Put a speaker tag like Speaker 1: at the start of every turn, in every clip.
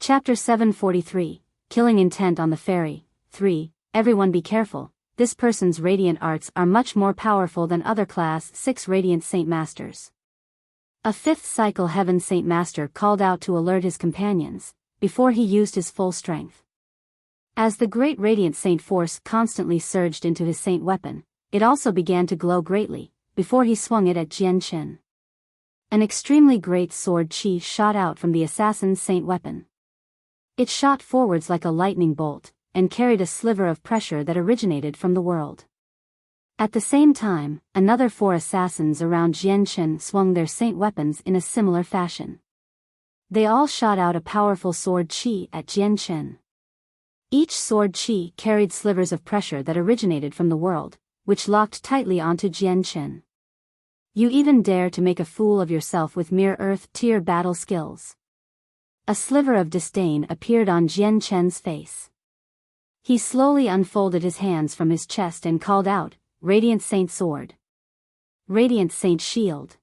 Speaker 1: Chapter 743, Killing Intent on the Ferry. 3. Everyone be careful, this person's radiant arts are much more powerful than other Class 6 Radiant Saint Masters. A 5th cycle Heaven Saint Master called out to alert his companions, before he used his full strength. As the great Radiant Saint force constantly surged into his saint weapon, it also began to glow greatly, before he swung it at Jian Chen. An extremely great sword chi shot out from the assassin's saint weapon. It shot forwards like a lightning bolt, and carried a sliver of pressure that originated from the world. At the same time, another 4 assassins around Jian Chen swung their saint weapons in a similar fashion. They all shot out a powerful sword chi at Jian Chen. Each sword chi carried slivers of pressure that originated from the world, which locked tightly onto Jian Chen. You even dare to make a fool of yourself with mere earth-tier battle skills. A sliver of disdain appeared on Jian Chen's face. He slowly unfolded his hands from his chest and called out, Radiant Saint Sword. Radiant Saint Shield.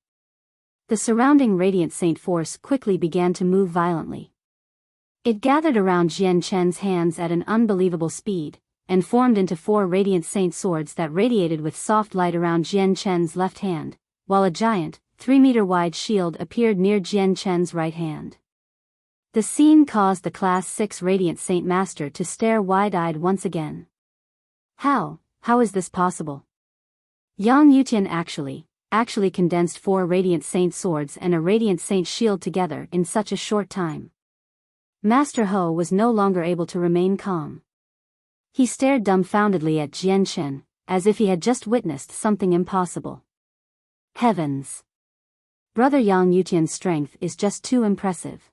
Speaker 1: The surrounding Radiant Saint force quickly began to move violently. It gathered around Jian Chen's hands at an unbelievable speed, and formed into 4 Radiant Saint swords that radiated with soft light around Jian Chen's left hand, while a giant, 3-meter-wide shield appeared near Jian Chen's right hand. The scene caused the Class 6 Radiant Saint Master to stare wide-eyed once again. How is this possible? Yang Yutian actually condensed 4 Radiant Saint swords and a Radiant Saint shield together in such a short time. Master Ho was no longer able to remain calm. He stared dumbfoundedly at Jian Chen, as if he had just witnessed something impossible. Heavens! Brother Yang Yutian's strength is just too impressive.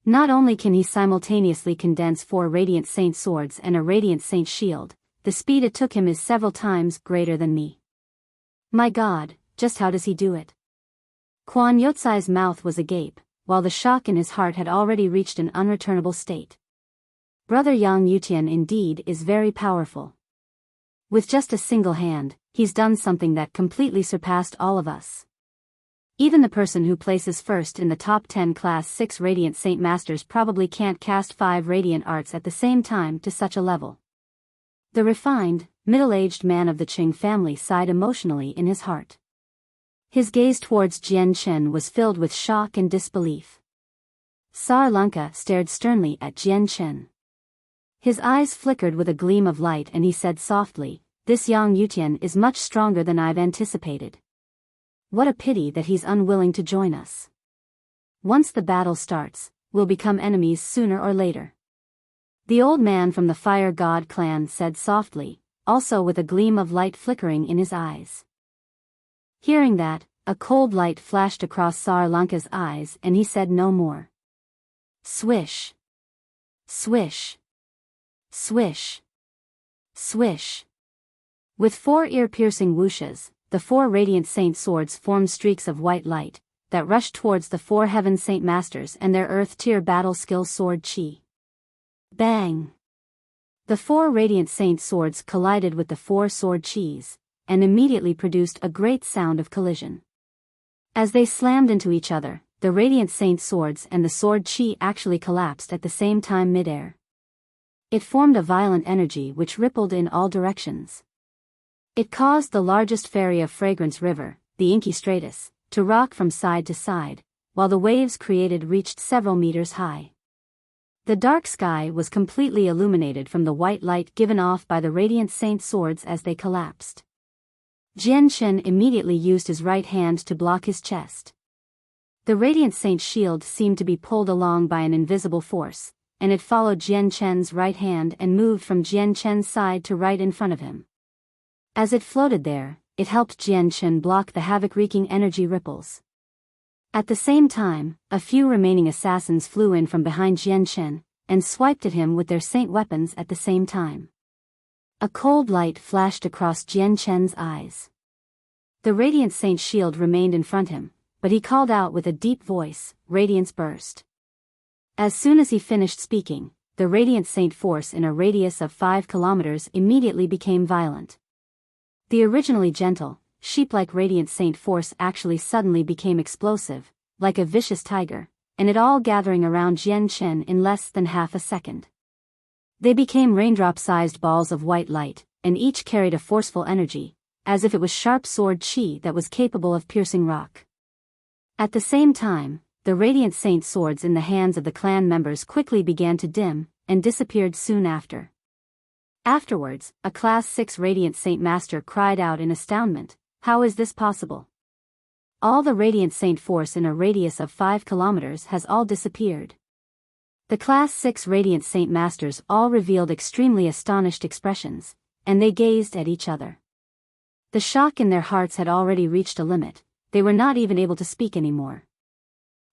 Speaker 1: Not only can he simultaneously condense 4 Radiant Saint swords and a Radiant Saint shield, the speed it took him is several times greater than me. My God, just how does he do it? Quan Yotsai's mouth was agape, while the shock in his heart had already reached an unreturnable state. Brother Yang Yutian indeed is very powerful. With just a single hand, he's done something that completely surpassed all of us. Even the person who places first in the top 10 Class 6 Radiant Saint Masters probably can't cast 5 Radiant Arts at the same time to such a level. The refined, middle-aged man of the Qing family sighed emotionally in his heart. His gaze towards Jian Chen was filled with shock and disbelief. Sarlanka stared sternly at Jian Chen. His eyes flickered with a gleam of light and he said softly, This Yang Yutian is much stronger than I've anticipated. What a pity that he's unwilling to join us. Once the battle starts, we'll become enemies sooner or later. The old man from the Fire God clan said softly, also with a gleam of light flickering in his eyes. Hearing that, a cold light flashed across Sarlanka's eyes and he said no more. Swish. Swish. Swish. Swish. With 4 ear-piercing whooshes, the 4 Radiant Saint swords formed streaks of white light, that rushed towards the 4 Heaven Saint Masters and their Earth-tier battle skill sword chi. Bang! The 4 Radiant Saint swords collided with the 4 sword chis, and immediately produced a great sound of collision. As they slammed into each other, the Radiant Saint swords and the sword chi actually collapsed at the same time midair. It formed a violent energy which rippled in all directions. It caused the largest ferry of Fragrance River, the Inky Stratus, to rock from side to side, while the waves created reached several meters high. The dark sky was completely illuminated from the white light given off by the Radiant Saint swords as they collapsed. Jian Chen immediately used his right hand to block his chest. The Radiant Saint shield seemed to be pulled along by an invisible force, and it followed Jian Chen's right hand and moved from Jian Chen's side to right in front of him. As it floated there, it helped Jian Chen block the havoc-wreaking energy ripples. At the same time, a few remaining assassins flew in from behind Jian Chen, and swiped at him with their saint weapons at the same time. A cold light flashed across Jian Chen's eyes. The Radiant Saint shield remained in front him, but he called out with a deep voice, Radiance burst. As soon as he finished speaking, the Radiant Saint force in a radius of 5 kilometers immediately became violent. The originally gentle, sheep-like Radiant Saint force actually suddenly became explosive, like a vicious tiger, and it all gathering around Jian Chen in less than half a second. They became raindrop-sized balls of white light, and each carried a forceful energy, as if it was sharp sword qi that was capable of piercing rock. At the same time, the radiant saint swords in the hands of the clan members quickly began to dim, and disappeared soon after. Afterwards, a Class 6 Radiant Saint Master cried out in astoundment, "How is this possible? All the Radiant Saint force in a radius of 5 kilometers has all disappeared." The Class 6 Radiant Saint Masters all revealed extremely astonished expressions, and they gazed at each other. The shock in their hearts had already reached a limit, they were not even able to speak anymore.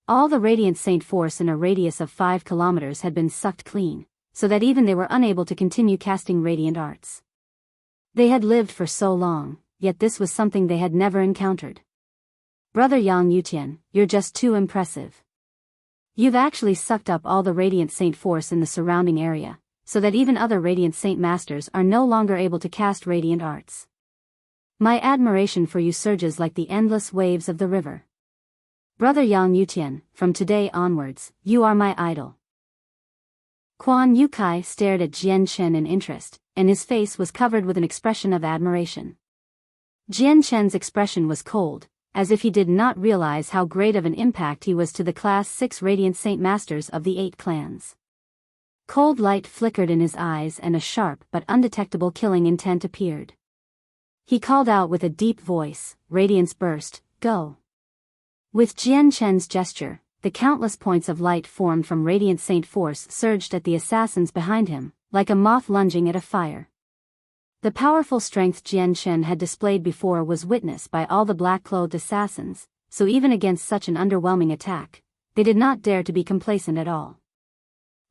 Speaker 1: All the Radiant Saint force in a radius of 5 kilometers had been sucked clean, so that even they were unable to continue casting radiant arts. They had lived for so long, yet this was something they had never encountered. "Brother Yang Yutian, you're just too impressive. You've actually sucked up all the Radiant Saint force in the surrounding area, so that even other Radiant Saint Masters are no longer able to cast radiant arts. My admiration for you surges like the endless waves of the river. Brother Yang Yutian, from today onwards, you are my idol." Quan Yukai stared at Jian Chen in interest, and his face was covered with an expression of admiration. Jian Chen's expression was cold, as if he did not realize how great of an impact he was to the Class 6 Radiant Saint Masters of the 8 clans. Cold light flickered in his eyes and a sharp but undetectable killing intent appeared. He called out with a deep voice, "Radiance burst, go." With Jian Chen's gesture, the countless points of light formed from Radiant Saint force surged at the assassins behind him, like a moth lunging at a fire. The powerful strength Jian Chen had displayed before was witnessed by all the black-clothed assassins, so even against such an underwhelming attack, they did not dare to be complacent at all.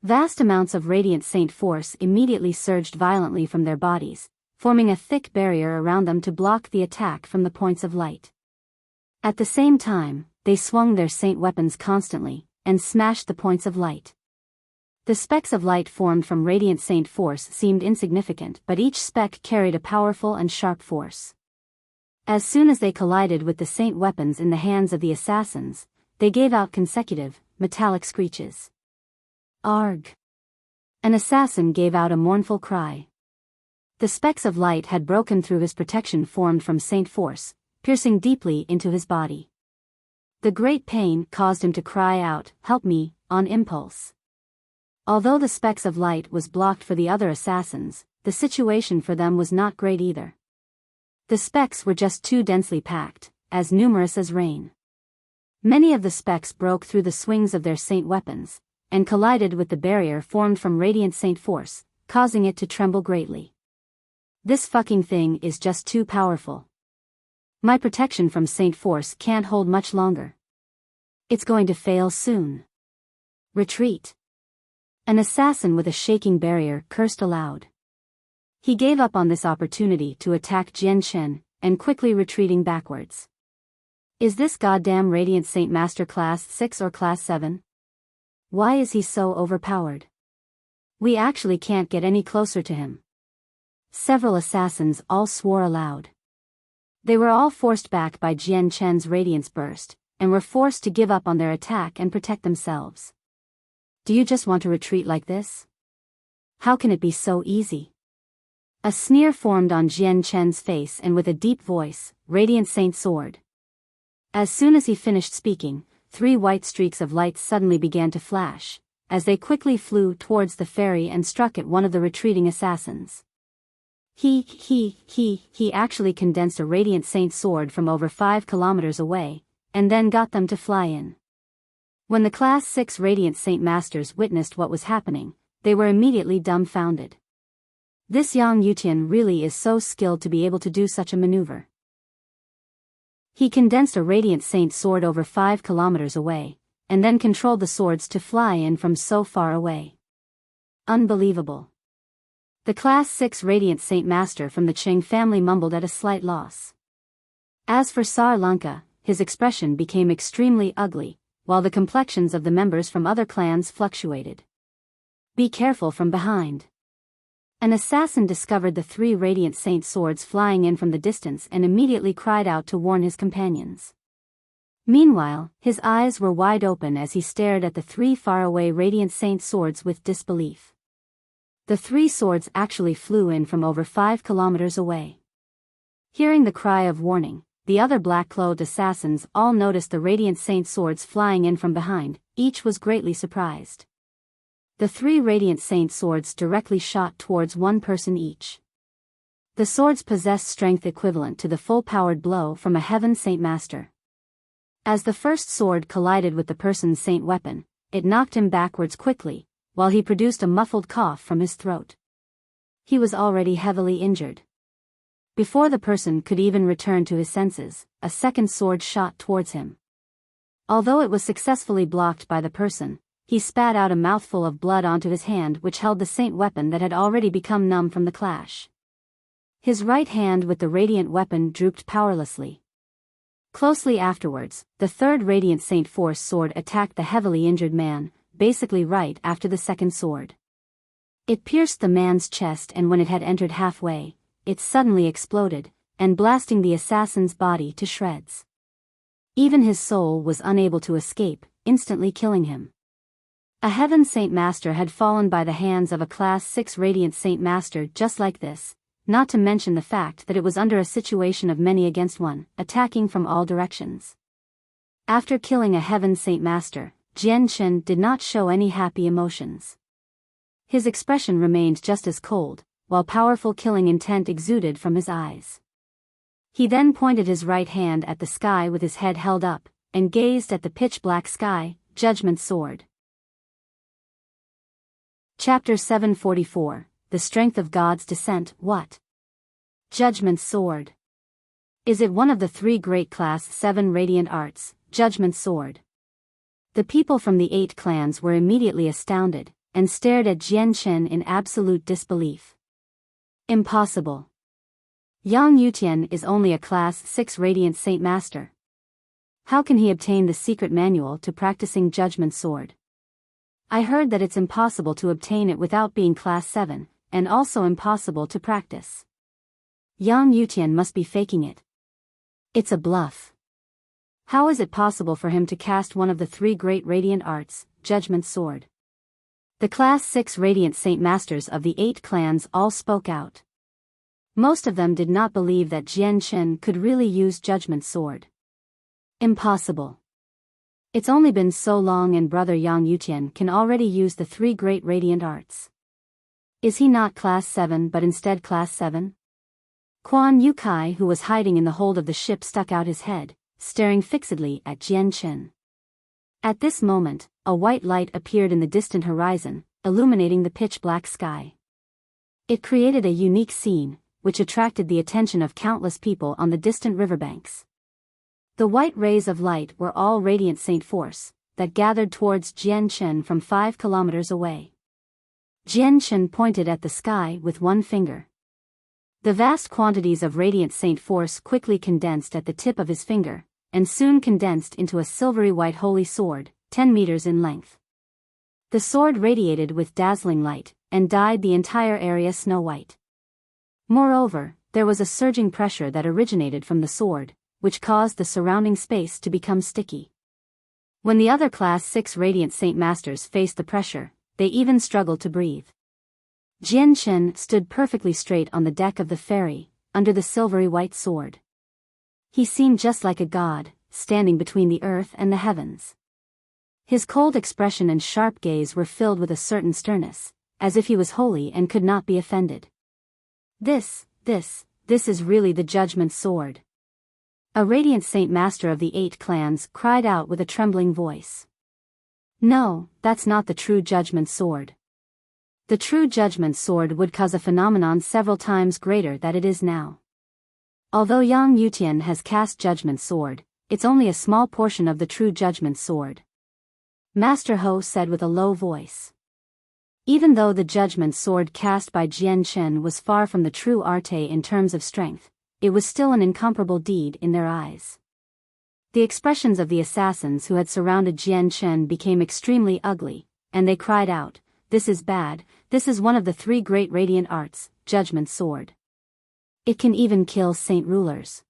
Speaker 1: Vast amounts of Radiant Saint force immediately surged violently from their bodies, forming a thick barrier around them to block the attack from the points of light. At the same time, they swung their saint weapons constantly, and smashed the points of light. The specks of light formed from Radiant Saint force seemed insignificant, but each speck carried a powerful and sharp force. As soon as they collided with the saint weapons in the hands of the assassins, they gave out consecutive, metallic screeches. "Arg!" An assassin gave out a mournful cry. The specks of light had broken through his protection formed from saint force, piercing deeply into his body. The great pain caused him to cry out, "Help me," on impulse. Although the specks of light was blocked for the other assassins, the situation for them was not great either. The specks were just too densely packed, as numerous as rain. Many of the specks broke through the swings of their saint weapons, and collided with the barrier formed from Radiant Saint force, causing it to tremble greatly. "This fucking thing is just too powerful. My protection from Saint force can't hold much longer. It's going to fail soon. Retreat." An assassin with a shaking barrier cursed aloud. He gave up on this opportunity to attack Jian Chen, and quickly retreating backwards. "Is this goddamn Radiant Saint Master Class 6 or Class 7? Why is he so overpowered? We actually can't get any closer to him." Several assassins all swore aloud. They were all forced back by Jian Chen's radiance burst, and were forced to give up on their attack and protect themselves. "Do you just want to retreat like this? How can it be so easy?" A sneer formed on Jian Chen's face, and with a deep voice, "Radiant Saint Sword." As soon as he finished speaking, 3 white streaks of light suddenly began to flash, as they quickly flew towards the ferry and struck at one of the retreating assassins. He actually condensed a Radiant Saint sword from over 5 kilometers away, and then got them to fly in. When the Class 6 Radiant Saint Masters witnessed what was happening, they were immediately dumbfounded. This Yang Yutian really is so skilled to be able to do such a maneuver. He condensed a Radiant Saint sword over 5 kilometers away, and then controlled the swords to fly in from so far away. Unbelievable. The Class 6 Radiant Saint Master from the Qing family mumbled at a slight loss. As for Sar Lanka, his expression became extremely ugly, while the complexions of the members from other clans fluctuated. "Be careful from behind." An assassin discovered the 3 Radiant Saint swords flying in from the distance and immediately cried out to warn his companions. Meanwhile, his eyes were wide open as he stared at the three faraway Radiant Saint swords with disbelief. The three swords actually flew in from over 5 kilometers away. Hearing the cry of warning, the other black-clothed assassins all noticed the Radiant Saint swords flying in from behind. Each was greatly surprised. The three Radiant Saint swords directly shot towards one person each. The swords possessed strength equivalent to the full-powered blow from a Heaven Saint Master. As the first sword collided with the person's saint weapon, it knocked him backwards quickly, while he produced a muffled cough from his throat. He was already heavily injured. Before the person could even return to his senses, a second sword shot towards him. Although it was successfully blocked by the person, he spat out a mouthful of blood onto his hand which held the saint weapon that had already become numb from the clash. His right hand with the radiant weapon drooped powerlessly. Closely afterwards, the third Radiant Saint Force sword attacked the heavily injured man, basically right after the second sword. It pierced the man's chest, and when it had entered halfway, it suddenly exploded, and blasting the assassin's body to shreds. Even his soul was unable to escape, instantly killing him. A Heaven Saint Master had fallen by the hands of a Class 6 Radiant Saint Master just like this, not to mention the fact that it was under a situation of many against one, attacking from all directions. After killing a Heaven Saint Master, Jian Chen did not show any happy emotions. His expression remained just as cold, while powerful killing intent exuded from his eyes. He then pointed his right hand at the sky with his head held up, and gazed at the pitch-black sky. Judgment Sword. Chapter 744, The Strength of God's Descent. What? Judgment Sword. Is it one of the three great Class 7 Radiant Arts, Judgment Sword? The people from the 8 clans were immediately astounded, and stared at Jian Chen in absolute disbelief. Impossible. Yang Yutian is only a Class 6 Radiant Saint Master. How can he obtain the secret manual to practicing Judgment Sword? I heard that it's impossible to obtain it without being Class 7, and also impossible to practice. Yang Yutian must be faking it. It's a bluff. How is it possible for him to cast one of the three great Radiant Arts, Judgment Sword? The Class 6 Radiant Saint Masters of the 8 clans all spoke out. Most of them did not believe that Jian Chen could really use Judgment Sword. Impossible. It's only been so long and brother Yang Yutian can already use the three great Radiant Arts. Is he not Class 7 but instead Class 7? Quan Yukai, who was hiding in the hold of the ship, stuck out his head, staring fixedly at Jian Chen. At this moment, a white light appeared in the distant horizon, illuminating the pitch-black sky. It created a unique scene, which attracted the attention of countless people on the distant riverbanks. The white rays of light were all Radiant Saint Force, that gathered towards Jian Chen from 5 kilometers away. Jian Chen pointed at the sky with one finger. The vast quantities of Radiant Saint Force quickly condensed at the tip of his finger, and soon condensed into a silvery white holy sword, 10 meters in length. The sword radiated with dazzling light, and dyed the entire area snow-white. Moreover, there was a surging pressure that originated from the sword, which caused the surrounding space to become sticky. When the other Class 6 Radiant Saint Masters faced the pressure, they even struggled to breathe. Jian Chen stood perfectly straight on the deck of the ferry, under the silvery white sword. He seemed just like a god, standing between the earth and the heavens. His cold expression and sharp gaze were filled with a certain sternness, as if he was holy and could not be offended. This is really the Judgment Sword. A Radiant Saint Master of the 8 clans cried out with a trembling voice. No, that's not the true Judgment Sword. The true Judgment Sword would cause a phenomenon several times greater than it is now. Although Yang Yutian has cast Judgment Sword, it's only a small portion of the true Judgment Sword. Master Ho said with a low voice. Even though the Judgment Sword cast by Jian Chen was far from the true arte in terms of strength, it was still an incomparable deed in their eyes. The expressions of the assassins who had surrounded Jian Chen became extremely ugly, and they cried out, "This is bad, this is one of the three great Radiant Arts, Judgment Sword. It can even kill saint rulers.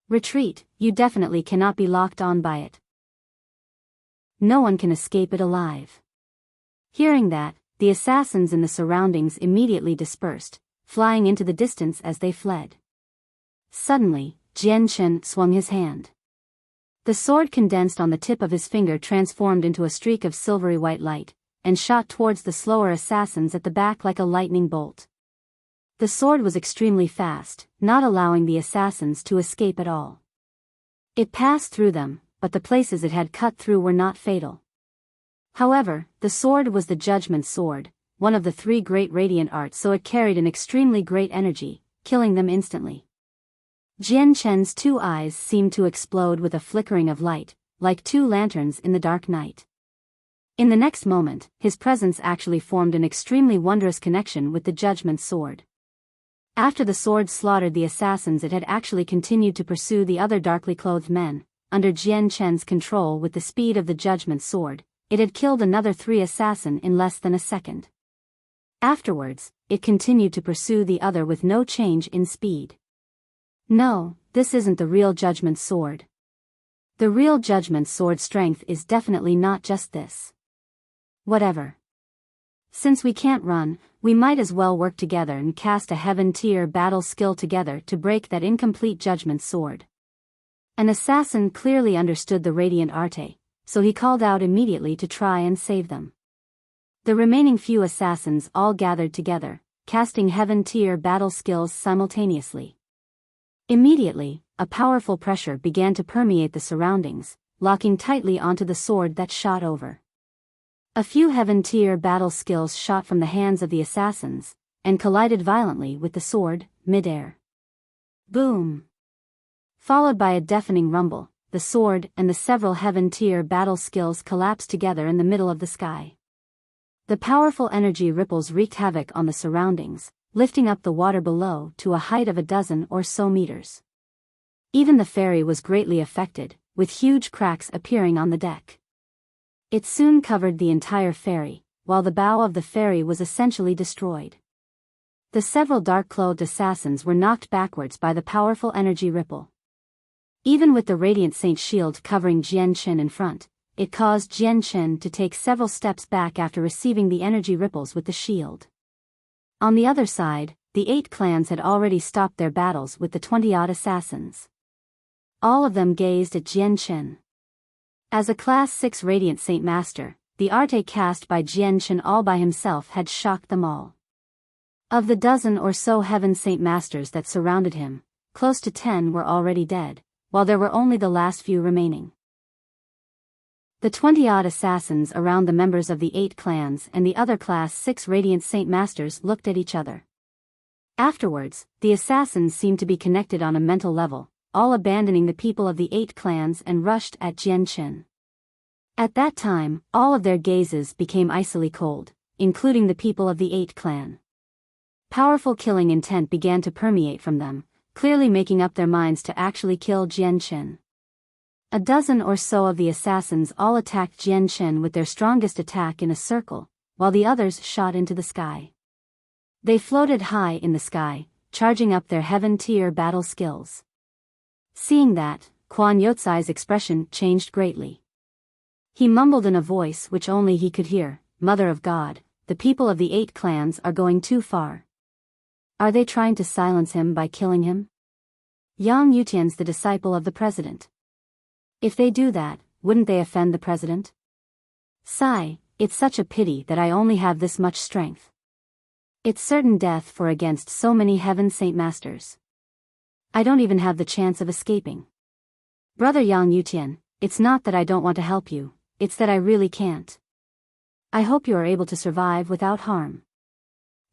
Speaker 1: Retreat, you definitely cannot be locked on by it. No one can escape it alive. Hearing that, the assassins in the surroundings immediately dispersed, flying into the distance as they fled. Suddenly, Jian Chen swung his hand. The sword condensed on the tip of his finger transformed into a streak of silvery white light, and shot towards the slower assassins at the back like a lightning bolt. The sword was extremely fast, not allowing the assassins to escape at all. It passed through them, but the places it had cut through were not fatal. However, the sword was the Judgment Sword, one of the 3 great radiant arts, so it carried an extremely great energy, killing them instantly. Jian Chen's 2 eyes seemed to explode with a flickering of light, like 2 lanterns in the dark night. In the next moment, his presence actually formed an extremely wondrous connection with the Judgment Sword. After the sword slaughtered the assassins, it had actually continued to pursue the other darkly clothed men. Under Jian Chen's control with the speed of the Judgment Sword, it had killed another 3 assassins in less than a second. Afterwards, it continued to pursue the other with no change in speed. No, this isn't the real Judgment Sword. The real Judgment Sword strength is definitely not just this. Whatever. Since we can't run, we might as well work together and cast a heaven-tier battle skill together to break that incomplete Judgment Sword. An assassin clearly understood the radiant arte, so he called out immediately to try and save them. The remaining few assassins all gathered together, casting heaven-tier battle skills simultaneously. Immediately, a powerful pressure began to permeate the surroundings, locking tightly onto the sword that shot over. A few heaven-tier battle skills shot from the hands of the assassins, and collided violently with the sword, mid-air. Boom! Followed by a deafening rumble, the sword and the several heaven-tier battle skills collapsed together in the middle of the sky. The powerful energy ripples wreaked havoc on the surroundings, lifting up the water below to a height of a dozen or so meters. Even the ferry was greatly affected, with huge cracks appearing on the deck. It soon covered the entire ferry, while the bow of the ferry was essentially destroyed. The several dark-clothed assassins were knocked backwards by the powerful energy ripple. Even with the Radiant Saint shield covering Jian Chen in front, it caused Jian Chen to take several steps back after receiving the energy ripples with the shield. On the other side, the 8 clans had already stopped their battles with the 20-odd assassins. All of them gazed at Jian Chen. As a Class 6 Radiant Saint Master, the arte cast by Jian Chen all by himself had shocked them all. Of the dozen or so Heaven Saint Masters that surrounded him, close to 10 were already dead, while there were only the last few remaining. The 20-odd assassins around the members of the 8 clans and the other Class 6 Radiant Saint Masters looked at each other. Afterwards, the assassins seemed to be connected on a mental level, all abandoning the people of the 8 clans and rushed at Jian Chen. At that time, all of their gazes became icily cold, including the people of the 8 clan. Powerful killing intent began to permeate from them, clearly making up their minds to actually kill Jian Chen. A dozen or so of the assassins all attacked Jian Chen with their strongest attack in a circle, while the others shot into the sky. They floated high in the sky, charging up their heaven-tier battle skills. Seeing that, Quan Yotsai's expression changed greatly. He mumbled in a voice which only he could hear, "Mother of God, the people of the 8 clans are going too far. Are they trying to silence him by killing him? Yang Yutian's the disciple of the president. If they do that, wouldn't they offend the president? Sigh, it's such a pity that I only have this much strength. It's certain death for against so many Heaven Saint Masters. I don't even have the chance of escaping. Brother Yang Yutian, it's not that I don't want to help you, it's that I really can't. I hope you are able to survive without harm.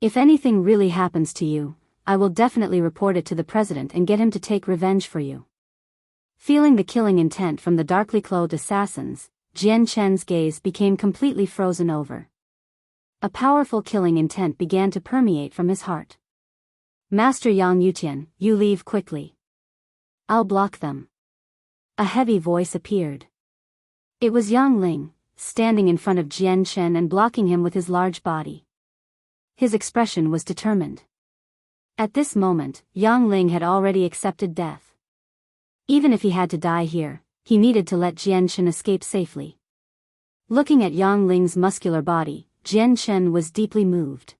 Speaker 1: If anything really happens to you, I will definitely report it to the president and get him to take revenge for you." Feeling the killing intent from the darkly clothed assassins, Jian Chen's gaze became completely frozen over. A powerful killing intent began to permeate from his heart. "Master Yang Yutian, you leave quickly. I'll block them." A heavy voice appeared. It was Yang Ling, standing in front of Jian Chen and blocking him with his large body. His expression was determined. At this moment, Yang Ling had already accepted death. Even if he had to die here, he needed to let Jian Chen escape safely. Looking at Yang Ling's muscular body, Jian Chen was deeply moved.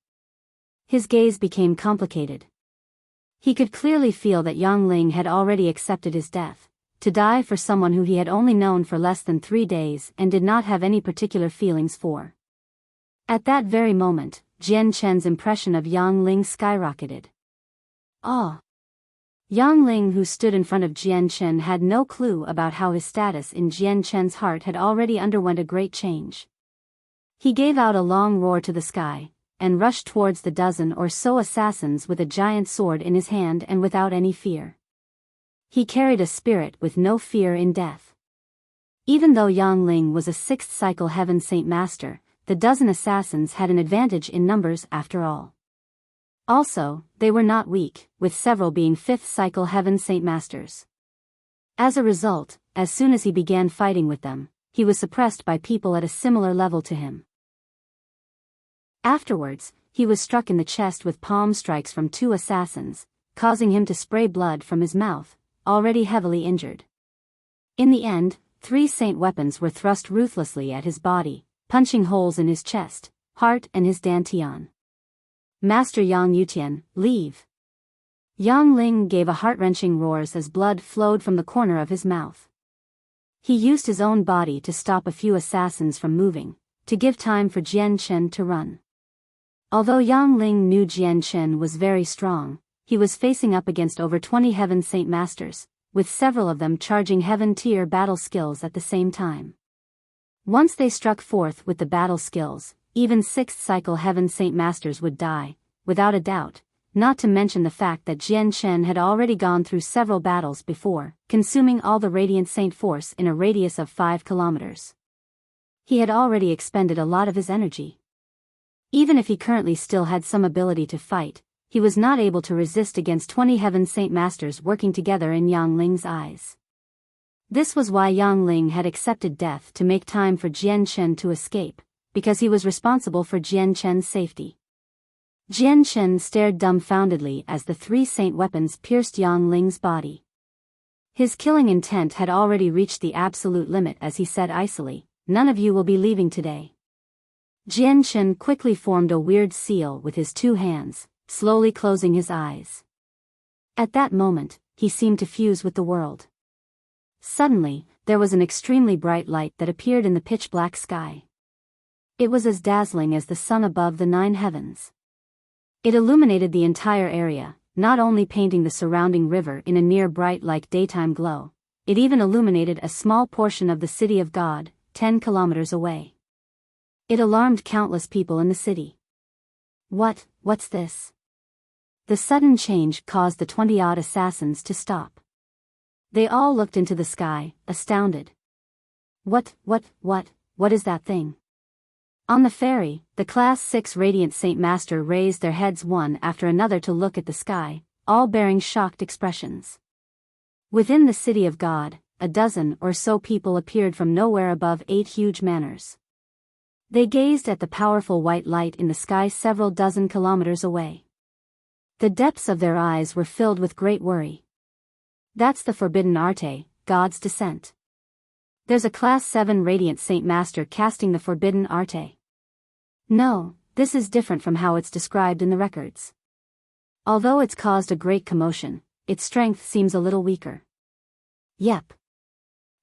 Speaker 1: His gaze became complicated. He could clearly feel that Yang Ling had already accepted his death, to die for someone who he had only known for less than 3 days and did not have any particular feelings for. At that very moment, Jian Chen's impression of Yang Ling skyrocketed. Awe. Yang Ling, who stood in front of Jian Chen, had no clue about how his status in Jian Chen's heart had already underwent a great change. He gave out a long roar to the sky, and rushed towards the dozen or so assassins with a giant sword in his hand and without any fear. He carried a spirit with no fear in death. Even though Yang Ling was a 6th cycle Heaven Saint Master, the dozen assassins had an advantage in numbers after all. Also, they were not weak, with several being 5th cycle Heaven Saint Masters. As a result, as soon as he began fighting with them, he was suppressed by people at a similar level to him. Afterwards, he was struck in the chest with palm strikes from 2 assassins, causing him to spray blood from his mouth, already heavily injured. In the end, 3 saint weapons were thrust ruthlessly at his body, punching holes in his chest, heart and his dantian. Master Yang Yutian, leave. Yang Ling gave a heart-wrenching roar as blood flowed from the corner of his mouth. He used his own body to stop a few assassins from moving, to give time for Jian Chen to run. Although Yang Ling knew Jian Chen was very strong, he was facing up against over 20 Heaven Saint Masters, with several of them charging Heaven Tier battle skills at the same time. Once they struck forth with the battle skills, even 6th cycle Heaven Saint Masters would die, without a doubt, not to mention the fact that Jian Chen had already gone through several battles before, consuming all the Radiant Saint force in a radius of 5 kilometers. He had already expended a lot of his energy. Even if he currently still had some ability to fight, he was not able to resist against 20 Heaven Saint Masters working together in Yang Ling's eyes. This was why Yang Ling had accepted death to make time for Jian Chen to escape, because he was responsible for Jian Chen's safety. Jian Chen stared dumbfoundedly as the 3 saint weapons pierced Yang Ling's body. His killing intent had already reached the absolute limit as he said icily, "None of you will be leaving today." Jian Chen quickly formed a weird seal with his 2 hands, slowly closing his eyes. At that moment, he seemed to fuse with the world. Suddenly, there was an extremely bright light that appeared in the pitch-black sky. It was as dazzling as the sun above the 9 heavens. It illuminated the entire area, not only painting the surrounding river in a near bright like daytime glow, it even illuminated a small portion of the city of God, 10 kilometers away. It alarmed countless people in the city. What's this? The sudden change caused the 20-odd assassins to stop. They all looked into the sky, astounded. What is that thing? On the ferry, the Class 6 Radiant Saint Master raised their heads one after another to look at the sky, all bearing shocked expressions. Within the city of God, a dozen or so people appeared from nowhere above 8 huge manors. They gazed at the powerful white light in the sky several dozen kilometers away. The depths of their eyes were filled with great worry. That's the forbidden arte, God's descent. There's a Class 7 Radiant Saint Master casting the forbidden arte. No, this is different from how it's described in the records. Although it's caused a great commotion, its strength seems a little weaker. Yep.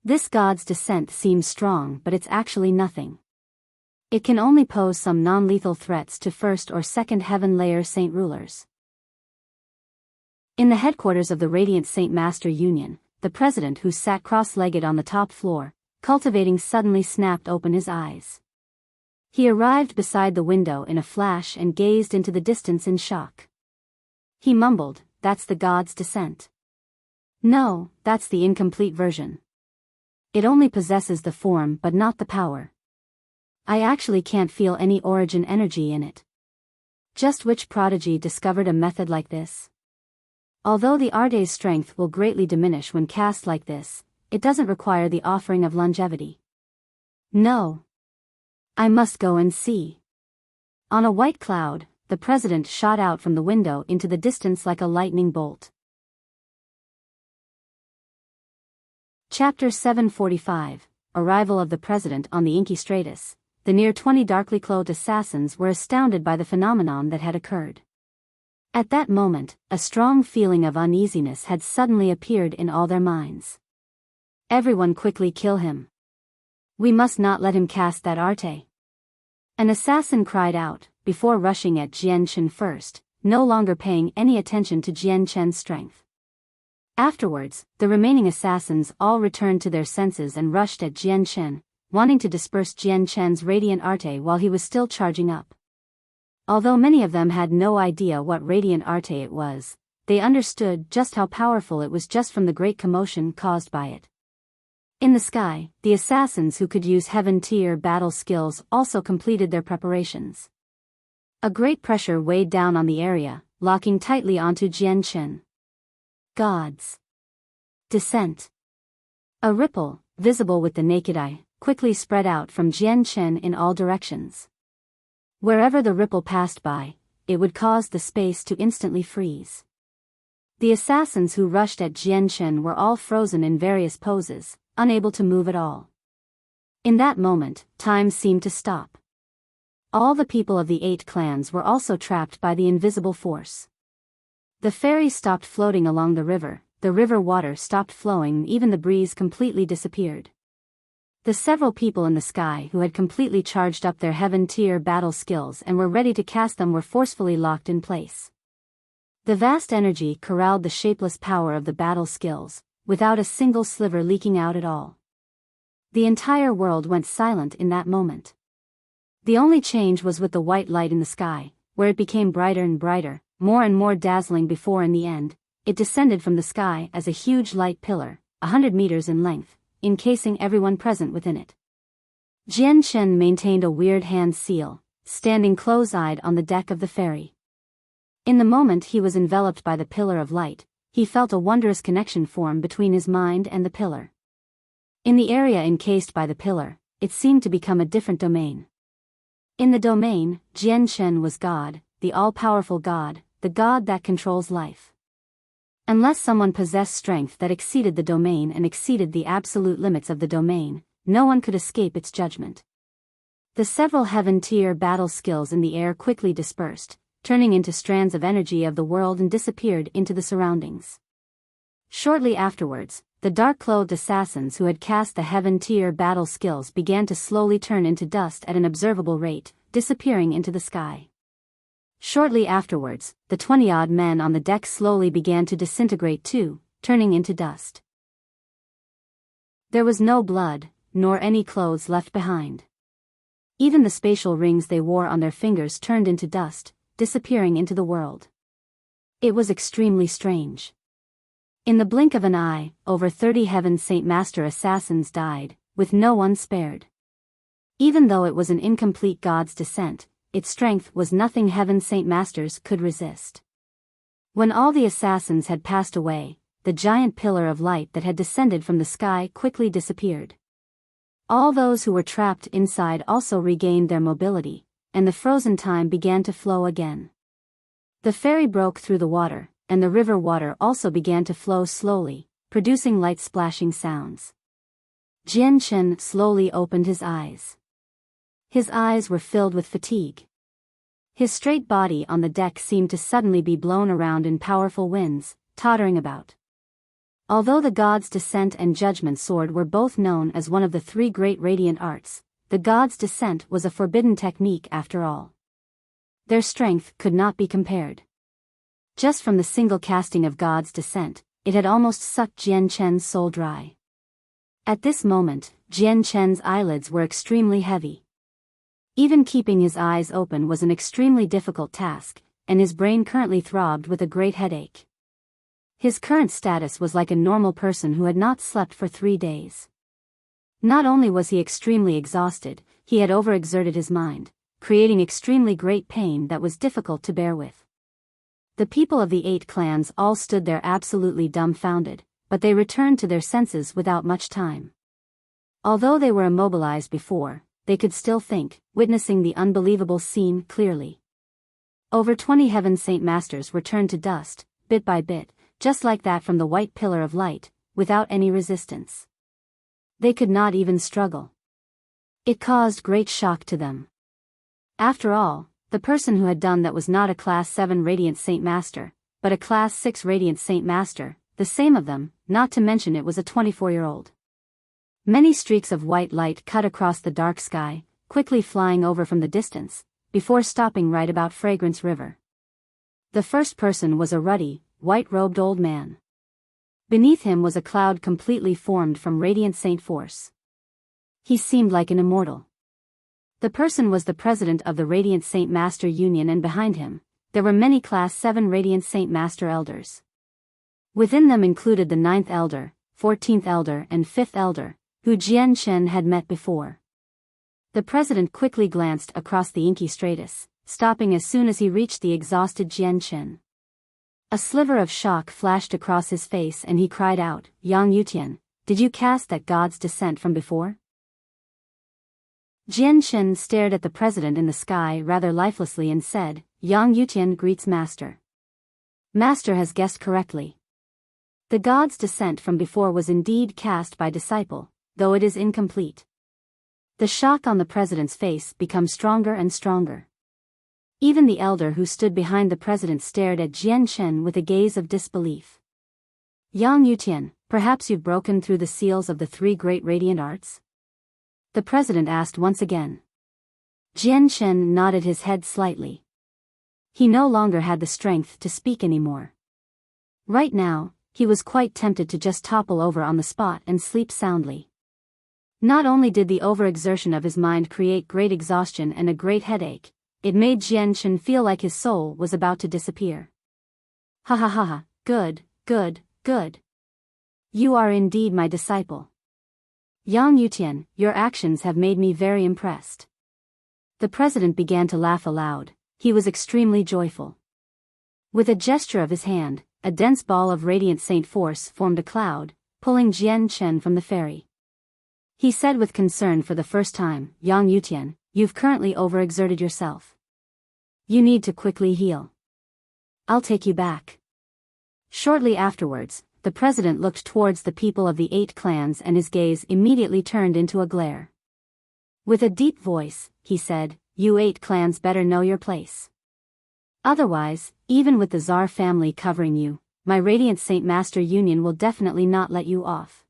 Speaker 1: This God's descent seems strong, but it's actually nothing. It can only pose some non-lethal threats to 1st or 2nd heaven layer saint rulers. In the headquarters of the Radiant Saint Master Union, the president, who sat cross-legged on the top floor, cultivating, suddenly snapped open his eyes. He arrived beside the window in a flash and gazed into the distance in shock. He mumbled, "That's the God's descent." No, that's the incomplete version. It only possesses the form but not the power. I actually can't feel any origin energy in it. Just which prodigy discovered a method like this? Although the Arte's strength will greatly diminish when cast like this, it doesn't require the offering of longevity. No. I must go and see. On a white cloud, the president shot out from the window into the distance like a lightning bolt. Chapter 745, Arrival of the President on the Inky Stratus. The near 20 darkly clothed assassins were astounded by the phenomenon that had occurred. At that moment, a strong feeling of uneasiness had suddenly appeared in all their minds. Everyone quickly kill him. We must not let him cast that arte. An assassin cried out, before rushing at Jian Chen first, no longer paying any attention to Jian Chen's strength. Afterwards, the remaining assassins all returned to their senses and rushed at Jian Chen, wanting to disperse Jian Chen's radiant arte while he was still charging up. Although many of them had no idea what radiant arte it was, they understood just how powerful it was just from the great commotion caused by it. In the sky, the assassins who could use heaven-tier battle skills also completed their preparations. A great pressure weighed down on the area, locking tightly onto Jian Chen. Gods. Descent. A ripple, visible with the naked eye, quickly spread out from Jian Chen in all directions. Wherever the ripple passed by, it would cause the space to instantly freeze. The assassins who rushed at Jian Chen were all frozen in various poses, unable to move at all. In that moment, time seemed to stop. All the people of the 8 clans were also trapped by the invisible force. The ferry stopped floating along the river water stopped flowing, even the breeze completely disappeared. The several people in the sky who had completely charged up their heaven-tier battle skills and were ready to cast them were forcefully locked in place. The vast energy corralled the shapeless power of the battle skills, without a single sliver leaking out at all. The entire world went silent in that moment. The only change was with the white light in the sky, where it became brighter and brighter, more and more dazzling before in the end, it descended from the sky as a huge light pillar, 100 meters in length, encasing everyone present within it. Jian Chen maintained a weird hand seal, standing close-eyed on the deck of the ferry. In the moment he was enveloped by the pillar of light, he felt a wondrous connection form between his mind and the pillar. In the area encased by the pillar, it seemed to become a different domain. In the domain, Jian Chen was God, the all-powerful God, the God that controls life. Unless someone possessed strength that exceeded the domain and exceeded the absolute limits of the domain, no one could escape its judgment. The several heaven-tier battle skills in the air quickly dispersed, turning into strands of energy of the world and disappeared into the surroundings. Shortly afterwards, the dark-clothed assassins who had cast the heaven-tier battle skills began to slowly turn into dust at an observable rate, disappearing into the sky. Shortly afterwards, the 20-odd men on the deck slowly began to disintegrate too, turning into dust. There was no blood, nor any clothes left behind. Even the spatial rings they wore on their fingers turned into dust, disappearing into the world. It was extremely strange. In the blink of an eye, over 30 Heaven Saint Master assassins died, with no one spared. Even though it was an incomplete god's descent, its strength was nothing Heaven Saint Masters could resist. When all the assassins had passed away, the giant pillar of light that had descended from the sky quickly disappeared. All those who were trapped inside also regained their mobility, and the frozen time began to flow again. The ferry broke through the water, and the river water also began to flow slowly, producing light splashing sounds. Jian Chen slowly opened his eyes. His eyes were filled with fatigue. His straight body on the deck seemed to suddenly be blown around in powerful winds, tottering about. Although the God's Descent and Judgment Sword were both known as one of the 3 great radiant arts, the God's Descent was a forbidden technique after all. Their strength could not be compared. Just from the single casting of God's Descent, it had almost sucked Jian Chen's soul dry. At this moment, Jian Chen's eyelids were extremely heavy. Even keeping his eyes open was an extremely difficult task, and his brain currently throbbed with a great headache. His current status was like a normal person who had not slept for 3 days. Not only was he extremely exhausted, he had overexerted his mind, creating extremely great pain that was difficult to bear with. The people of the 8 clans all stood there absolutely dumbfounded, but they returned to their senses without much time. Although they were immobilized before, they could still think, witnessing the unbelievable scene clearly. Over 20 Heaven Saint Masters were turned to dust, bit by bit, just like that from the white pillar of light, without any resistance. They could not even struggle. It caused great shock to them. After all, the person who had done that was not a Class 7 Radiant Saint Master, but a Class 6 Radiant Saint Master, the same of them, not to mention it was a 24-year-old. Many streaks of white light cut across the dark sky, quickly flying over from the distance, before stopping right about Fragrance River. The first person was a ruddy, white-robed old man. Beneath him was a cloud completely formed from Radiant Saint Force. He seemed like an immortal. The person was the president of the Radiant Saint Master Union, and behind him, there were many Class 7 Radiant Saint Master Elders. Within them included the 9th Elder, 14th Elder and 5th Elder, who Jian Chen had met before. The president quickly glanced across the inky stratus, stopping as soon as he reached the exhausted Jian Chen. A sliver of shock flashed across his face and he cried out, "Yang Yutian, did you cast that god's descent from before?" Jian Chen stared at the president in the sky rather lifelessly and said, "Yang Yutian greets Master. Master has guessed correctly. The god's descent from before was indeed cast by disciple, though it is incomplete." The shock on the president's face became stronger and stronger. Even the elder who stood behind the president stared at Jian Chen with a gaze of disbelief. "Yang Yutian, perhaps you've broken through the seals of the 3 great radiant arts?" The president asked once again. Jian Chen nodded his head slightly. He no longer had the strength to speak anymore. Right now, he was quite tempted to just topple over on the spot and sleep soundly. Not only did the overexertion of his mind create great exhaustion and a great headache, it made Jian Chen feel like his soul was about to disappear. "Ha ha ha ha, good, good, good. You are indeed my disciple. Yang Yutian, your actions have made me very impressed." The president began to laugh aloud. He was extremely joyful. With a gesture of his hand, a dense ball of Radiant Saint Force formed a cloud, pulling Jian Chen from the ferry. He said with concern for the first time, "Yang Yutian, you've currently overexerted yourself. You need to quickly heal. I'll take you back." Shortly afterwards, the president looked towards the people of the 8 clans and his gaze immediately turned into a glare. With a deep voice, he said, "You 8 clans better know your place. Otherwise, even with the Tsar family covering you, my Radiant Saint Master Union will definitely not let you off."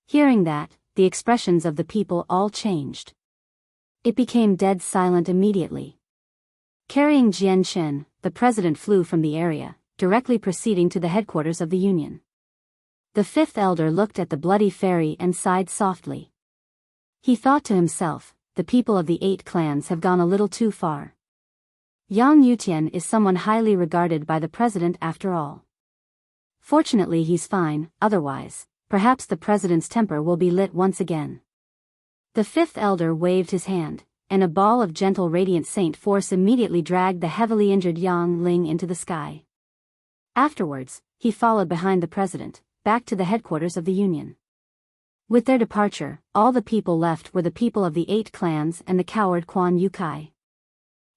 Speaker 1: Hearing that, the expressions of the people all changed. It became dead silent immediately. Carrying Jian Chen, the president flew from the area, directly proceeding to the headquarters of the Union. The 5th Elder looked at the bloody ferry and sighed softly. He thought to himself, the people of the 8 clans have gone a little too far. Yang Yutian is someone highly regarded by the president after all. Fortunately he's fine, otherwise, perhaps the president's temper will be lit once again. The 5th Elder waved his hand, and a ball of gentle Radiant Saint Force immediately dragged the heavily injured Yang Ling into the sky. Afterwards, he followed behind the president, back to the headquarters of the Union. With their departure, all the people left were the people of the 8 clans and the coward Quan Yukai.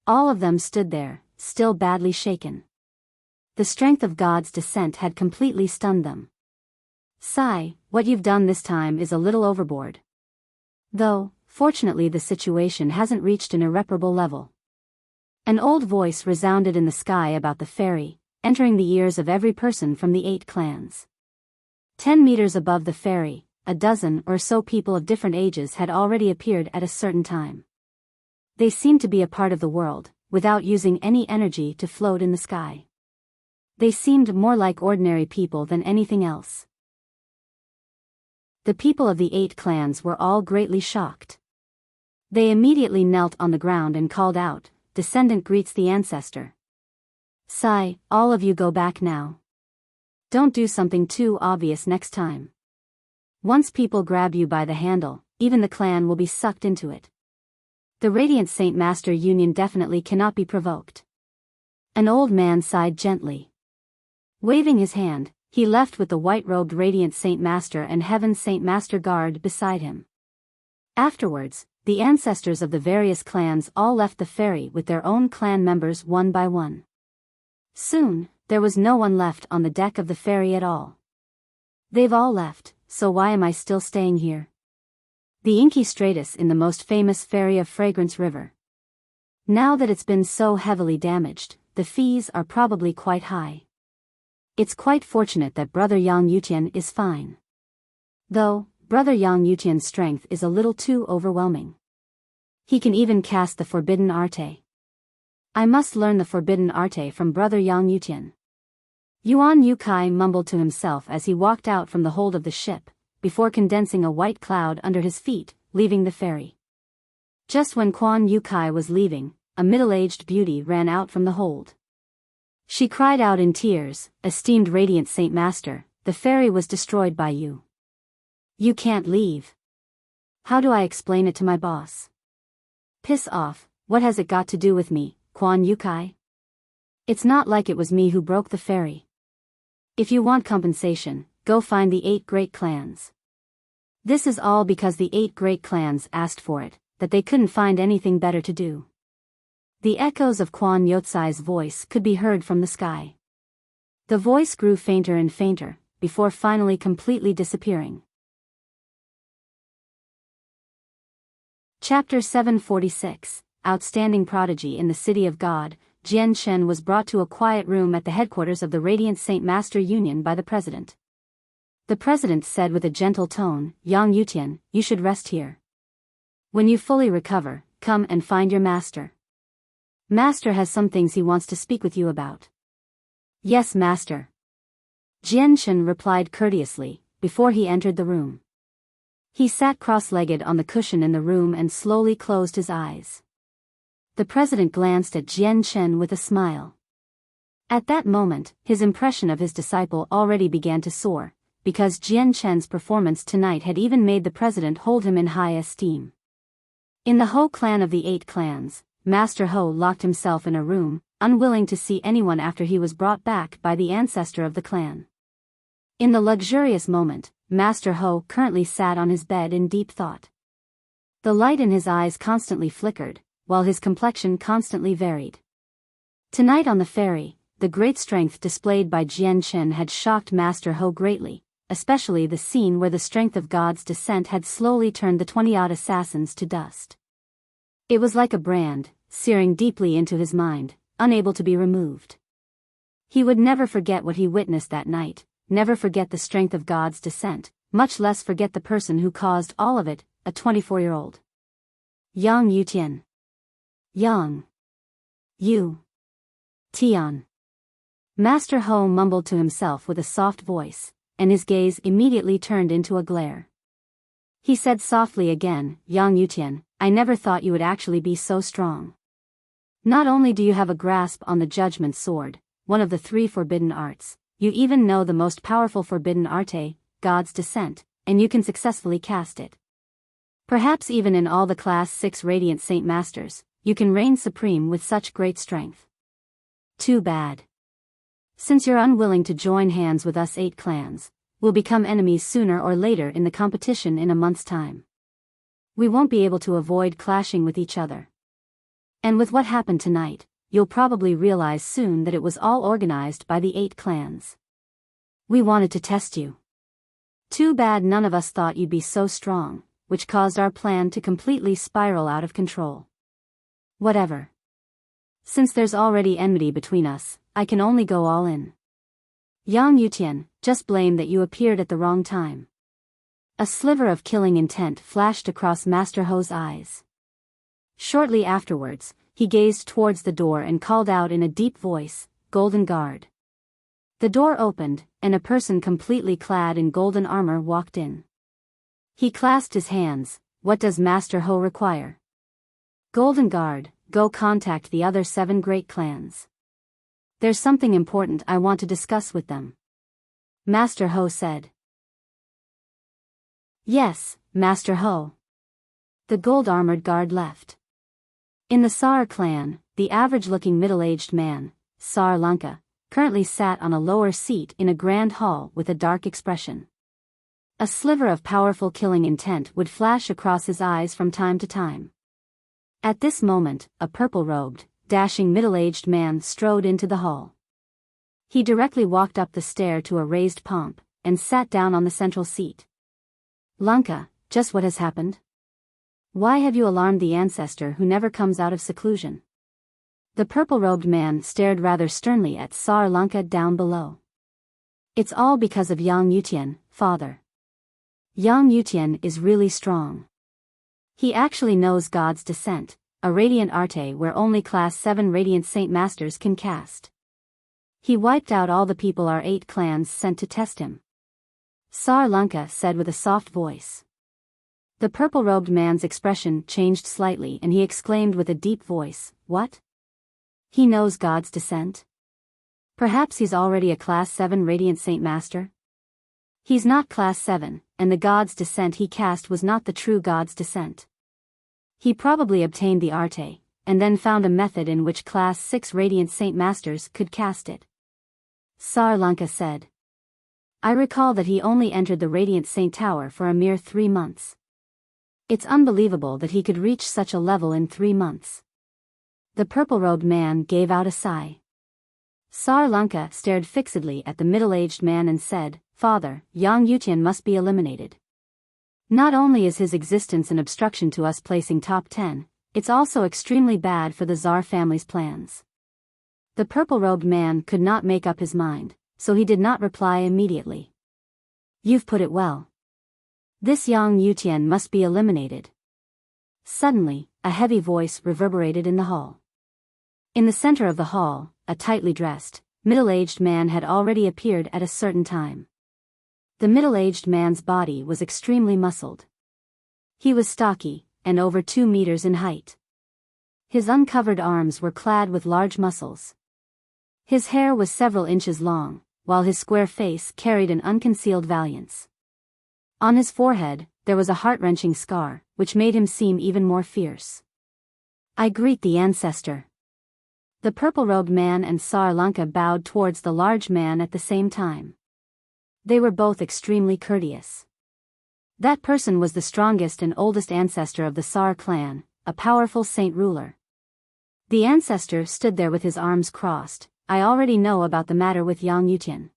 Speaker 1: All of them stood there, still badly shaken. The strength of God's descent had completely stunned them. "Sai, what you've done this time is a little overboard. Though, fortunately the situation hasn't reached an irreparable level." An old voice resounded in the sky about the ferry, entering the ears of every person from the 8 clans. 10 meters above the ferry, a dozen or so people of different ages had already appeared at a certain time. They seemed to be a part of the world, without using any energy to float in the sky. They seemed more like ordinary people than anything else. The people of the 8 clans were all greatly shocked. They immediately knelt on the ground and called out, "Descendant greets the ancestor." "Sai, all of you go back now. Don't do something too obvious next time. Once people grab you by the handle, even the clan will be sucked into it. The Radiant Saint Master Union definitely cannot be provoked." An old man sighed gently. Waving his hand, he left with the white-robed Radiant Saint Master and Heaven's Saint Master guard beside him. Afterwards, the ancestors of the various clans all left the ferry with their own clan members one by one. Soon, there was no one left on the deck of the ferry at all. "They've all left, so why am I still staying here?" The inky stratus in the most famous ferry of Fragrance River. Now that it's been so heavily damaged, the fees are probably quite high. It's quite fortunate that Brother Yang Yutian is fine. Though, Brother Yang Yutian's strength is a little too overwhelming. He can even cast the forbidden arte. I must learn the forbidden arte from Brother Yang Yutian. Yuan Yukai mumbled to himself as he walked out from the hold of the ship, before condensing a white cloud under his feet, leaving the ferry. Just when Quan Yukai was leaving, a middle-aged beauty ran out from the hold. She cried out in tears, "Esteemed Radiant Saint Master, the ferry was destroyed by you. You can't leave. How do I explain it to my boss?" "Piss off, what has it got to do with me, Quan Yukai? It's not like it was me who broke the ferry. If you want compensation, go find the 8 great clans. This is all because the 8 great clans asked for it, that they couldn't find anything better to do." The echoes of Quan Yotsai's voice could be heard from the sky. The voice grew fainter and fainter, before finally completely disappearing. Chapter 746, Outstanding Prodigy in the City of God. Jian Shen was brought to a quiet room at the headquarters of the Radiant Saint Master Union by the president. The president said with a gentle tone, "Yang Yutian, you should rest here. When you fully recover, come and find your master. Master has some things he wants to speak with you about." "Yes, master." Jian Shen replied courteously, before he entered the room. He sat cross-legged on the cushion in the room and slowly closed his eyes. The president glanced at Jian Shen with a smile. At that moment, his impression of his disciple already began to soar, because Jian Shen's performance tonight had even made the president hold him in high esteem. In the Ho clan of the 8 clans, Master Ho locked himself in a room, unwilling to see anyone after he was brought back by the ancestor of the clan. In the luxurious moment, Master Ho currently sat on his bed in deep thought. The light in his eyes constantly flickered, while his complexion constantly varied. Tonight on the ferry, the great strength displayed by Jian Shen had shocked Master Ho greatly, especially the scene where the strength of God's descent had slowly turned the 20-odd assassins to dust. It was like a brand, searing deeply into his mind, unable to be removed. He would never forget what he witnessed that night, never forget the strength of God's descent, much less forget the person who caused all of it, a 24-year-old. Yang Yutian. Yang. You. Tian. Master Ho mumbled to himself with a soft voice, and his gaze immediately turned into a glare. He said softly again, "Yang Yutian, I never thought you would actually be so strong. Not only do you have a grasp on the Judgment Sword, one of the 3 forbidden arts, you even know the most powerful forbidden arte, God's Descent, and you can successfully cast it. Perhaps even in all the Class 6 Radiant Saint Masters, you can reign supreme with such great strength. Too bad. Since you're unwilling to join hands with us 8 clans, we'll become enemies sooner or later in the competition in a month's time. We won't be able to avoid clashing with each other. And with what happened tonight, you'll probably realize soon that it was all organized by the 8 clans. We wanted to test you. Too bad none of us thought you'd be so strong, which caused our plan to completely spiral out of control. Whatever. Since there's already enmity between us, I can only go all in. Yang Yutian, just blame that you appeared at the wrong time." A sliver of killing intent flashed across Master Ho's eyes. Shortly afterwards, he gazed towards the door and called out in a deep voice, "Golden Guard." The door opened, and a person completely clad in golden armor walked in. He clasped his hands. "What does Master Ho require?" "Golden Guard, go contact the other 7 great clans. There's something important I want to discuss with them," Master Ho said. "Yes, Master Ho." The gold-armored guard left. In the Sar clan, the average-looking middle-aged man, Sar Lanka, currently sat on a lower seat in a grand hall with a dark expression. A sliver of powerful killing intent would flash across his eyes from time to time. At this moment, a purple-robed, dashing middle-aged man strode into the hall. He directly walked up the stair to a raised pomp, and sat down on the central seat. "Lanka, just what has happened?" Why have you alarmed the ancestor who never comes out of seclusion? The purple-robed man stared rather sternly at Sar Lanka down below. It's all because of Yang Yutian, father. Yang Yutian is really strong. He actually knows God's descent, a radiant arte where only Class 7 Radiant Saint Masters can cast. He wiped out all the people our 8 clans sent to test him. Sar Lanka said with a soft voice. The purple-robed man's expression changed slightly and he exclaimed with a deep voice, "What? He knows God's descent? Perhaps he's already a Class 7 Radiant Saint Master? He's not Class 7, and the God's descent he cast was not the true God's descent. He probably obtained the arte, and then found a method in which Class 6 Radiant Saint Masters could cast it." Sar Lanka said. I recall that he only entered the Radiant Saint Tower for a mere 3 months. It's unbelievable that he could reach such a level in 3 months. The purple-robed man gave out a sigh. Sar Lanka stared fixedly at the middle-aged man and said, "Father, Yang Yutian must be eliminated. Not only is his existence an obstruction to us placing top 10, it's also extremely bad for the Tsar family's plans." The purple-robed man could not make up his mind, so he did not reply immediately. "You've put it well. This Yang Yutian must be eliminated." Suddenly, a heavy voice reverberated in the hall. In the center of the hall, a tightly dressed, middle-aged man had already appeared at a certain time. The middle-aged man's body was extremely muscled. He was stocky, and over 2 meters in height. His uncovered arms were clad with large muscles. His hair was several inches long, while his square face carried an unconcealed valiance. On his forehead, there was a heart-wrenching scar, which made him seem even more fierce. "I greet the ancestor." The purple-robed man and Sar Lanka bowed towards the large man at the same time. They were both extremely courteous. That person was the strongest and oldest ancestor of the Sar clan, a powerful saint ruler. The ancestor stood there with his arms crossed. "I already know about the matter with Yang Yutian.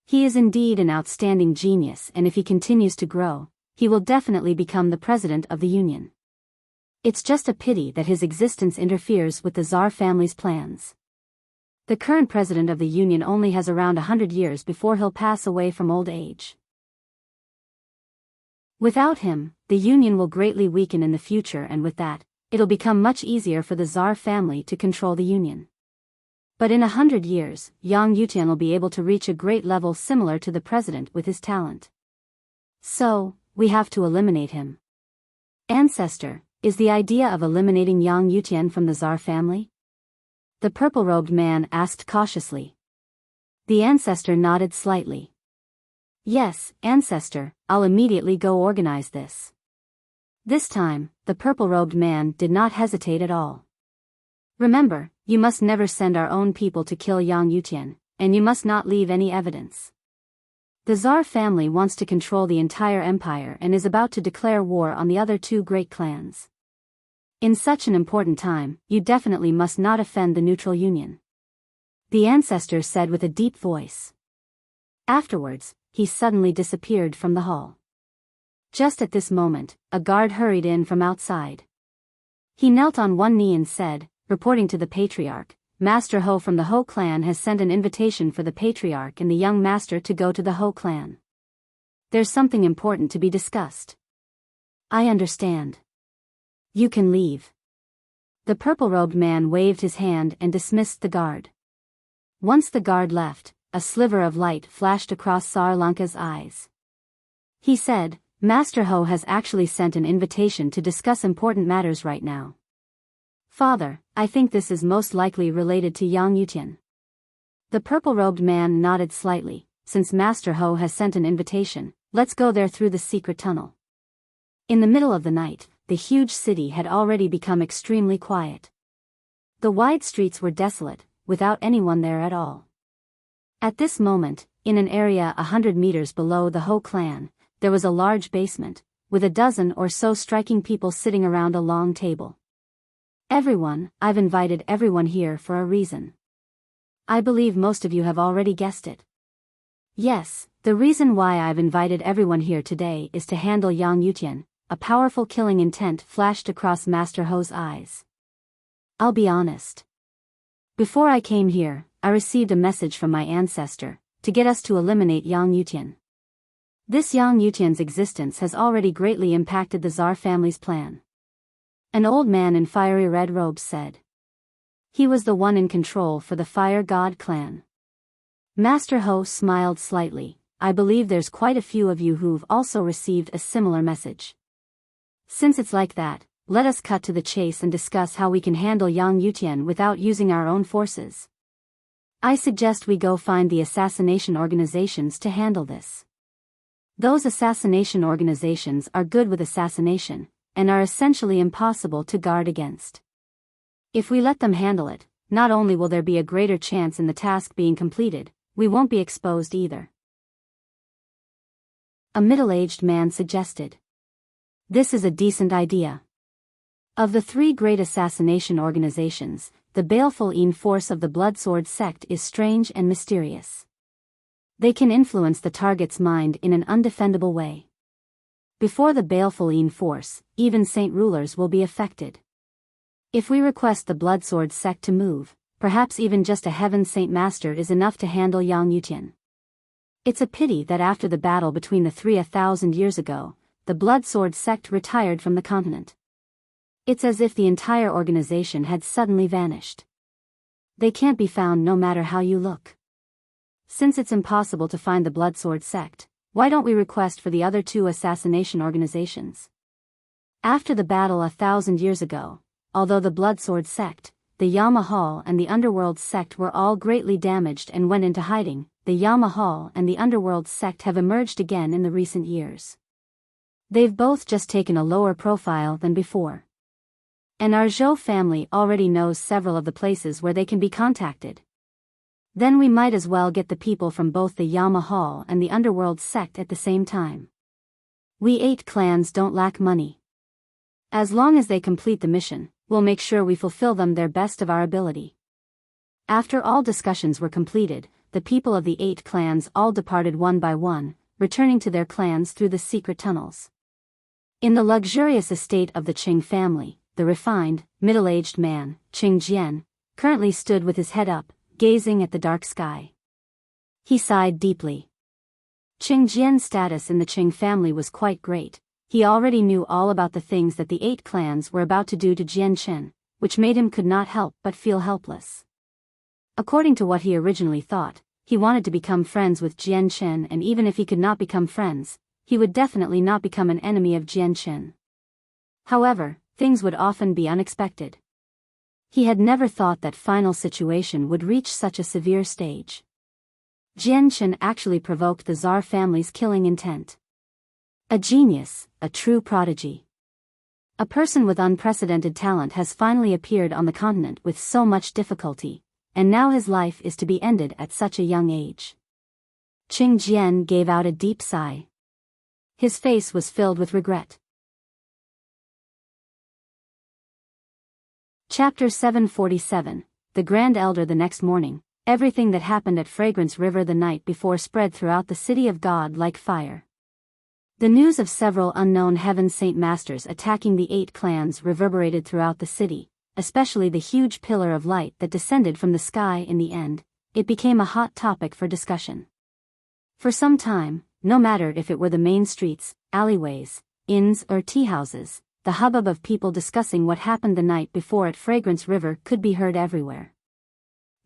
Speaker 1: He is indeed an outstanding genius, and if he continues to grow, he will definitely become the president of the Union. It's just a pity that his existence interferes with the Tsar family's plans. The current president of the Union only has around 100 years before he'll pass away from old age. Without him, the Union will greatly weaken in the future, and with that, it'll become much easier for the Tsar family to control the Union. But in 100 years, Yang Yutian will be able to reach a great level similar to the president with his talent. So, we have to eliminate him." "Ancestor, is the idea of eliminating Yang Yutian from the Tsar family?" the purple-robed man asked cautiously. The ancestor nodded slightly. "Yes, ancestor, I'll immediately go organize this." This time, the purple-robed man did not hesitate at all. "Remember, you must never send our own people to kill Yang Yutian, and you must not leave any evidence. The Tsar family wants to control the entire empire and is about to declare war on the other 2 great clans. In such an important time, you definitely must not offend the neutral Union," the ancestor said with a deep voice. Afterwards, he suddenly disappeared from the hall. Just at this moment, a guard hurried in from outside. He knelt on one knee and said, reporting to the patriarch, "Master Ho from the Ho clan has sent an invitation for the patriarch and the young master to go to the Ho clan. There's something important to be discussed." "I understand. You can leave." The purple-robed man waved his hand and dismissed the guard. Once the guard left, a sliver of light flashed across Sar Lanka's eyes. He said, "Master Ho has actually sent an invitation to discuss important matters right now. Father, I think this is most likely related to Yang Yutian." The purple-robed man nodded slightly. "Since Master Ho has sent an invitation, let's go there through the secret tunnel." In the middle of the night, the huge city had already become extremely quiet. The wide streets were desolate, without anyone there at all. At this moment, in an area 100 meters below the Ho clan, there was a large basement, with a dozen or so striking people sitting around a long table. "Everyone, I've invited everyone here for a reason. I believe most of you have already guessed it. Yes, the reason why I've invited everyone here today is to handle Yang Yutian, a powerful killing intent flashed across Master Ho's eyes. I'll be honest. Before I came here, I received a message from my ancestor, to get us to eliminate Yang Yutian. This Yang Yutian's existence has already greatly impacted the Tsar family's plan. An old man in fiery red robes said. He was the one in control for the Fire God clan. Master Ho smiled slightly. I believe there's quite a few of you who've also received a similar message. Since it's like that, let us cut to the chase and discuss how we can handle Yang Yutian without using our own forces. I suggest we go find the assassination organizations to handle this. Those assassination organizations are good with assassination, and are essentially impossible to guard against. If we let them handle it, not only will there be a greater chance in the task being completed, we won't be exposed either. A middle-aged man suggested. This is a decent idea. Of the three great assassination organizations, the baleful force of the Bloodsword sect is strange and mysterious. They can influence the target's mind in an undefendable way. Before the baleful force, even saint rulers will be affected. If we request the Bloodsword sect to move, perhaps even just a Heaven Saint Master is enough to handle Yang Yutian. It's a pity that after the battle between the three 1,000 years ago, the Bloodsword sect retired from the continent. It's as if the entire organization had suddenly vanished. They can't be found no matter how you look. Since it's impossible to find the Bloodsword sect, why don't we request for the other two assassination organizations? After the battle 1,000 years ago, although the Bloodsword sect, the Yamahal and the Underworld sect were all greatly damaged and went into hiding, the Yamahal and the Underworld sect have emerged again in the recent years. They've both just taken a lower profile than before. And our Zhou family already knows several of the places where they can be contacted. Then we might as well get the people from both the Yamahal and the Underworld sect at the same time. We 8 clans don't lack money. As long as they complete the mission, we'll make sure we fulfill them their best of our ability. After all discussions were completed, the people of the 8 clans all departed one by one, returning to their clans through the secret tunnels. In the luxurious estate of the Qing family, the refined, middle-aged man, Qing Jian, currently stood with his head up, gazing at the dark sky. He sighed deeply. Qing Jian's status in the Qing family was quite great. He already knew all about the things that the 8 clans were about to do to Jian Chen, which made him could not help but feel helpless. According to what he originally thought, he wanted to become friends with Jian Chen, and even if he could not become friends, he would definitely not become an enemy of Jian Chen. However, things would often be unexpected. He had never thought that final situation would reach such a severe stage. Jian Chen actually provoked the Tsar family's killing intent. A genius, a true prodigy. A person with unprecedented talent has finally appeared on the continent with so much difficulty, and now his life is to be ended at such a young age. Qing Jian gave out a deep sigh. His face was filled with regret. Chapter 747, The Grand Elder. The next morning, everything that happened at Fragrance River the night before spread throughout the city of God like fire. The news of several unknown Heaven Saint Masters attacking the 8 clans reverberated throughout the city, especially the huge pillar of light that descended from the sky. In the end, it became a hot topic for discussion. For some time, no matter if it were the main streets, alleyways, inns or tea houses, the hubbub of people discussing what happened the night before at Fragrance River could be heard everywhere.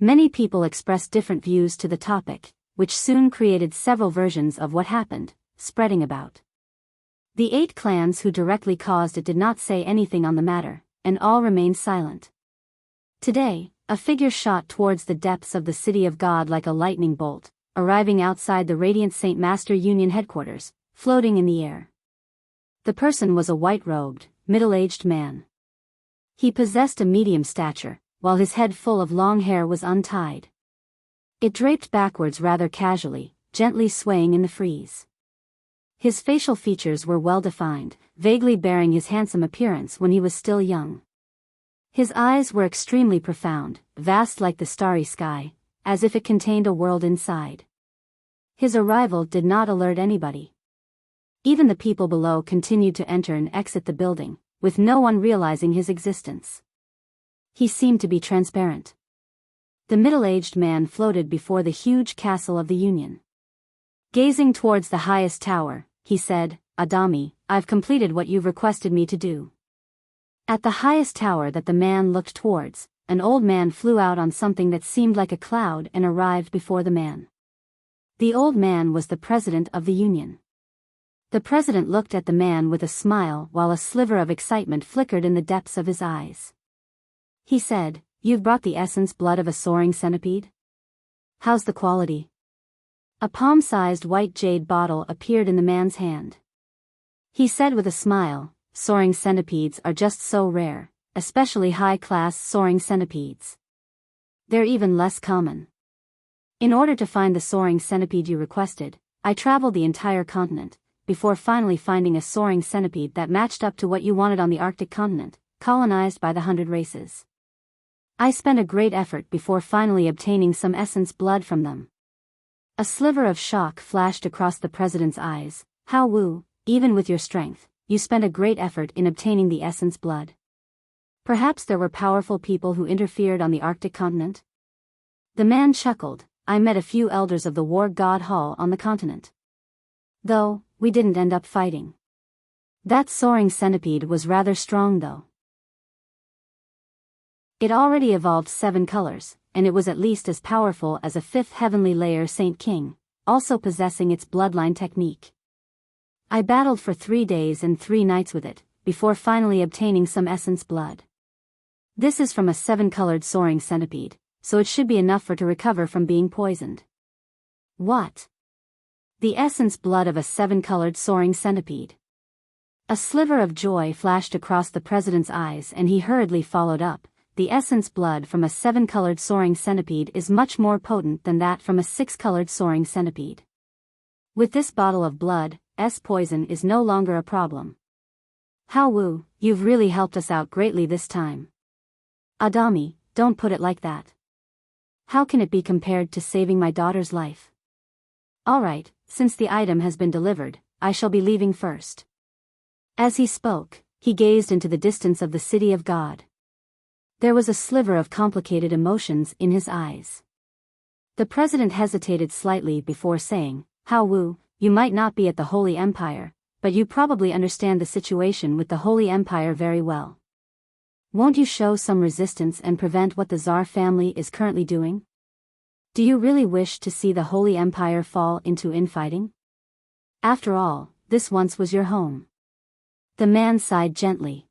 Speaker 1: Many people expressed different views to the topic, which soon created several versions of what happened, spreading about. The 8 clans who directly caused it did not say anything on the matter, and all remained silent. Today, a figure shot towards the depths of the city of God like a lightning bolt, arriving outside the Radiant Saint Master Union headquarters, floating in the air. The person was a white-robed, middle-aged man. He possessed a medium stature, while his head full of long hair was untied. It draped backwards rather casually, gently swaying in the breeze. His facial features were well-defined, vaguely bearing his handsome appearance when he was still young. His eyes were extremely profound, vast like the starry sky, as if it contained a world inside. His arrival did not alert anybody. Even the people below continued to enter and exit the building, with no one realizing his existence. He seemed to be transparent. The middle-aged man floated before the huge castle of the Union. Gazing towards the highest tower, he said, "Adami, I've completed what you've requested me to do." At the highest tower that the man looked towards, an old man flew out on something that seemed like a cloud and arrived before the man. The old man was the president of the Union. The president looked at the man with a smile while a sliver of excitement flickered in the depths of his eyes. He said, "You've brought the essence blood of a soaring centipede? How's the quality?" A palm-sized white jade bottle appeared in the man's hand. He said with a smile, "Soaring centipedes are just so rare, especially high-class soaring centipedes. They're even less common. In order to find the soaring centipede you requested, I traveled the entire continent, before finally finding a soaring centipede that matched up to what you wanted on the Arctic continent, colonized by the 100 races. I spent a great effort before finally obtaining some essence blood from them." A sliver of shock flashed across the president's eyes. "How Wu, even with your strength, you spent a great effort in obtaining the essence blood. Perhaps there were powerful people who interfered on the Arctic continent?" The man chuckled. "I met a few elders of the war god hall on the continent. Though, we didn't end up fighting. That soaring centipede was rather strong though. It already evolved 7 colors, and it was at least as powerful as a 5th heavenly layer Saint King, also possessing its bloodline technique. I battled for 3 days and 3 nights with it, before finally obtaining some essence blood. This is from a 7-colored soaring centipede, so it should be enough for to recover from being poisoned." "What? The essence blood of a 7-colored soaring centipede?" A sliver of joy flashed across the president's eyes and he hurriedly followed up, "The essence blood from a 7-colored soaring centipede is much more potent than that from a 6-colored soaring centipede. With this bottle of blood, poison is no longer a problem. How Wu, you've really helped us out greatly this time." "Adami, don't put it like that. How can it be compared to saving my daughter's life? Alright, since the item has been delivered, I shall be leaving first." As he spoke, he gazed into the distance of the city of God. There was a sliver of complicated emotions in his eyes. The president hesitated slightly before saying, "How Wu, you might not be at the Holy Empire, but you probably understand the situation with the Holy Empire very well. Won't you show some resistance and prevent what the Tsar family is currently doing? Do you really wish to see the Holy Empire fall into infighting? After all, this once was your home." The man sighed gently.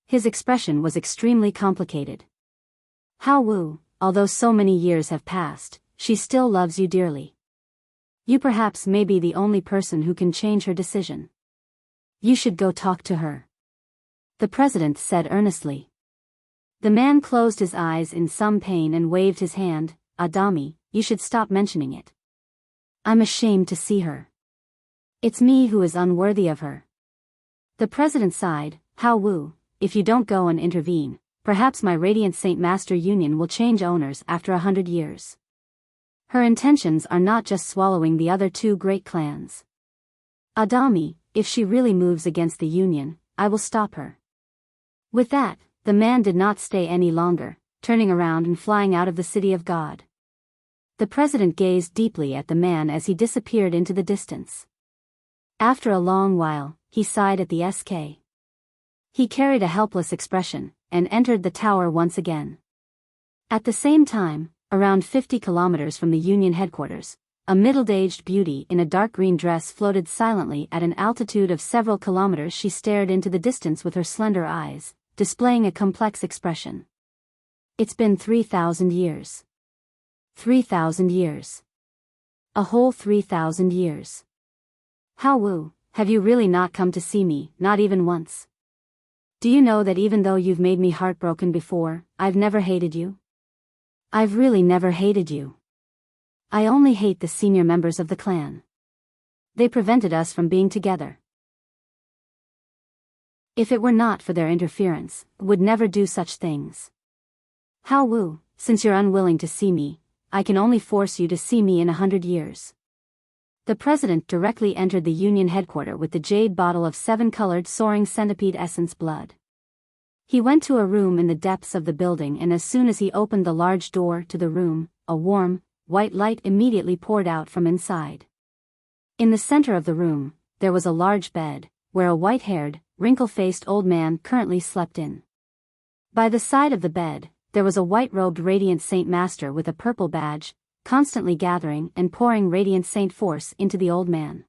Speaker 1: His expression was extremely complicated. "How Wu, although so many years have passed, she still loves you dearly. You perhaps may be the only person who can change her decision. You should go talk to her," the president said earnestly. The man closed his eyes in some pain and waved his hand. "Adami, you should stop mentioning it. I'm ashamed to see her. It's me who is unworthy of her." The president sighed. "How Wu, if you don't go and intervene, perhaps my Radiant Saint Master Union will change owners after 100 years. Her intentions are not just swallowing the other 2 great clans. Adami, if she really moves against the Union, I will stop her." With that, the man did not stay any longer, turning around and flying out of the city of God. The president gazed deeply at the man as he disappeared into the distance. After a long while, he sighed at the SK. He carried a helpless expression, and entered the tower once again. At the same time, around 50 kilometers from the Union headquarters, a middle-aged beauty in a dark green dress floated silently at an altitude of several kilometers. She stared into the distance with her slender eyes, displaying a complex expression. "It's been 3,000 years. 3,000 years. A whole 3,000 years. How Wu, have you really not come to see me, not even once? Do you know that even though you've made me heartbroken before, I've never hated you? I've really never hated you. I only hate the senior members of the clan. They prevented us from being together. If it were not for their interference, would never do such things. How Wu, since you're unwilling to see me, I can only force you to see me in 100 years. The president directly entered the Union headquarters with the jade bottle of 7-colored soaring centipede essence blood. He went to a room in the depths of the building, and as soon as he opened the large door to the room, a warm, white light immediately poured out from inside. In the center of the room, there was a large bed, where a white-haired, wrinkle-faced old man currently slept in. By the side of the bed, there was a white-robed radiant saint master with a purple badge, constantly gathering and pouring radiant saint force into the old man.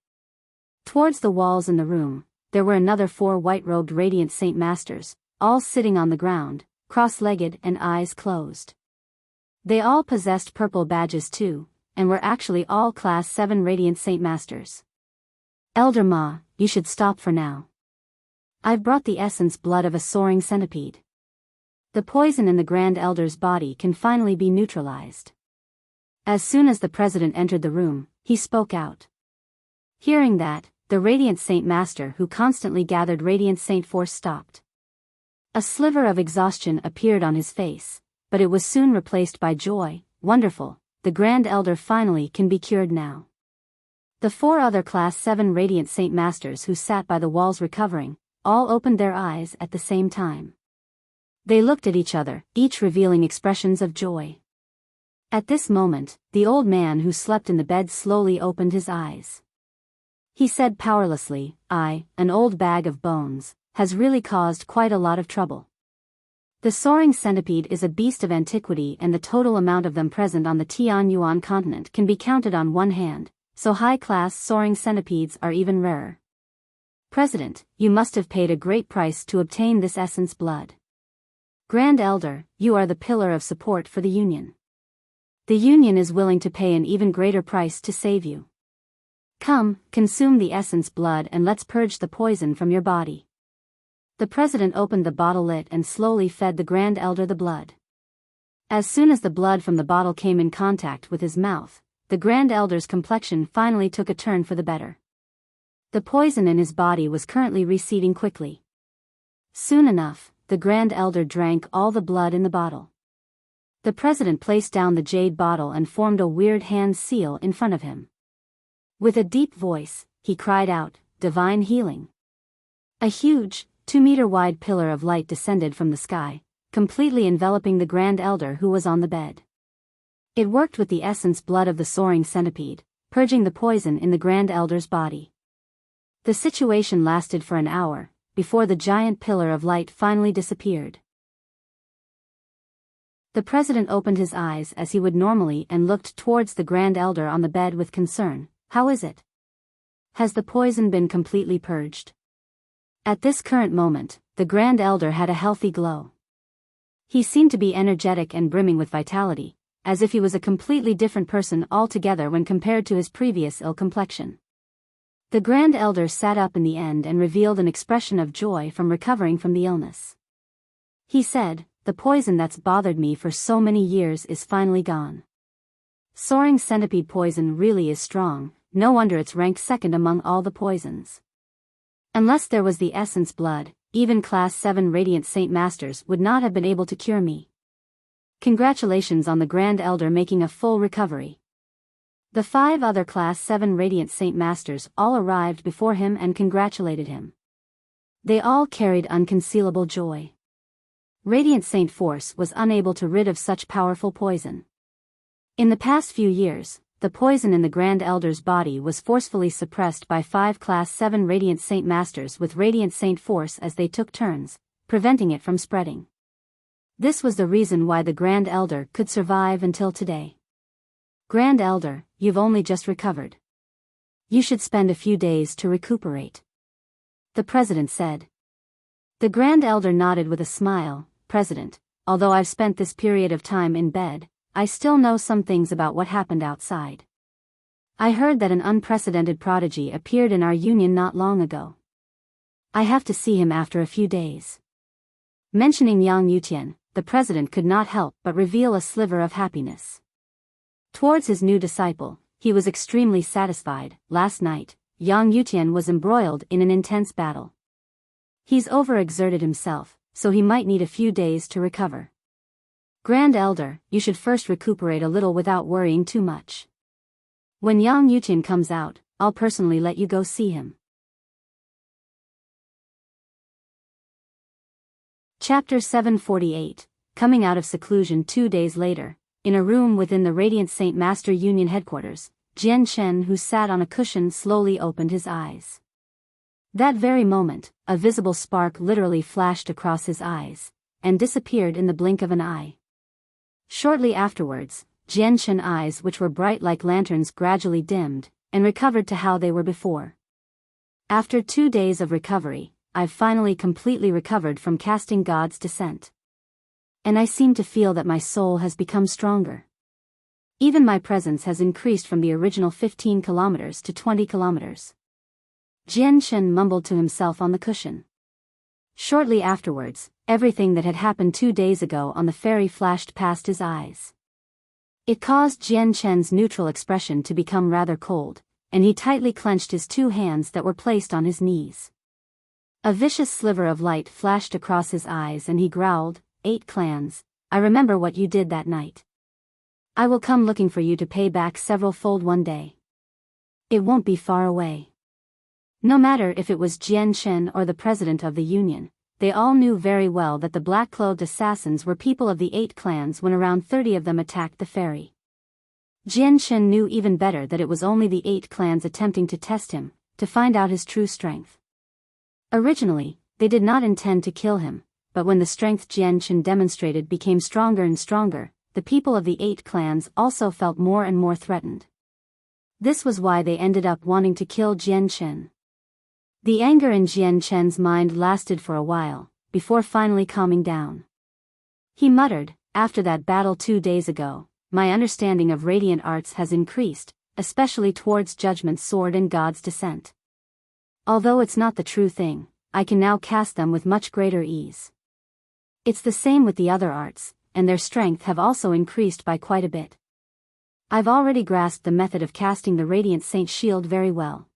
Speaker 1: Towards the walls in the room, there were another 4 white-robed radiant saint masters, all sitting on the ground, cross-legged and eyes closed. They all possessed purple badges too, and were actually all Class 7 Radiant Saint Masters. Elder Ma, you should stop for now. I've brought the essence blood of a soaring centipede. The poison in the Grand Elder's body can finally be neutralized. As soon as the president entered the room, he spoke out. Hearing that, the Radiant Saint Master who constantly gathered Radiant Saint Force stopped. A sliver of exhaustion appeared on his face, but it was soon replaced by joy. Wonderful, the Grand Elder finally can be cured now. The 4 other Class 7 Radiant Saint Masters who sat by the walls recovering, all opened their eyes at the same time. They looked at each other, each revealing expressions of joy. At this moment, the old man who slept in the bed slowly opened his eyes. He said powerlessly, an old bag of bones, has really caused quite a lot of trouble. The soaring centipede is a beast of antiquity, and the total amount of them present on the Tianyuan continent can be counted on one hand, so high-class soaring centipedes are even rarer. President, you must have paid a great price to obtain this essence blood. Grand Elder, you are the pillar of support for the Union. The Union is willing to pay an even greater price to save you. Come, consume the essence blood and let's purge the poison from your body. The president opened the bottle lid and slowly fed the Grand Elder the blood. As soon as the blood from the bottle came in contact with his mouth, the Grand Elder's complexion finally took a turn for the better. The poison in his body was currently receding quickly. Soon enough, the Grand Elder drank all the blood in the bottle. The president placed down the jade bottle and formed a weird hand seal in front of him. With a deep voice, he cried out, "Divine healing." A huge, 2-meter-wide pillar of light descended from the sky, completely enveloping the Grand Elder who was on the bed. It worked with the essence blood of the soaring centipede, purging the poison in the Grand Elder's body. The situation lasted for an hour, before the giant pillar of light finally disappeared. The president opened his eyes as he would normally and looked towards the Grand Elder on the bed with concern. How is it? Has the poison been completely purged? At this current moment, the Grand Elder had a healthy glow. He seemed to be energetic and brimming with vitality, as if he was a completely different person altogether when compared to his previous ill complexion. The Grand Elder sat up in the end and revealed an expression of joy from recovering from the illness. He said, "The poison that's bothered me for so many years is finally gone. Soaring centipede poison really is strong, no wonder it's ranked second among all the poisons. Unless there was the essence blood, even Class 7 Radiant Saint Masters would not have been able to cure me. Congratulations on the Grand Elder making a full recovery." The 5 other Class 7 Radiant Saint Masters all arrived before him and congratulated him. They all carried unconcealable joy. Radiant Saint Force was unable to rid of such powerful poison. In the past few years, the poison in the Grand Elder's body was forcefully suppressed by 5 Class 7 Radiant Saint Masters with Radiant Saint Force as they took turns, preventing it from spreading. This was the reason why the Grand Elder could survive until today. Grand Elder, you've only just recovered. You should spend a few days to recuperate. The president said. The Grand Elder nodded with a smile. President, although I've spent this period of time in bed, I still know some things about what happened outside. I heard that an unprecedented prodigy appeared in our union not long ago. I have to see him after a few days. Mentioning Yang Yutian, the president could not help but reveal a sliver of happiness. Towards his new disciple, he was extremely satisfied. Last night, Yang Yutian was embroiled in an intense battle. He's overexerted himself, so he might need a few days to recover. Grand Elder, you should first recuperate a little without worrying too much. When Yang Yutian comes out, I'll personally let you go see him. Chapter 748. Coming out of seclusion 2 days later, in a room within the Radiant Saint Master Union headquarters, Jian Shen, who sat on a cushion, slowly opened his eyes. That very moment, a visible spark literally flashed across his eyes, and disappeared in the blink of an eye. Shortly afterwards, Jian Shen's eyes, which were bright like lanterns, gradually dimmed, and recovered to how they were before. After 2 days of recovery, I've finally completely recovered from casting God's descent. And I seem to feel that my soul has become stronger. Even my presence has increased from the original 15 kilometers to 20 kilometers. Jian Shen mumbled to himself on the cushion. Shortly afterwards, everything that had happened 2 days ago on the ferry flashed past his eyes. It caused Jian Shen's neutral expression to become rather cold, and he tightly clenched his 2 hands that were placed on his knees. A vicious sliver of light flashed across his eyes and he growled, 8 clans, I remember what you did that night. I will come looking for you to pay back several-fold one day. It won't be far away. No matter if it was Jian Shen or the president of the union, they all knew very well that the black-clothed assassins were people of the 8 clans when around 30 of them attacked the ferry. Jian Shen knew even better that it was only the 8 clans attempting to test him, to find out his true strength. Originally, they did not intend to kill him, but when the strength Jian Shen demonstrated became stronger and stronger, the people of the 8 clans also felt more and more threatened. This was why they ended up wanting to kill Jian Shen. The anger in Jian Shen's mind lasted for a while, before finally calming down. He muttered, after that battle 2 days ago, my understanding of radiant arts has increased, especially towards Judgment's sword and God's descent. Although it's not the true thing, I can now cast them with much greater ease. It's the same with the other arts, and their strength have also increased by quite a bit. I've already grasped the method of casting the Radiant Saint shield very well.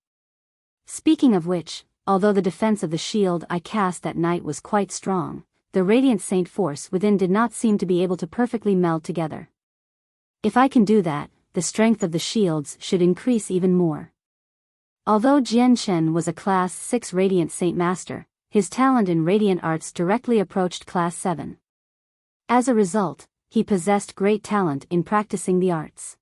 Speaker 1: Speaking of which, although the defense of the shield I cast that night was quite strong, the Radiant Saint force within did not seem to be able to perfectly meld together. If I can do that, the strength of the shields should increase even more. Although Jian Shen was a Class 6 Radiant Saint Master, his talent in Radiant Arts directly approached Class 7. As a result, he possessed great talent in practicing the arts.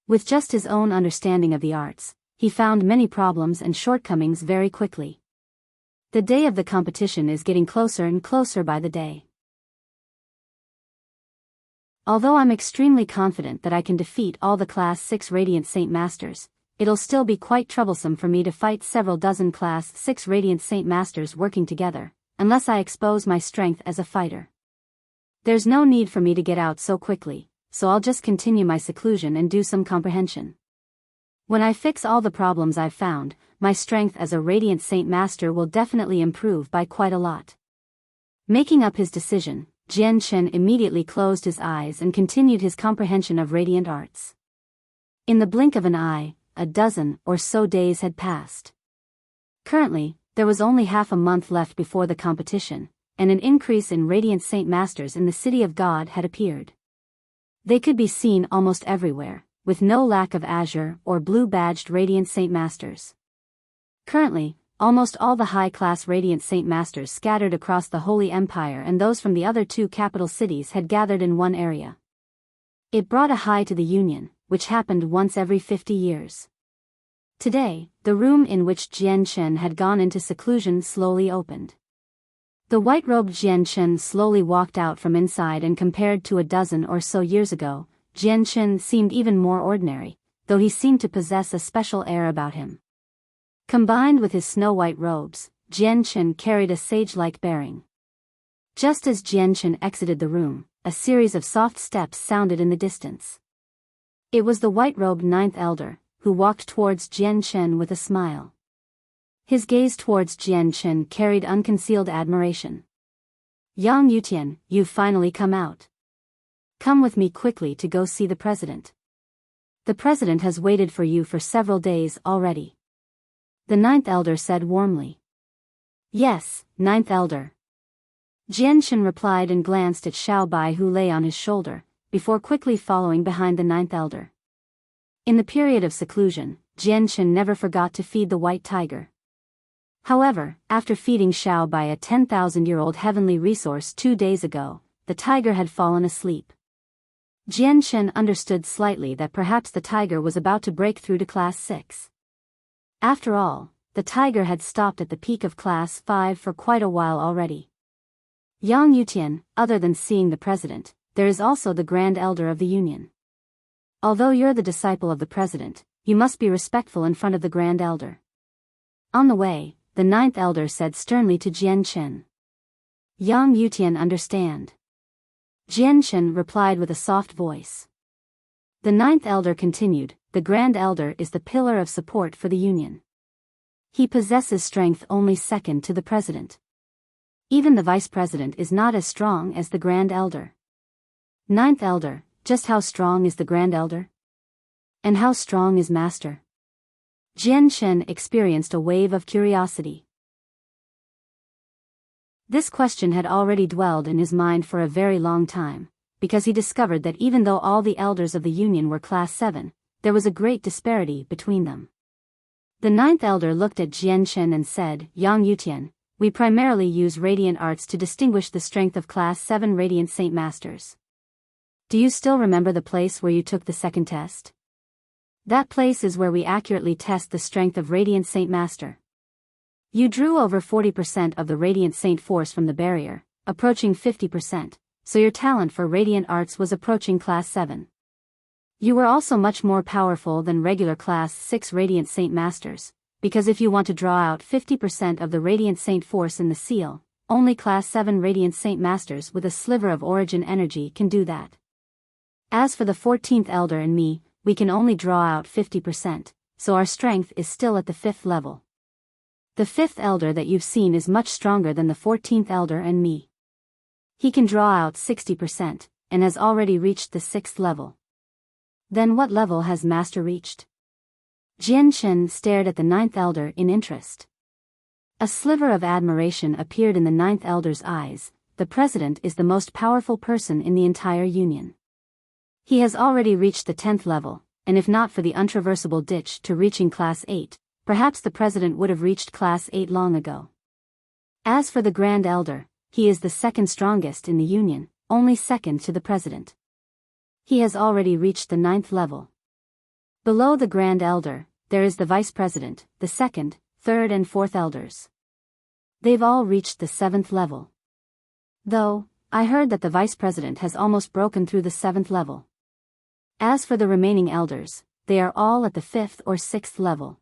Speaker 1: With just his own understanding of the arts, he found many problems and shortcomings very quickly. The day of the competition is getting closer and closer by the day. Although I'm extremely confident that I can defeat all the Class 6 Radiant Saint Masters, it'll still be quite troublesome for me to fight several dozen Class 6 Radiant Saint Masters working together, unless I expose my strength as a fighter. There's no need for me to get out so quickly, so I'll just continue my seclusion and do some comprehension. When I fix all the problems I've found, my strength as a Radiant Saint Master will definitely improve by quite a lot. Making up his decision, Jian Shen immediately closed his eyes and continued his comprehension of Radiant Arts. In the blink of an eye, a dozen or so days had passed. Currently, there was only half a month left before the competition, and an increase in Radiant Saint Masters in the City of God had appeared. They could be seen almost everywhere, with no lack of azure or blue-badged Radiant Saint Masters. Currently, almost all the high-class Radiant Saint Masters scattered across the Holy Empire and those from the other 2 capital cities had gathered in one area. It brought a high to the Union, which happened once every 50 years. Today, the room in which Jian Shen had gone into seclusion slowly opened. The white-robed Jian Shen slowly walked out from inside, and compared to a dozen or so years ago, Jian Shen seemed even more ordinary, though he seemed to possess a special air about him. Combined with his snow-white robes, Jian Shen carried a sage-like bearing. Just as Jian Shen exited the room, a series of soft steps sounded in the distance. It was the white-robed 9th Elder, who walked towards Jian Shen with a smile. His gaze towards Jian Shen carried unconcealed admiration. Yang Yutian, you've finally come out. Come with me quickly to go see the president. The president has waited for you for several days already. The 9th Elder said warmly. Yes, 9th Elder. Jian Shen replied and glanced at Xiao Bai, who lay on his shoulder, before quickly following behind the 9th Elder. In the period of seclusion, Jian never forgot to feed the white tiger. However, after feeding Xiao by a 10,000-year-old heavenly resource 2 days ago, the tiger had fallen asleep. Jian understood slightly that perhaps the tiger was about to break through to Class 6. After all, the tiger had stopped at the peak of Class 5 for quite a while already. Yang Yutian, other than seeing the president, there is also the Grand Elder of the Union. Although you're the disciple of the president, you must be respectful in front of the Grand Elder. On the way, the 9th Elder said sternly to Jian. Yang Yutian understand. Jian replied with a soft voice. The 9th Elder continued, the Grand Elder is the pillar of support for the Union. He possesses strength only second to the president. Even the vice president is not as strong as the Grand Elder. 9th Elder, just how strong is the Grand Elder? And how strong is Master? Jian experienced a wave of curiosity. This question had already dwelled in his mind for a very long time, because he discovered that even though all the elders of the Union were Class 7, there was a great disparity between them. The 9th Elder looked at Jian and said, Yang Yutian, we primarily use radiant arts to distinguish the strength of Class 7 Radiant Saint Masters. Do you still remember the place where you took the second test? That place is where we accurately test the strength of Radiant Saint Master. You drew over 40% of the Radiant Saint force from the barrier, approaching 50%, so your talent for Radiant Arts was approaching Class 7. You were also much more powerful than regular Class 6 Radiant Saint Masters, because if you want to draw out 50% of the Radiant Saint force in the seal, only Class 7 Radiant Saint Masters with a sliver of origin energy can do that. As for the 14th Elder and me, we can only draw out 50%, so our strength is still at the 5th level. The 5th Elder that you've seen is much stronger than the 14th Elder and me. He can draw out 60%, and has already reached the 6th level. Then what level has Master reached? Jian stared at the 9th Elder in interest. A sliver of admiration appeared in the 9th Elder's eyes. The President is the most powerful person in the entire Union. He has already reached the 10th level, and if not for the untraversable ditch to reaching Class 8, perhaps the President would have reached Class 8 long ago. As for the Grand Elder, he is the second strongest in the Union, only second to the President. He has already reached the 9th level. Below the Grand Elder, there is the Vice President, the 2nd, 3rd and 4th Elders. They've all reached the 7th level. Though, I heard that the Vice President has almost broken through the 7th level. As for the remaining elders, they are all at the 5th or 6th level.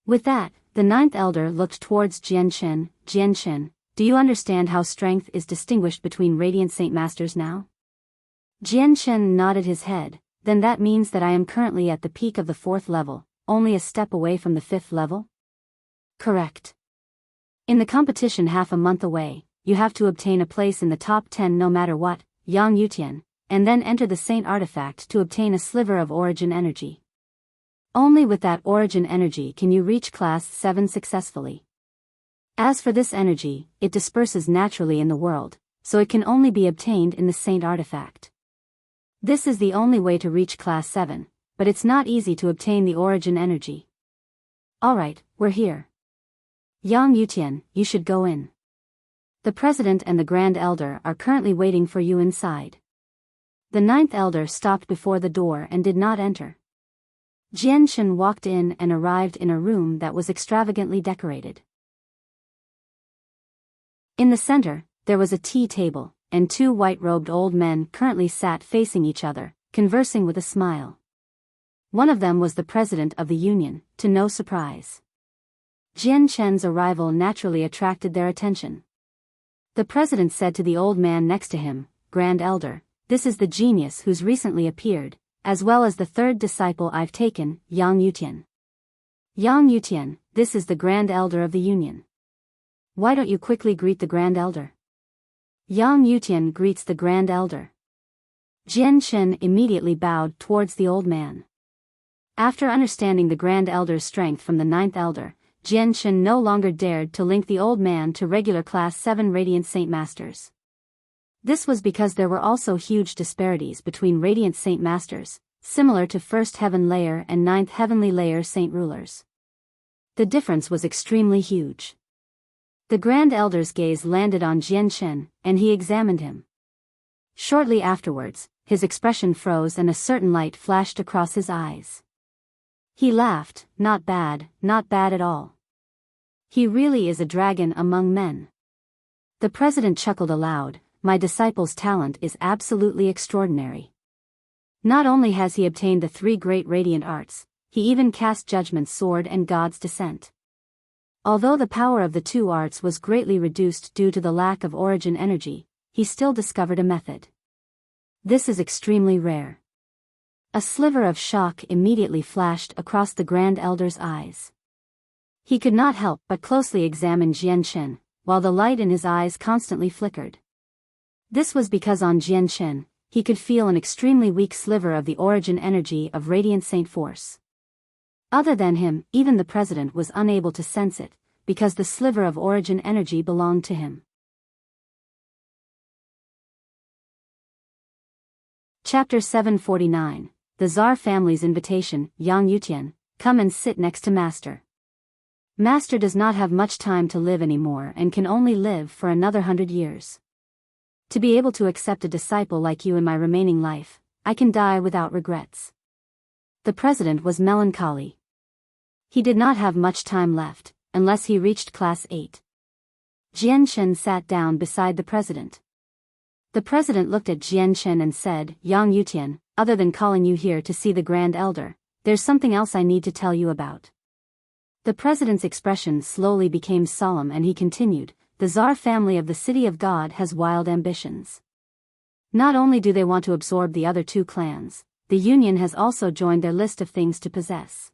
Speaker 1: With that, the 9th Elder looked towards Jian. Jian, do you understand how strength is distinguished between Radiant Saint Masters now? Jian nodded his head. Then that means that I am currently at the peak of the 4th level, only a step away from the 5th level? Correct. In the competition half a month away, you have to obtain a place in the top 10 no matter what, Yang Yutian, and then enter the Saint Artifact to obtain a sliver of origin energy. Only with that origin energy can you reach Class 7 successfully. As for this energy, it disperses naturally in the world, so it can only be obtained in the Saint Artifact. This is the only way to reach Class 7, but it's not easy to obtain the origin energy. Alright, we're here. Yang Yutian, you should go in. The President and the Grand Elder are currently waiting for you inside. The 9th Elder stopped before the door and did not enter. Jian walked in and arrived in a room that was extravagantly decorated. In the center, there was a tea table, and 2 white-robed old men currently sat facing each other, conversing with a smile. One of them was the President of the Union, to no surprise. Jian's arrival naturally attracted their attention. The President said to the old man next to him, Grand Elder, this is the genius who's recently appeared, as well as the 3rd disciple I've taken, Yang Yutian. Yang Yutian, this is the Grand Elder of the Union. Why don't you quickly greet the Grand Elder? Yang Yutian greets the Grand Elder. Jian immediately bowed towards the old man. After understanding the Grand Elder's strength from the 9th Elder, Jian no longer dared to link the old man to regular Class 7 Radiant Saint Masters. This was because there were also huge disparities between Radiant Saint Masters, similar to first heaven layer and ninth heavenly layer saint rulers. The difference was extremely huge. The Grand Elder's gaze landed on Jianshen, and he examined him. Shortly afterwards, his expression froze and a certain light flashed across his eyes. He laughed, not bad at all. He really is a dragon among men. The president chuckled aloud, my disciple's talent is absolutely extraordinary. Not only has he obtained the 3 great radiant arts, he even cast Judgment's sword and God's descent. Although the power of the 2 arts was greatly reduced due to the lack of origin energy, he still discovered a method. This is extremely rare. A sliver of shock immediately flashed across the Grand Elder's eyes. He could not help but closely examine Jianshen, while the light in his eyes constantly flickered. This was because on Jianshen, he could feel an extremely weak sliver of the origin energy of Radiant Saint Force. Other than him, even the president was unable to sense it, because the sliver of origin energy belonged to him. Chapter 749, The Tsar Family's Invitation. Yang Yutian, come and sit next to Master. Master does not have much time to live anymore and can only live for another 100 years. To be able to accept a disciple like you in my remaining life, I can die without regrets. The president was melancholy. He did not have much time left, unless he reached class 8. Jianshen sat down beside the president. The president looked at Jianshen and said, Yang Yutian, other than calling you here to see the Grand Elder, there's something else I need to tell you about. The president's expression slowly became solemn and he continued, the Tsar family of the City of God has wild ambitions. Not only do they want to absorb the other 2 clans, the Union has also joined their list of things to possess.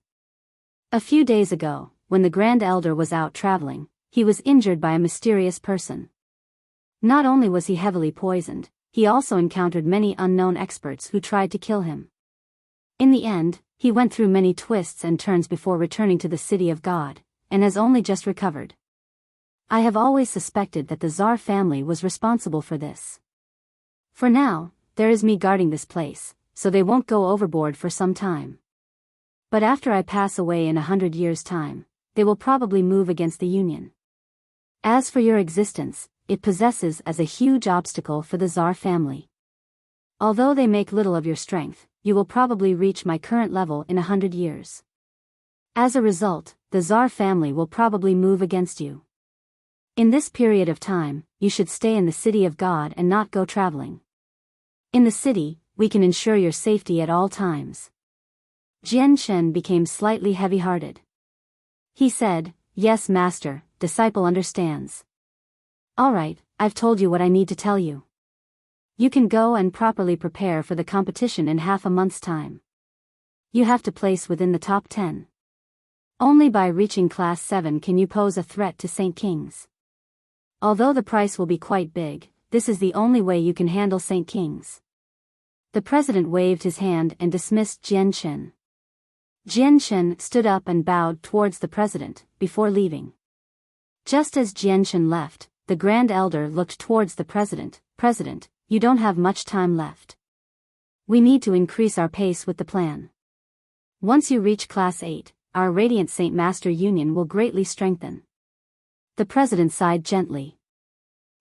Speaker 1: A few days ago, when the Grand Elder was out traveling, he was injured by a mysterious person. Not only was he heavily poisoned, he also encountered many unknown experts who tried to kill him. In the end, he went through many twists and turns before returning to the City of God, and has only just recovered. I have always suspected that the Tsar family was responsible for this. For now, there is me guarding this place, so they won't go overboard for some time. But after I pass away in 100 years' time, they will probably move against the Union. As for your existence, it possesses as a huge obstacle for the Tsar family. Although they make little of your strength, you will probably reach my current level in 100 years. As a result, the Tsar family will probably move against you. In this period of time, you should stay in the City of God and not go traveling. In the city, we can ensure your safety at all times. Jianshen became slightly heavy-hearted. He said, yes master, disciple understands. Alright, I've told you what I need to tell you. You can go and properly prepare for the competition in half a month's time. You have to place within the top 10. Only by reaching class 7 can you pose a threat to Saint Kings. Although the price will be quite big, this is the only way you can handle Saint Kings. The president waved his hand and dismissed Jianshen. Jianshen stood up and bowed towards the president, before leaving. Just as Jianshen left, the Grand Elder looked towards the president. President, you don't have much time left. We need to increase our pace with the plan. Once you reach class 8, our Radiant Saint Master Union will greatly strengthen. The president sighed gently.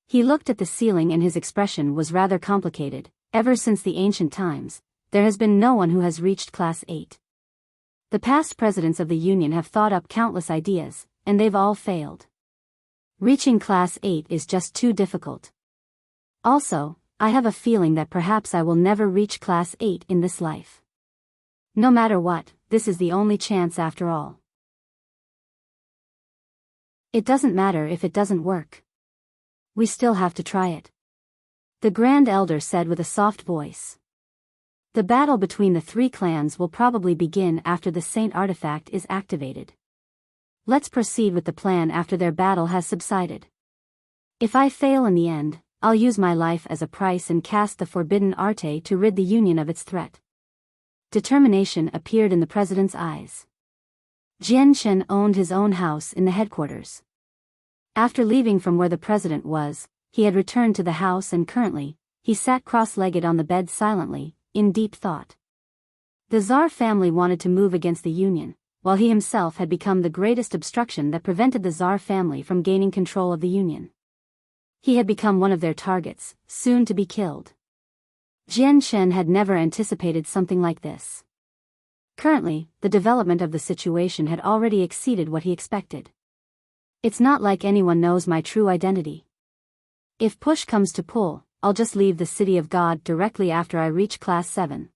Speaker 1: He looked at the ceiling and his expression was rather complicated. Ever since the ancient times, there has been no one who has reached class 8. The past presidents of the Union have thought up countless ideas, and they've all failed. Reaching class 8 is just too difficult. Also, I have a feeling that perhaps I will never reach class 8 in this life. No matter what, this is the only chance after all. It doesn't matter if it doesn't work. We still have to try it. The Grand Elder said with a soft voice. The battle between the 3 clans will probably begin after the Saint artifact is activated. Let's proceed with the plan after their battle has subsided. If I fail in the end, I'll use my life as a price and cast the forbidden arte to rid the Union of its threat. Determination appeared in the president's eyes. Jianshen owned his own house in the headquarters. After leaving from where the president was, he had returned to the house and currently, he sat cross-legged on the bed silently, in deep thought. The Tsar family wanted to move against the Union, while he himself had become the greatest obstruction that prevented the Tsar family from gaining control of the Union. He had become one of their targets, soon to be killed. Jian Shen had never anticipated something like this. Currently, the development of the situation had already exceeded what he expected. It's not like anyone knows my true identity. If push comes to pull, I'll just leave the City of God directly after I reach Class 7.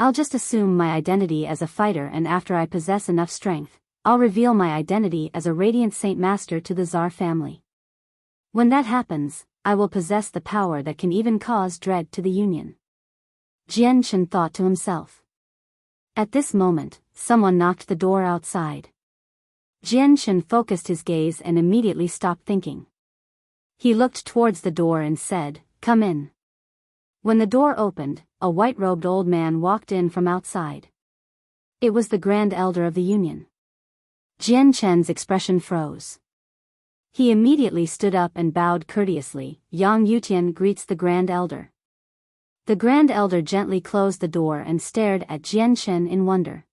Speaker 1: I'll just assume my identity as a fighter, and after I possess enough strength, I'll reveal my identity as a Radiant Saint Master to the Tsar family. When that happens, I will possess the power that can even cause dread to the Union. Jian Shen thought to himself. At this moment, someone knocked the door outside. Jian Shen focused his gaze and immediately stopped thinking. He looked towards the door and said, "Come in." When the door opened, a white-robed old man walked in from outside. It was the Grand Elder of the Union. Jian Shen's expression froze. He immediately stood up and bowed courteously. Yang Yutian greets the Grand Elder. The Grand Elder gently closed the door and stared at Jian Shen in wonder.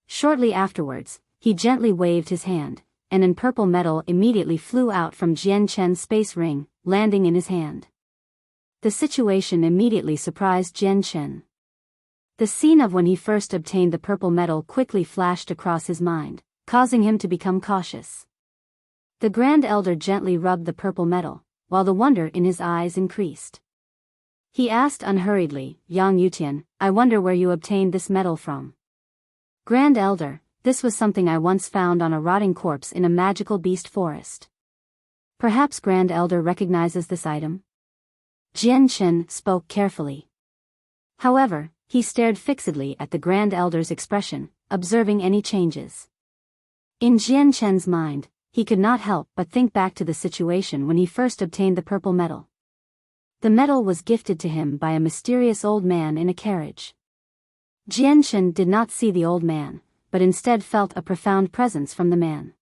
Speaker 1: Shortly afterwards, he gently waved his hand, and an purple metal immediately flew out from Jian Shen's space ring, landing in his hand. The situation immediately surprised Jian Shen. The scene of when he first obtained the purple metal quickly flashed across his mind, causing him to become cautious. The Grand Elder gently rubbed the purple metal, while the wonder in his eyes increased. He asked unhurriedly, "Yang Yutian, I wonder where you obtained this metal from." "Grand Elder, this was something I once found on a rotting corpse in a magical beast forest." "Perhaps Grand Elder recognizes this item?" Jian Shen spoke carefully. However, he stared fixedly at the Grand Elder's expression, observing any changes. In Jian Shen's mind, he could not help but think back to the situation when he first obtained the purple metal. The metal was gifted to him by a mysterious old man in a carriage. Jian Shen did not see the old man, but instead felt a profound presence from the man.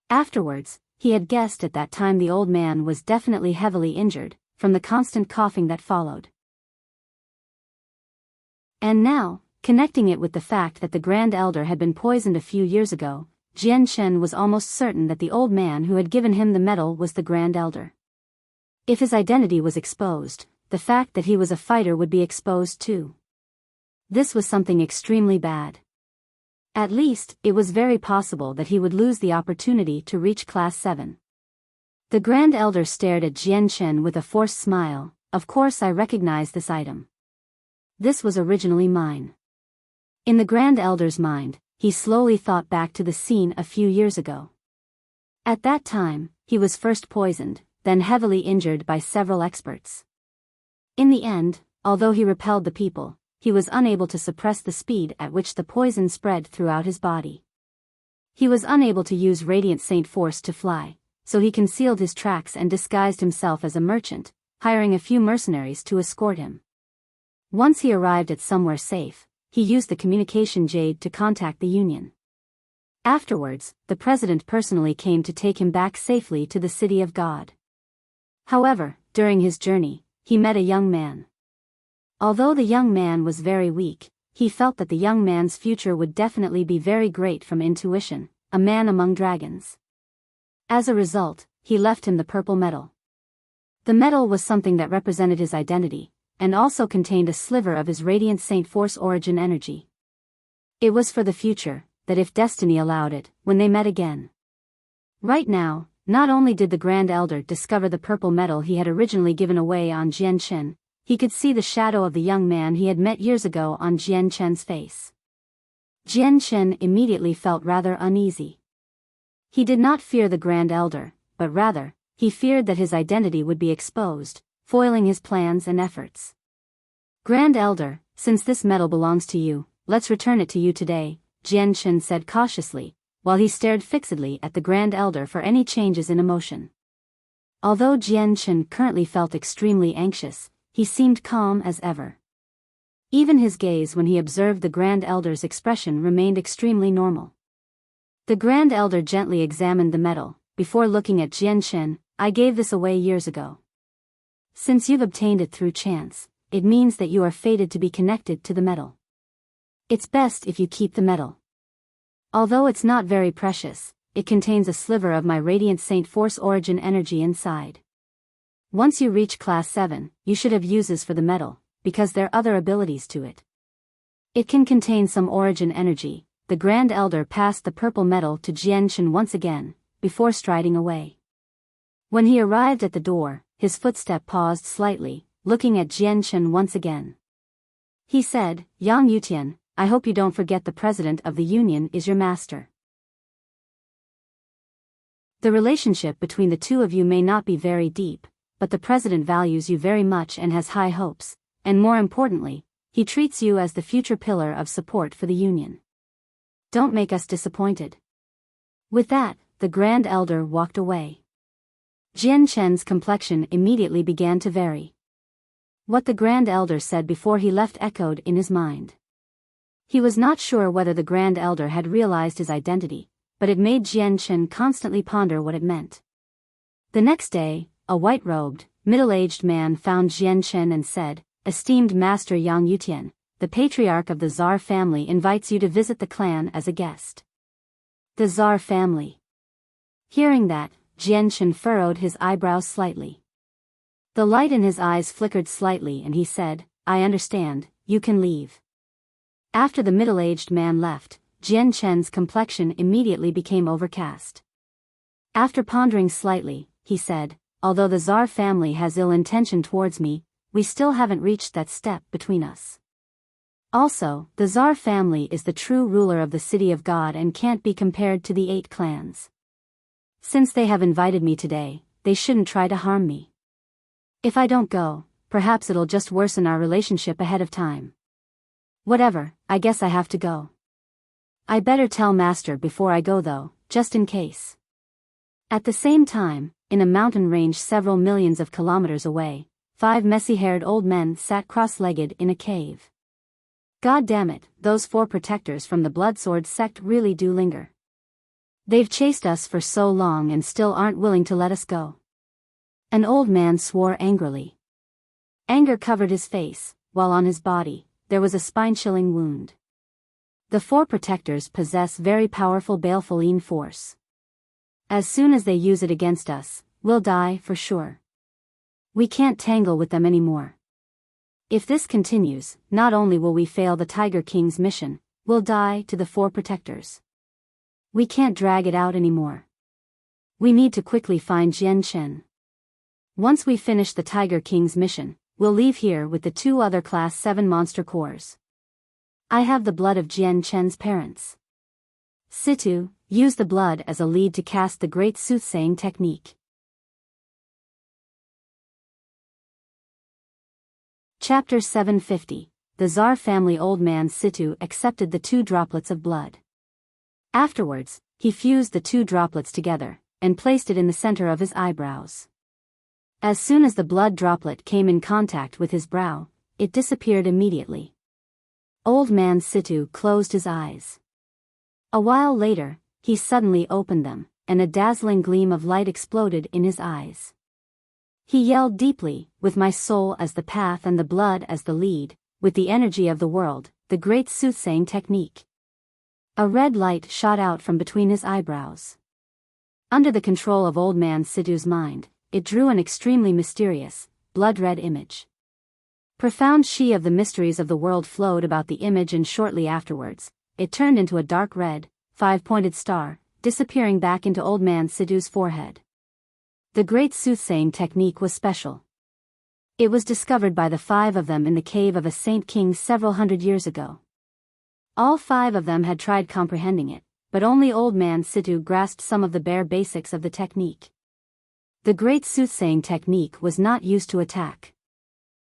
Speaker 1: Afterwards, he had guessed at that time the old man was definitely heavily injured, from the constant coughing that followed. And now, connecting it with the fact that the Grand Elder had been poisoned a few years ago, Jian Shen was almost certain that the old man who had given him the metal was the Grand Elder. If his identity was exposed, the fact that he was a fighter would be exposed too. This was something extremely bad. At least, it was very possible that he would lose the opportunity to reach Class 7. The Grand Elder stared at Jian Shen with a forced smile. "Of course I recognize this item. This was originally mine." In the Grand Elder's mind, he slowly thought back to the scene a few years ago. At that time, he was first poisoned, then heavily injured by several experts. In the end, although he repelled the people, he was unable to suppress the speed at which the poison spread throughout his body. He was unable to use Radiant Saint Force to fly, so he concealed his tracks and disguised himself as a merchant, hiring a few mercenaries to escort him. Once he arrived at somewhere safe, he used the communication jade to contact the Union. Afterwards, the president personally came to take him back safely to the City of God. However, during his journey, he met a young man. Although the young man was very weak, he felt that the young man's future would definitely be very great from intuition, a man among dragons. As a result, he left him the purple metal. The metal was something that represented his identity, and also contained a sliver of his Radiant Saint Force origin energy. It was for the future, that if destiny allowed it, when they met again. Right now, not only did the Grand Elder discover the purple metal he had originally given away on Jian Shen, he could see the shadow of the young man he had met years ago on Jian Shen's face. Jian Shen immediately felt rather uneasy. He did not fear the Grand Elder, but rather, he feared that his identity would be exposed, foiling his plans and efforts. "Grand Elder, since this metal belongs to you, let's return it to you today," Jian Shen said cautiously, while he stared fixedly at the Grand Elder for any changes in emotion. Although Jian Shen currently felt extremely anxious, he seemed calm as ever. Even his gaze when he observed the Grand Elder's expression remained extremely normal. The Grand Elder gently examined the metal, before looking at Jian Shen. "I gave this away years ago. Since you've obtained it through chance, it means that you are fated to be connected to the metal. It's best if you keep the metal. Although it's not very precious, it contains a sliver of my Radiant Saint Force origin energy inside. Once you reach Class 7, you should have uses for the metal, because there are other abilities to it. It can contain some origin energy. The Grand Elder passed the purple metal to Jianshan once again, before striding away. When he arrived at the door, his footstep paused slightly, looking at Jianshan once again. He said, "Yang Yutian, I hope you don't forget the President of the Union is your master. The relationship between the two of you may not be very deep, but the President values you very much and has high hopes, and more importantly, he treats you as the future pillar of support for the Union. Don't make us disappointed." With that, the Grand Elder walked away. Jian Chen's complexion immediately began to vary. What the Grand Elder said before he left echoed in his mind. He was not sure whether the Grand Elder had realized his identity, but it made Jian Chen constantly ponder what it meant. The next day, a white-robed, middle-aged man found Jian Chen and said, "Esteemed Master Yang Yutian, the Patriarch of the Tsar family invites you to visit the clan as a guest." The Tsar family. Hearing that, Jian Chen furrowed his eyebrows slightly. The light in his eyes flickered slightly and he said, "I understand, you can leave." After the middle-aged man left, Jian Chen's complexion immediately became overcast. After pondering slightly, he said, "Although the Tsar family has ill intention towards me, we still haven't reached that step between us. Also, the Tsar family is the true ruler of the City of God and can't be compared to the 8 clans. Since they have invited me today, they shouldn't try to harm me. If I don't go, perhaps it'll just worsen our relationship ahead of time. Whatever, I guess I have to go. I better tell Master before I go though, just in case." At the same time, in a mountain range several millions of kilometers away, 5 messy-haired old men sat cross-legged in a cave. God damn it, those 4 protectors from the Bloodsword sect really do linger. They've chased us for so long and still aren't willing to let us go. An old man swore angrily. Anger covered his face, while on his body, there was a spine-chilling wound. The 4 protectors possess very powerful baleful force. As soon as they use it against us, we'll die for sure. We can't tangle with them anymore. If this continues, not only will we fail the Tiger King's mission, we'll die to the 4 protectors. We can't drag it out anymore. We need to quickly find Jian Chen. Once we finish the Tiger King's mission, we'll leave here with the 2 other Class 7 monster cores. I have the blood of Jian Chen's parents. Situ, use the blood as a lead to cast the Great Soothsaying Technique. Chapter 750. The Tsar family. Old man Situ accepted the 2 droplets of blood. Afterwards, he fused the 2 droplets together, and placed it in the center of his eyebrows. As soon as the blood droplet came in contact with his brow, it disappeared immediately. Old man Situ closed his eyes. A while later, he suddenly opened them, and a dazzling gleam of light exploded in his eyes. He yelled deeply, "With my soul as the path and the blood as the lead, with the energy of the world, the Great Soothsaying Technique." A red light shot out from between his eyebrows. Under the control of old man Situ's mind, it drew an extremely mysterious, blood-red image. Profound chi of the mysteries of the world flowed about the image, and shortly afterwards, it turned into a dark red, 5-pointed star, disappearing back into old man Situ's forehead. The Great Soothsaying Technique was special. It was discovered by the 5 of them in the cave of a Saint King several hundred years ago. All 5 of them had tried comprehending it, but only old man Situ grasped some of the bare basics of the technique. The Great Soothsaying Technique was not used to attack.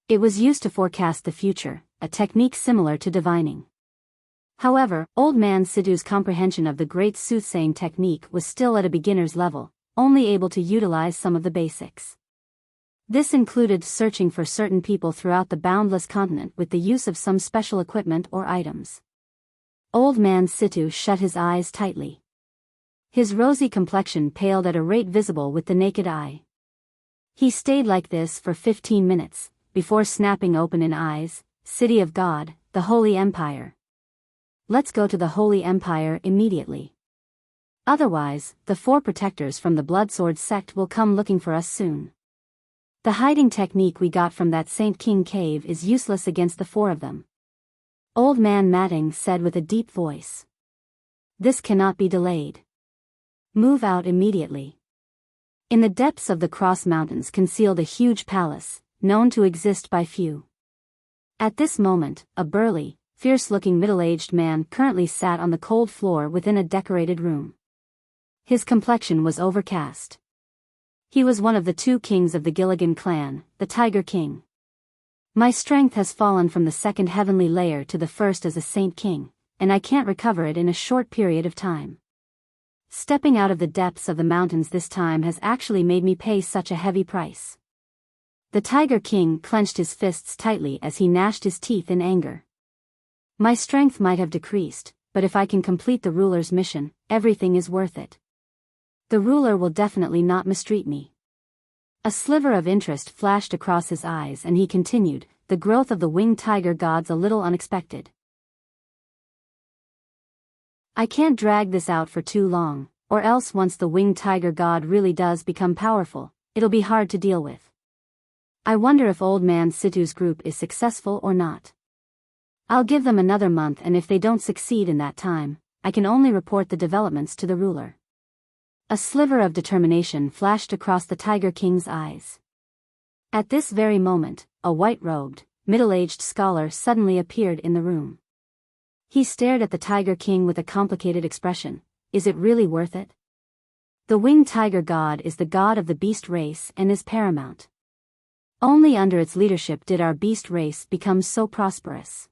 Speaker 1: It was used to forecast the future, a technique similar to divining. However, old man Situ's comprehension of the Great Soothsaying Technique was still at a beginner's level, only able to utilize some of the basics. This included searching for certain people throughout the boundless continent with the use of some special equipment or items. Old man Situ shut his eyes tightly. His rosy complexion paled at a rate visible with the naked eye. He stayed like this for 15 minutes, before snapping open in eyes, "City of God, the Holy Empire. Let's go to the Holy Empire immediately. Otherwise, the 4 protectors from the Bloodsword sect will come looking for us soon. The hiding technique we got from that Saint King cave is useless against the 4 of them. Old Man Matting said with a deep voice. This cannot be delayed. Move out immediately. In the depths of the Cross Mountains concealed a huge palace, known to exist by few. At this moment, a burly, fierce-looking middle-aged man currently sat on the cold floor within a decorated room. His complexion was overcast. He was one of the 2 kings of the Gilligan clan, the Tiger King. My strength has fallen from the 2nd heavenly layer to the 1st as a Saint King, and I can't recover it in a short period of time. Stepping out of the depths of the mountains this time has actually made me pay such a heavy price. The Tiger King clenched his fists tightly as he gnashed his teeth in anger. My strength might have decreased, but if I can complete the ruler's mission, everything is worth it. The ruler will definitely not mistreat me. A sliver of interest flashed across his eyes and he continued, the growth of the winged tiger god's a little unexpected. I can't drag this out for too long, or else once the winged tiger god really does become powerful, it'll be hard to deal with. I wonder if Old Man Situ's group is successful or not. I'll give them another month, and if they don't succeed in that time, I can only report the developments to the ruler. A sliver of determination flashed across the Tiger King's eyes. At this very moment, a white-robed, middle-aged scholar suddenly appeared in the room. He stared at the Tiger King with a complicated expression. Is it really worth it? The winged tiger god is the god of the beast race and is paramount. Only under its leadership did our beast race become so prosperous.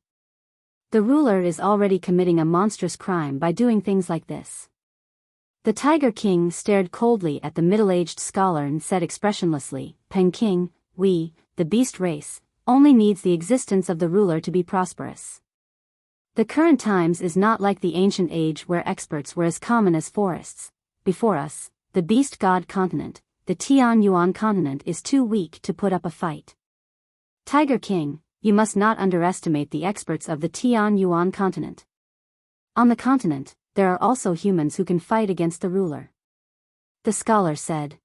Speaker 1: The ruler is already committing a monstrous crime by doing things like this. The Tiger King stared coldly at the middle-aged scholar and said expressionlessly, Peng King, we, the beast race, only needs the existence of the ruler to be prosperous. The current times is not like the ancient age where experts were as common as forests. Before us, the beast god continent, the Tian Yuan continent is too weak to put up a fight. Tiger King, you must not underestimate the experts of the Tian Yuan continent. On the continent, there are also humans who can fight against the ruler. The scholar said.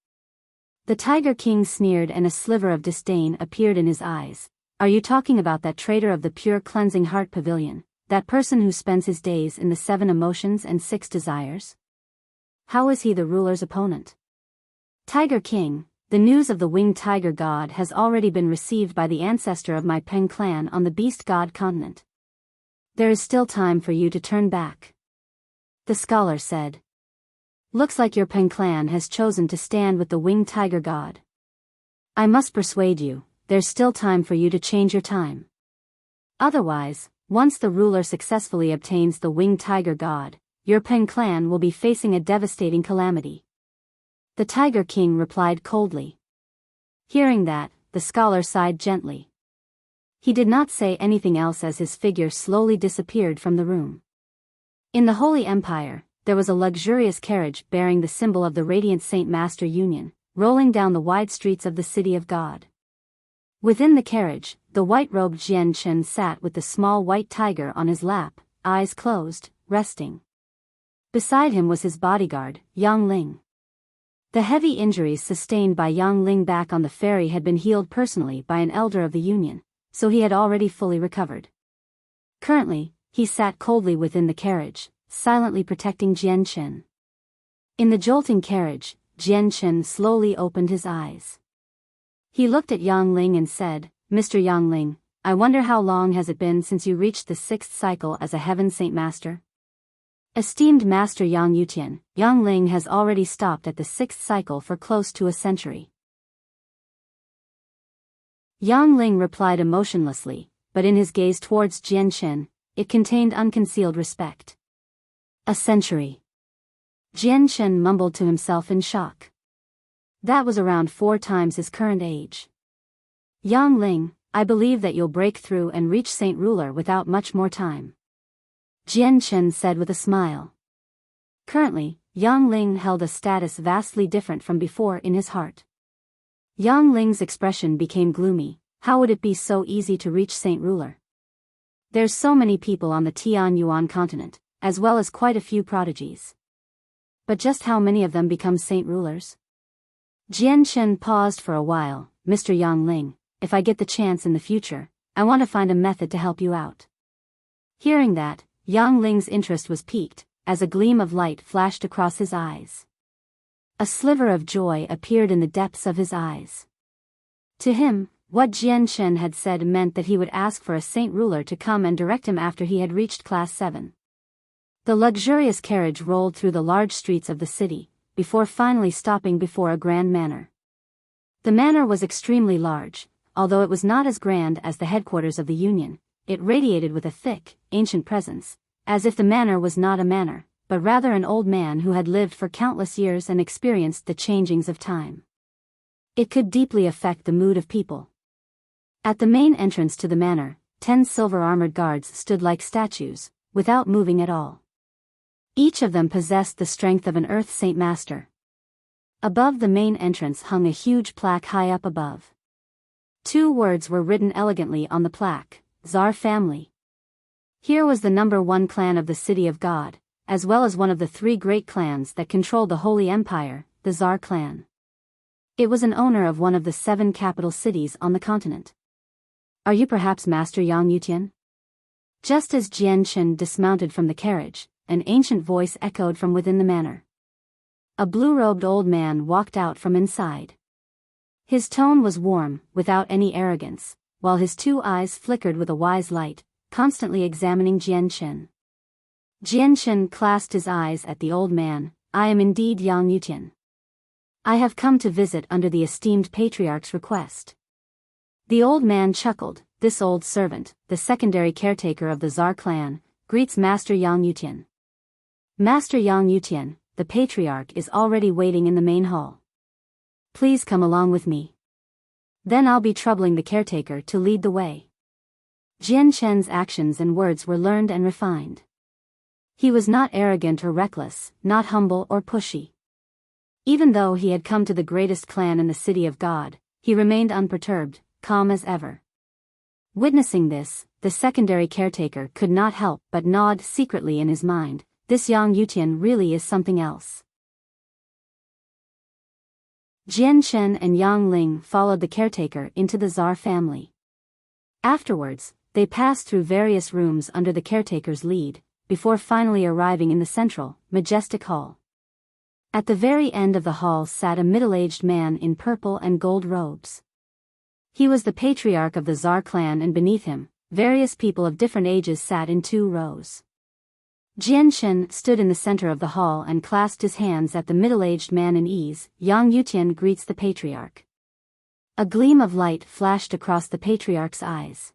Speaker 1: The Tiger King sneered and a sliver of disdain appeared in his eyes. Are you talking about that traitor of the pure cleansing heart pavilion, that person who spends his days in the 7 emotions and 6 desires? How is he the ruler's opponent? Tiger King, the news of the winged tiger god has already been received by the ancestor of my Peng clan on the beast god continent. There is still time for you to turn back. The scholar said. Looks like your Peng clan has chosen to stand with the winged tiger god. I must persuade you, there's still time for you to change your time. Otherwise, once the ruler successfully obtains the winged tiger god, your Peng clan will be facing a devastating calamity. The Tiger King replied coldly. Hearing that, the scholar sighed gently. He did not say anything else as his figure slowly disappeared from the room. In the Holy Empire, there was a luxurious carriage bearing the symbol of the Radiant Saint Master Union, rolling down the wide streets of the City of God. Within the carriage, the white-robed Jian Chen sat with the small white tiger on his lap, eyes closed, resting. Beside him was his bodyguard, Yang Ling. The heavy injuries sustained by Yang Ling back on the ferry had been healed personally by an elder of the Union, so he had already fully recovered. Currently, he sat coldly within the carriage, silently protecting Jian Chen. In the jolting carriage, Jian Chen slowly opened his eyes. He looked at Yang Ling and said, Mr. Yang Ling, I wonder how long has it been since you reached the 6th cycle as a Heaven Saint Master? Esteemed Master Yang Yutian, Yang Ling has already stopped at the 6th cycle for close to a century. Yang Ling replied emotionlessly, but in his gaze towards Jian Chen, it contained unconcealed respect. A century. Jian Chen mumbled to himself in shock. That was around 4 times his current age. Yang Ling, I believe that you'll break through and reach Saint Ruler without much more time. Jian Chen said with a smile. Currently, Yang Ling held a status vastly different from before in his heart. Yang Ling's expression became gloomy. How would it be so easy to reach Saint Ruler? There's so many people on the Tianyuan continent, as well as quite a few prodigies. But just how many of them become saint rulers? Jian Chen paused for a while. Mr. Yang Ling, if I get the chance in the future, I want to find a method to help you out. Hearing that, Yang Ling's interest was piqued, as a gleam of light flashed across his eyes. A sliver of joy appeared in the depths of his eyes. To him, what Jian Chen had said meant that he would ask for a saint ruler to come and direct him after he had reached class 7. The luxurious carriage rolled through the large streets of the city, before finally stopping before a grand manor. The manor was extremely large, although it was not as grand as the headquarters of the Union. It radiated with a thick, ancient presence, as if the manor was not a manor, but rather an old man who had lived for countless years and experienced the changings of time. It could deeply affect the mood of people. At the main entrance to the manor, 10 silver-armored guards stood like statues, without moving at all. Each of them possessed the strength of an Earth Saint Master. Above the main entrance hung a huge plaque high up above. 2 words were written elegantly on the plaque: Tsar family. Here was the #1 clan of the City of God, as well as one of the 3 great clans that controlled the Holy Empire, the Tsar clan. It was an owner of one of the 7 capital cities on the continent. Are you perhaps Master Yang Yutian? Just as Jian Chen dismounted from the carriage, an ancient voice echoed from within the manor. A blue-robed old man walked out from inside. His tone was warm, without any arrogance, while his 2 eyes flickered with a wise light, constantly examining Jian Chen. Jian Chen clasped his eyes at the old man. I am indeed Yang Yutian. I have come to visit under the esteemed patriarch's request. The old man chuckled. This old servant, the secondary caretaker of the Tsar clan, greets Master Yang Yutian. Master Yang Yutian, the patriarch is already waiting in the main hall. Please come along with me. Then I'll be troubling the caretaker to lead the way. Jian Chen's actions and words were learned and refined. He was not arrogant or reckless, not humble or pushy. Even though he had come to the greatest clan in the City of God, he remained unperturbed, calm as ever. Witnessing this, the secondary caretaker could not help but nod secretly in his mind. This Yang Yutian really is something else. Jian Chen and Yang Ling followed the caretaker into the Tsar family. Afterwards, they passed through various rooms under the caretaker's lead, before finally arriving in the central, majestic hall. At the very end of the hall sat a middle-aged man in purple and gold robes. He was the patriarch of the Tsar clan, and beneath him, various people of different ages sat in 2 rows. Jian Chen stood in the center of the hall and clasped his hands at the middle-aged man in ease. Yang Yutian greets the patriarch. A gleam of light flashed across the patriarch's eyes.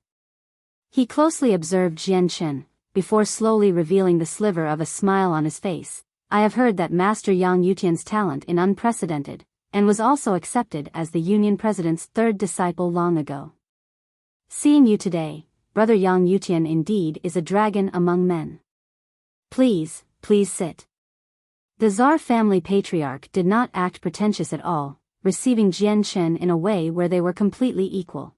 Speaker 1: He closely observed Jian Chen, before slowly revealing the sliver of a smile on his face. I have heard that Master Yang Yutian's talent is unprecedented, and was also accepted as the Union President's 3rd disciple long ago. Seeing you today, Brother Yang Yutian indeed is a dragon among men. Please sit. The Tsar family patriarch did not act pretentious at all, receiving Jian Chen in a way where they were completely equal.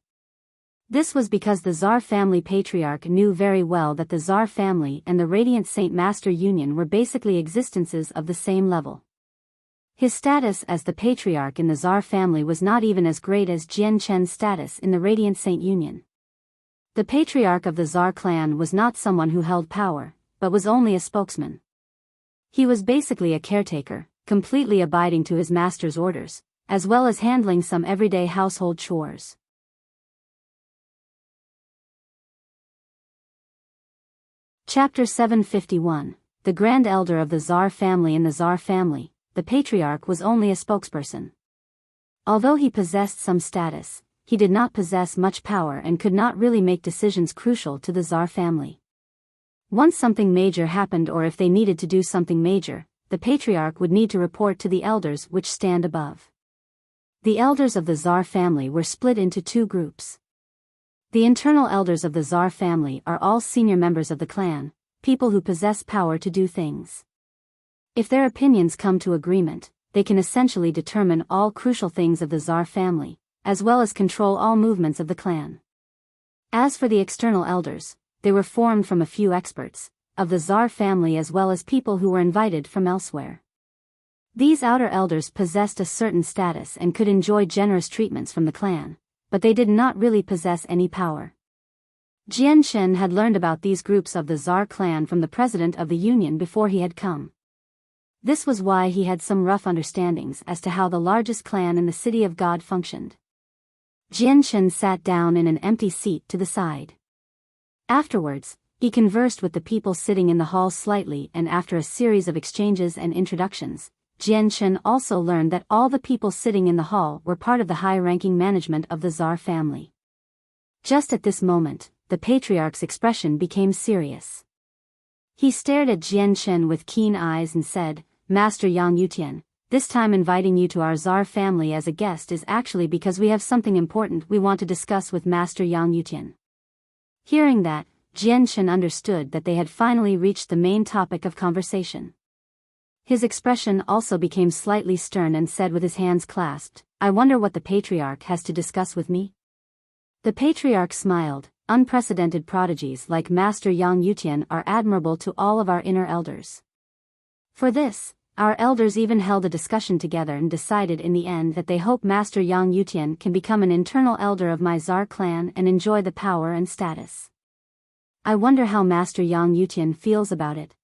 Speaker 1: This was because the Tsar family patriarch knew very well that the Tsar family and the Radiant Saint Master Union were basically existences of the same level. His status as the patriarch in the Tsar family was not even as great as Jian Chen's status in the Radiant Saint Union. The patriarch of the Tsar clan was not someone who held power, but was only a spokesman. He was basically a caretaker, completely abiding to his master's orders, as well as handling some everyday household chores. Chapter 751. The Grand Elder of the Tsar family. In the Tsar family, the patriarch was only a spokesperson. Although he possessed some status, he did not possess much power and could not really make decisions crucial to the Tsar family. Once something major happened, or if they needed to do something major, the patriarch would need to report to the elders which stand above. The elders of the Tsar family were split into 2 groups. The internal elders of the Tsar family are all senior members of the clan, people who possess power to do things. If their opinions come to agreement, they can essentially determine all crucial things of the Tsar family, as well as control all movements of the clan. As for the external elders, they were formed from a few experts of the Tsar family as well as people who were invited from elsewhere. These outer elders possessed a certain status and could enjoy generous treatments from the clan, but they did not really possess any power. Jianshen had learned about these groups of the Tsar clan from the president of the union before he had come. This was why he had some rough understandings as to how the largest clan in the City of God functioned. Jianshen sat down in an empty seat to the side. Afterwards, he conversed with the people sitting in the hall slightly, and after a series of exchanges and introductions, Jianshen also learned that all the people sitting in the hall were part of the high-ranking management of the Tsar family. Just at this moment, the patriarch's expression became serious. He stared at Jianshen with keen eyes and said, "Master Yang Yutian, this time inviting you to our Tsar family as a guest is actually because we have something important we want to discuss with Master Yang Yutian." Hearing that, Jianshen understood that they had finally reached the main topic of conversation. His expression also became slightly stern and said with his hands clasped, "I wonder what the patriarch has to discuss with me?" The patriarch smiled. "Unprecedented prodigies like Master Yang Yutian are admirable to all of our inner elders. For this, our elders even held a discussion together and decided in the end that they hope Master Yang Yutian can become an internal elder of my Tsar clan and enjoy the power and status. I wonder how Master Yang Yutian feels about it."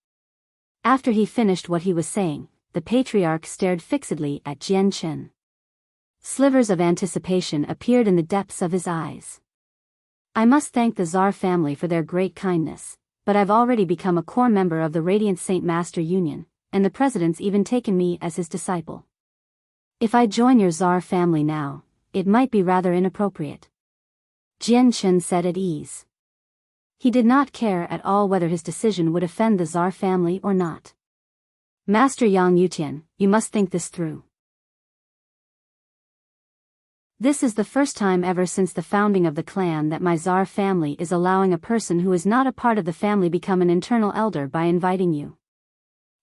Speaker 1: After he finished what he was saying, the patriarch stared fixedly at Jianshen. Slivers of anticipation appeared in the depths of his eyes. "I must thank the Tsar family for their great kindness, but I've already become a core member of the Radiant Saint Master Union, and the president's even taken me as his disciple. If I join your Tsar family now, it might be rather inappropriate." Jianshen said at ease. He did not care at all whether his decision would offend the Tsar family or not. "Master Yang Yutian, you must think this through. This is the first time ever since the founding of the clan that my Tsar family is allowing a person who is not a part of the family become an internal elder by inviting you.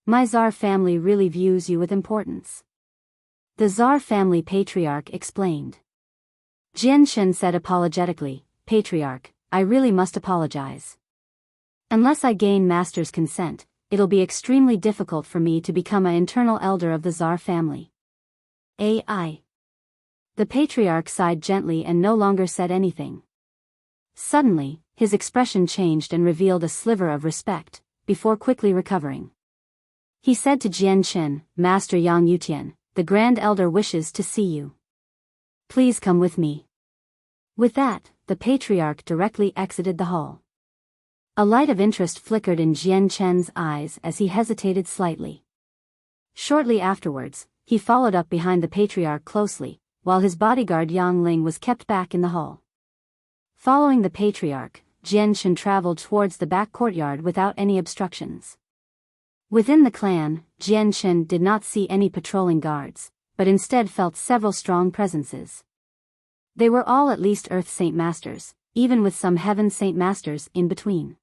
Speaker 1: My Tsar family really views you with importance." The Tsar family patriarch explained. Jianshen said apologetically, "Patriarch, I really must apologize. Unless I gain Master's consent, it'll be extremely difficult for me to become an internal elder of the Tsar family." AI. The patriarch sighed gently and no longer said anything. Suddenly, his expression changed and revealed a sliver of respect, before quickly recovering. He said to Jianshen, "Master Yang Yutian, the Grand Elder wishes to see you. Please come with me." With that, the patriarch directly exited the hall. A light of interest flickered in Jianshen's eyes as he hesitated slightly. Shortly afterwards, he followed up behind the patriarch closely, while his bodyguard Yang Ling was kept back in the hall. Following the patriarch, Jianshen traveled towards the back courtyard without any obstructions. Within the clan, Jianshen did not see any patrolling guards, but instead felt several strong presences. They were all at least Earth Saint Masters, even with some Heaven Saint Masters in between.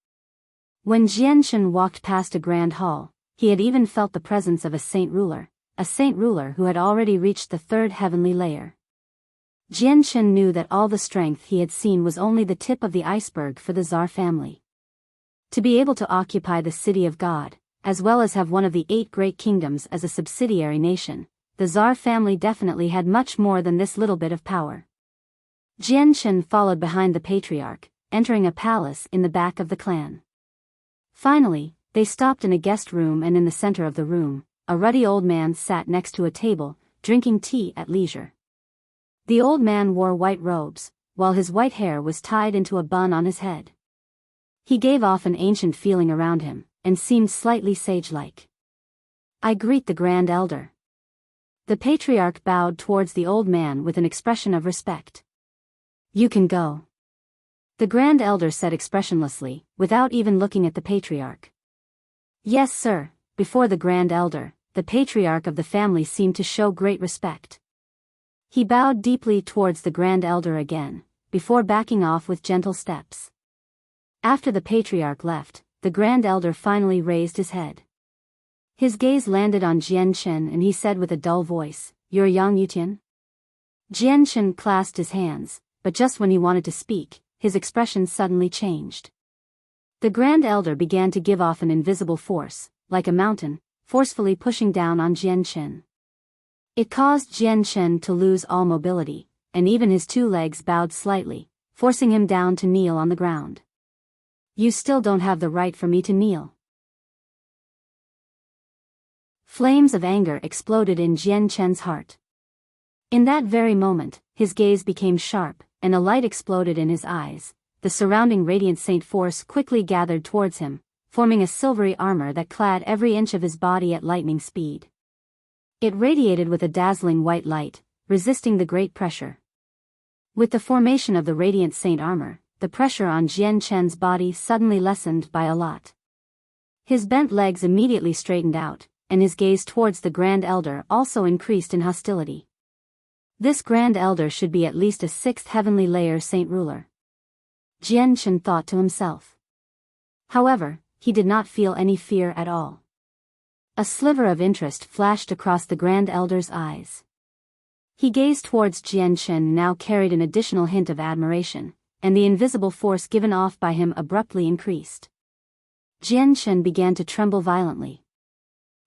Speaker 1: When Jianshen walked past a grand hall, he had even felt the presence of a saint ruler who had already reached the third heavenly layer. Jianshen knew that all the strength he had seen was only the tip of the iceberg for the Tsar family. To be able to occupy the City of God, as well as have one of the 8 great kingdoms as a subsidiary nation, the Tsar family definitely had much more than this little bit of power. Jianshen followed behind the patriarch, entering a palace in the back of the clan. Finally, they stopped in a guest room, and in the center of the room, a ruddy old man sat next to a table, drinking tea at leisure. The old man wore white robes, while his white hair was tied into a bun on his head. He gave off an ancient feeling around him, and seemed slightly sage-like. "I greet the Grand Elder." The patriarch bowed towards the old man with an expression of respect. "You can go." The Grand Elder said expressionlessly, without even looking at the patriarch. "Yes, sir." Before the Grand Elder, the patriarch of the family seemed to show great respect. He bowed deeply towards the Grand Elder again, before backing off with gentle steps. After the patriarch left, the Grand Elder finally raised his head. His gaze landed on Jianshen and he said with a dull voice, "You're Yang Yutian?" Jianshen clasped his hands, but just when he wanted to speak, his expression suddenly changed. The Grand Elder began to give off an invisible force, like a mountain, forcefully pushing down on Jian-Chen. It caused Jian-Chen to lose all mobility, and even his 2 legs bowed slightly, forcing him down to kneel on the ground. You still don't have the right for me to kneel. Flames of anger exploded in Jian-Chen's heart. In that very moment, his gaze became sharp, and a light exploded in his eyes. The surrounding radiant saint force quickly gathered towards him, forming a silvery armor that clad every inch of his body at lightning speed. It radiated with a dazzling white light, resisting the great pressure. With the formation of the radiant saint armor, the pressure on Jian-Chen's body suddenly lessened by a lot. His bent legs immediately straightened out, and his gaze towards the Grand Elder also increased in hostility. This Grand Elder should be at least a 6th heavenly layer saint ruler. Jian-Chen thought to himself. However, he did not feel any fear at all. A sliver of interest flashed across the Grand Elder's eyes. He gazed towards Jian-Chen, now carried an additional hint of admiration, and the invisible force given off by him abruptly increased. Jian-Chen began to tremble violently.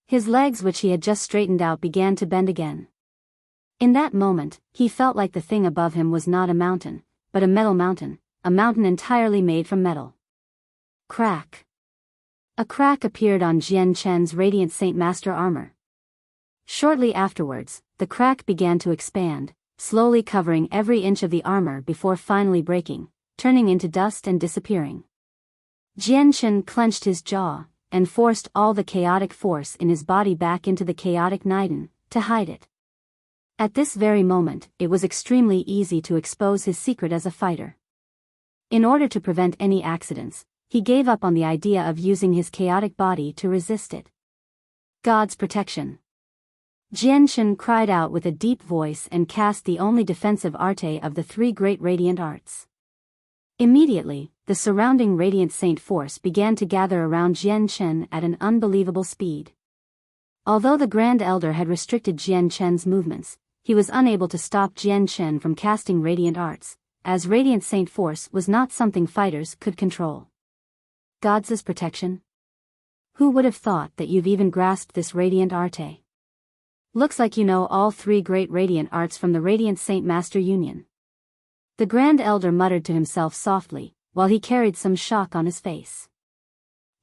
Speaker 1: His legs, which he had just straightened out, began to bend again. In that moment, he felt like the thing above him was not a mountain, but a mountain entirely made from metal. Crack. A crack appeared on Jian-Chen's radiant Saint Master armor. Shortly afterwards, the crack began to expand, slowly covering every inch of the armor before finally breaking, turning into dust and disappearing. Jian-Chen clenched his jaw, and forced all the chaotic force in his body back into the chaotic Niden, to hide it. At this very moment, it was extremely easy to expose his secret as a fighter. In order to prevent any accidents, he gave up on the idea of using his chaotic body to resist it. God's protection. Jian-Chen cried out with a deep voice and cast the only defensive arte of the 3 great radiant arts. Immediately, the surrounding radiant saint force began to gather around Jian-Chen at an unbelievable speed. Although the Grand Elder had restricted Jian-Chen's movements, he was unable to stop Jian-Chen from casting radiant arts, as radiant saint force was not something fighters could control. God's protection? Who would have thought that you've even grasped this radiant arte? Looks like you know all 3 great radiant arts from the Radiant Saint Master Union. The Grand Elder muttered to himself softly, while he carried some shock on his face.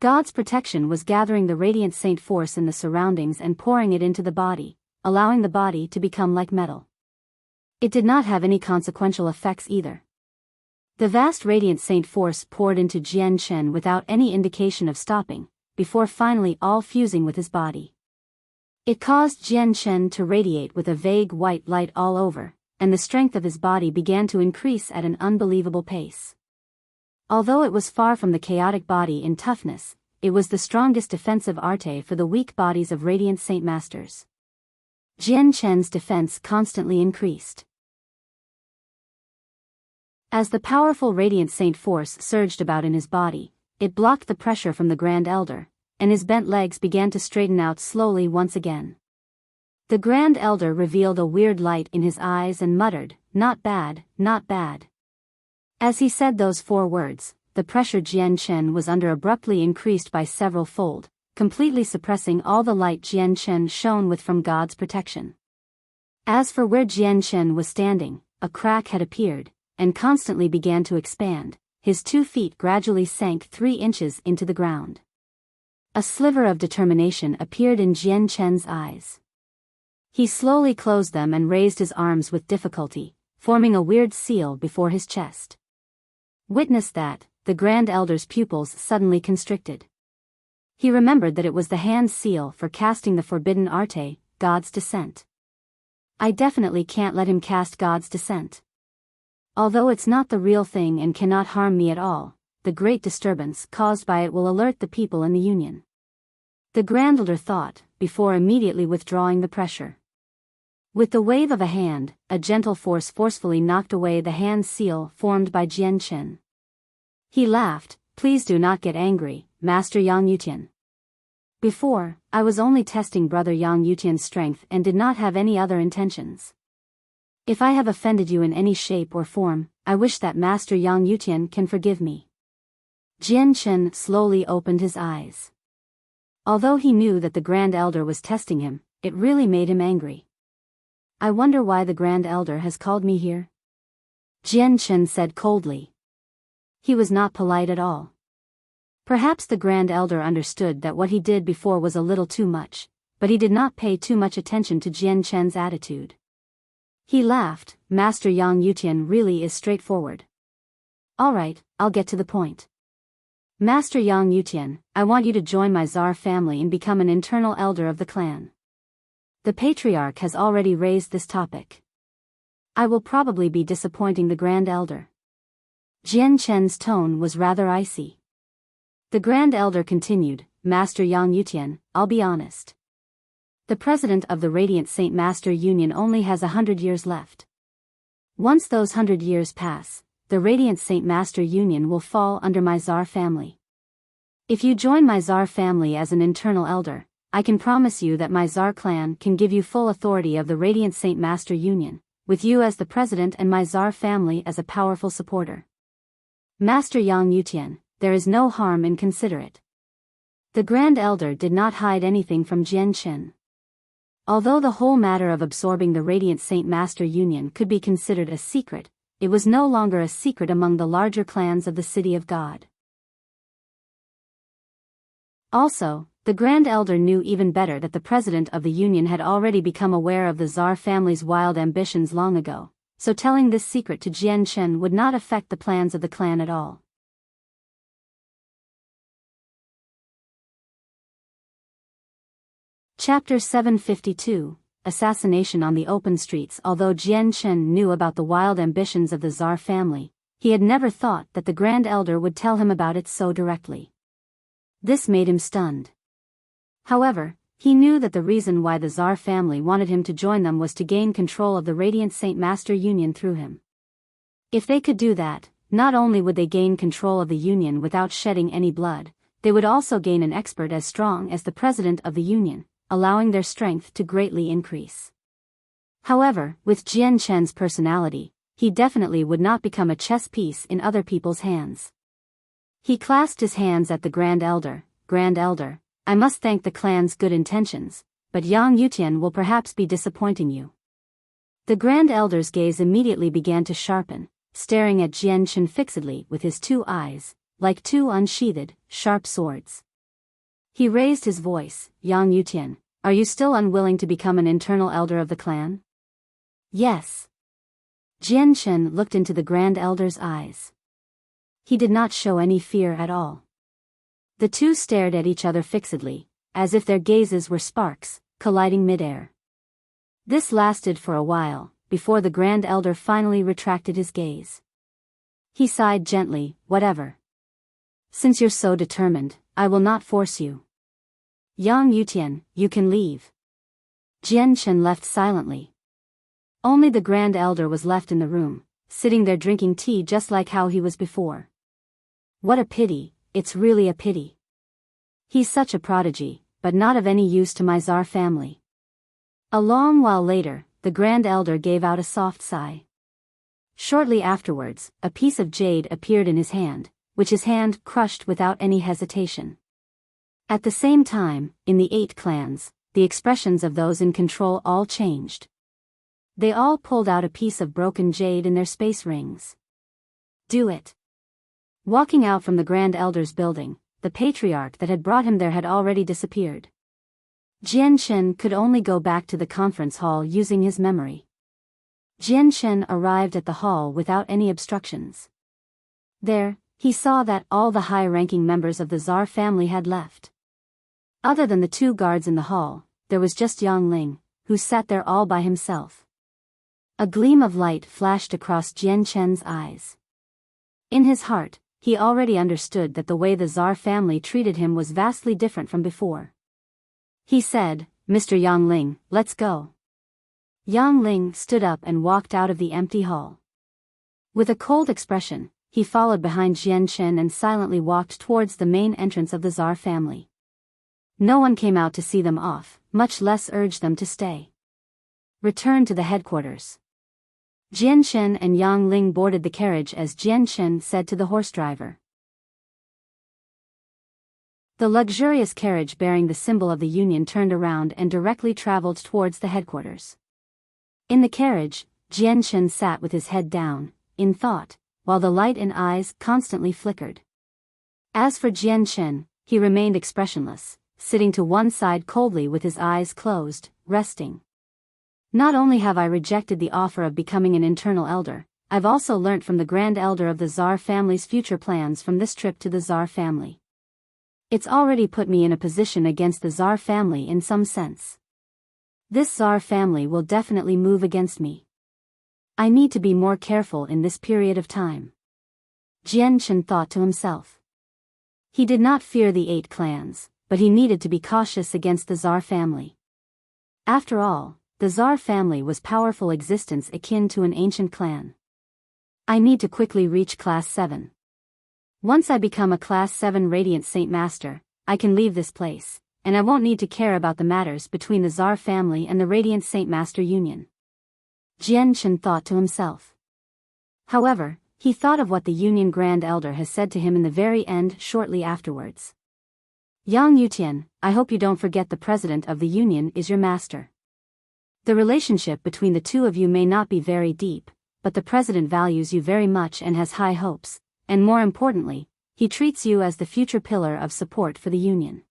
Speaker 1: God's protection was gathering the radiant saint force in the surroundings and pouring it into the body, allowing the body to become like metal. It did not have any consequential effects either. The vast radiant saint force poured into Jian-Chen without any indication of stopping, before finally all fusing with his body. It caused Jian-Chen to radiate with a vague white light all over, and the strength of his body began to increase at an unbelievable pace. Although it was far from the chaotic body in toughness, it was the strongest defensive arte for the weak bodies of radiant saint masters. Jian-Chen's defense constantly increased. As the powerful radiant saint force surged about in his body, it blocked the pressure from the Grand Elder, and his bent legs began to straighten out slowly once again. The Grand Elder revealed a weird light in his eyes and muttered, "Not bad, not bad." As he said those 4 words, the pressure Jian-Chen was under abruptly increased by several fold, completely suppressing all the light Jian-Chen shone with from God's protection. As for where Jian-Chen was standing, a crack had appeared, and constantly began to expand. His 2 feet gradually sank 3 inches into the ground. A sliver of determination appeared in Jian-Chen's eyes. He slowly closed them and raised his arms with difficulty, forming a weird seal before his chest. Witness that, the Grand Elder's pupils suddenly constricted. He remembered that it was the hand seal for casting the forbidden arte, God's Descent. I definitely can't let him cast God's Descent. Although it's not the real thing and cannot harm me at all, the great disturbance caused by it will alert the people in the Union. The Grand Elder thought, before immediately withdrawing the pressure. With the wave of a hand, a gentle force forcefully knocked away the hand seal formed by Jian-Chen. He laughed, "Please do not get angry, Master Yang Yutian. Before, I was only testing Brother Yang Yutian's strength and did not have any other intentions. If I have offended you in any shape or form, I wish that Master Yang Yutian can forgive me." Jian Chen slowly opened his eyes. Although he knew that the Grand Elder was testing him, it really made him angry. I wonder why the Grand Elder has called me here? Jian Chen said coldly. He was not polite at all. Perhaps the Grand Elder understood that what he did before was a little too much, but he did not pay too much attention to Jian Chen's attitude. He laughed. Master Yang Yutian really is straightforward. All right, I'll get to the point. Master Yang Yutian, I want you to join my Tsar family and become an internal elder of the clan. The patriarch has already raised this topic. I will probably be disappointing the Grand Elder. Jian Chen's tone was rather icy. The Grand Elder continued, Master Yang Yutian, I'll be honest. The president of the Radiant Saint Master Union only has 100 years left. Once those 100 years pass, the Radiant Saint Master Union will fall under my Tsar family. If you join my Tsar family as an internal elder, I can promise you that my Tsar clan can give you full authority of the Radiant Saint Master Union, with you as the president and my Tsar family as a powerful supporter. Master Yang Yutian, there is no harm in consider it. The Grand Elder did not hide anything from Jian Chen. Although the whole matter of absorbing the Radiant Saint Master Union could be considered a secret, it was no longer a secret among the larger clans of the City of God. Also, the Grand Elder knew even better that the president of the Union had already become aware of the Tsar family's wild ambitions long ago, so telling this secret to Jian Chen would not affect the plans of the clan at all. Chapter 752, Assassination on the Open Streets. Although Jian Chen knew about the wild ambitions of the Tsar family, he had never thought that the Grand Elder would tell him about it so directly. This made him stunned. However, he knew that the reason why the Tsar family wanted him to join them was to gain control of the Radiant Saint Master Union through him. If they could do that, not only would they gain control of the Union without shedding any blood, they would also gain an expert as strong as the president of the Union, allowing their strength to greatly increase. However, with Jian Chen's personality, he definitely would not become a chess piece in other people's hands. He clasped his hands at the Grand Elder. Grand Elder, I must thank the clan's good intentions, but Yang Yutian will perhaps be disappointing you. The Grand Elder's gaze immediately began to sharpen, staring at Jian Chen fixedly with his two eyes, like two unsheathed, sharp swords. He raised his voice, Yang Yutian, are you still unwilling to become an internal elder of the clan? Yes. Jian Chen looked into the Grand Elder's eyes. He did not show any fear at all. The two stared at each other fixedly, as if their gazes were sparks, colliding midair. This lasted for a while, before the Grand Elder finally retracted his gaze. He sighed gently, whatever. Since you're so determined, I will not force you. Yang Yutian, you can leave. Jian Chen left silently. Only the Grand Elder was left in the room, sitting there drinking tea just like how he was before. What a pity, it's really a pity. He's such a prodigy, but not of any use to my Tsar family. A long while later, the Grand Elder gave out a soft sigh. Shortly afterwards, a piece of jade appeared in his hand, which his hand crushed without any hesitation. At the same time, in the 8 clans, the expressions of those in control all changed. They all pulled out a piece of broken jade in their space rings. Do it. Walking out from the Grand Elder's building, the patriarch that had brought him there had already disappeared. Jian Chen could only go back to the conference hall using his memory. Jian Chen arrived at the hall without any obstructions. There, he saw that all the high-ranking members of the Tsar family had left. Other than the 2 guards in the hall, there was just Yang Ling, who sat there all by himself. A gleam of light flashed across Jian Chen's eyes. In his heart, he already understood that the way the Tsar family treated him was vastly different from before. He said, Mr. Yang Ling, let's go. Yang Ling stood up and walked out of the empty hall. With a cold expression, he followed behind Jian Chen and silently walked towards the main entrance of the Tsar family. No one came out to see them off, much less urge them to stay. Return to the headquarters. Jian Chen and Yang Ling boarded the carriage as Jian Chen said to the horse driver. The luxurious carriage bearing the symbol of the Union turned around and directly traveled towards the headquarters. In the carriage, Jian Shen sat with his head down, in thought, while the light in eyes constantly flickered. As for Jian Shen, he remained expressionless, sitting to one side coldly with his eyes closed, resting. Not only have I rejected the offer of becoming an internal elder, I've also learnt from the Grand Elder of the Tsar family's future plans from this trip to the Tsar family. It's already put me in a position against the Tsar family in some sense. This Tsar family will definitely move against me. I need to be more careful in this period of time. Jian Shen thought to himself. He did not fear the 8 clans, but he needed to be cautious against the Tsar family. After all, the Tsar family was powerful existence akin to an ancient clan. I need to quickly reach Class 7. Once I become a Class 7 Radiant Saint Master, I can leave this place, and I won't need to care about the matters between the Tsar family and the Radiant Saint Master Union. Jian Shen thought to himself. However, he thought of what the Union Grand Elder has said to him in the very end shortly afterwards. Yang Yutian, I hope you don't forget the President of the Union is your master. The relationship between the two of you may not be very deep, but the President values you very much and has high hopes. And more importantly, he treats you as the future pillar of support for the Union.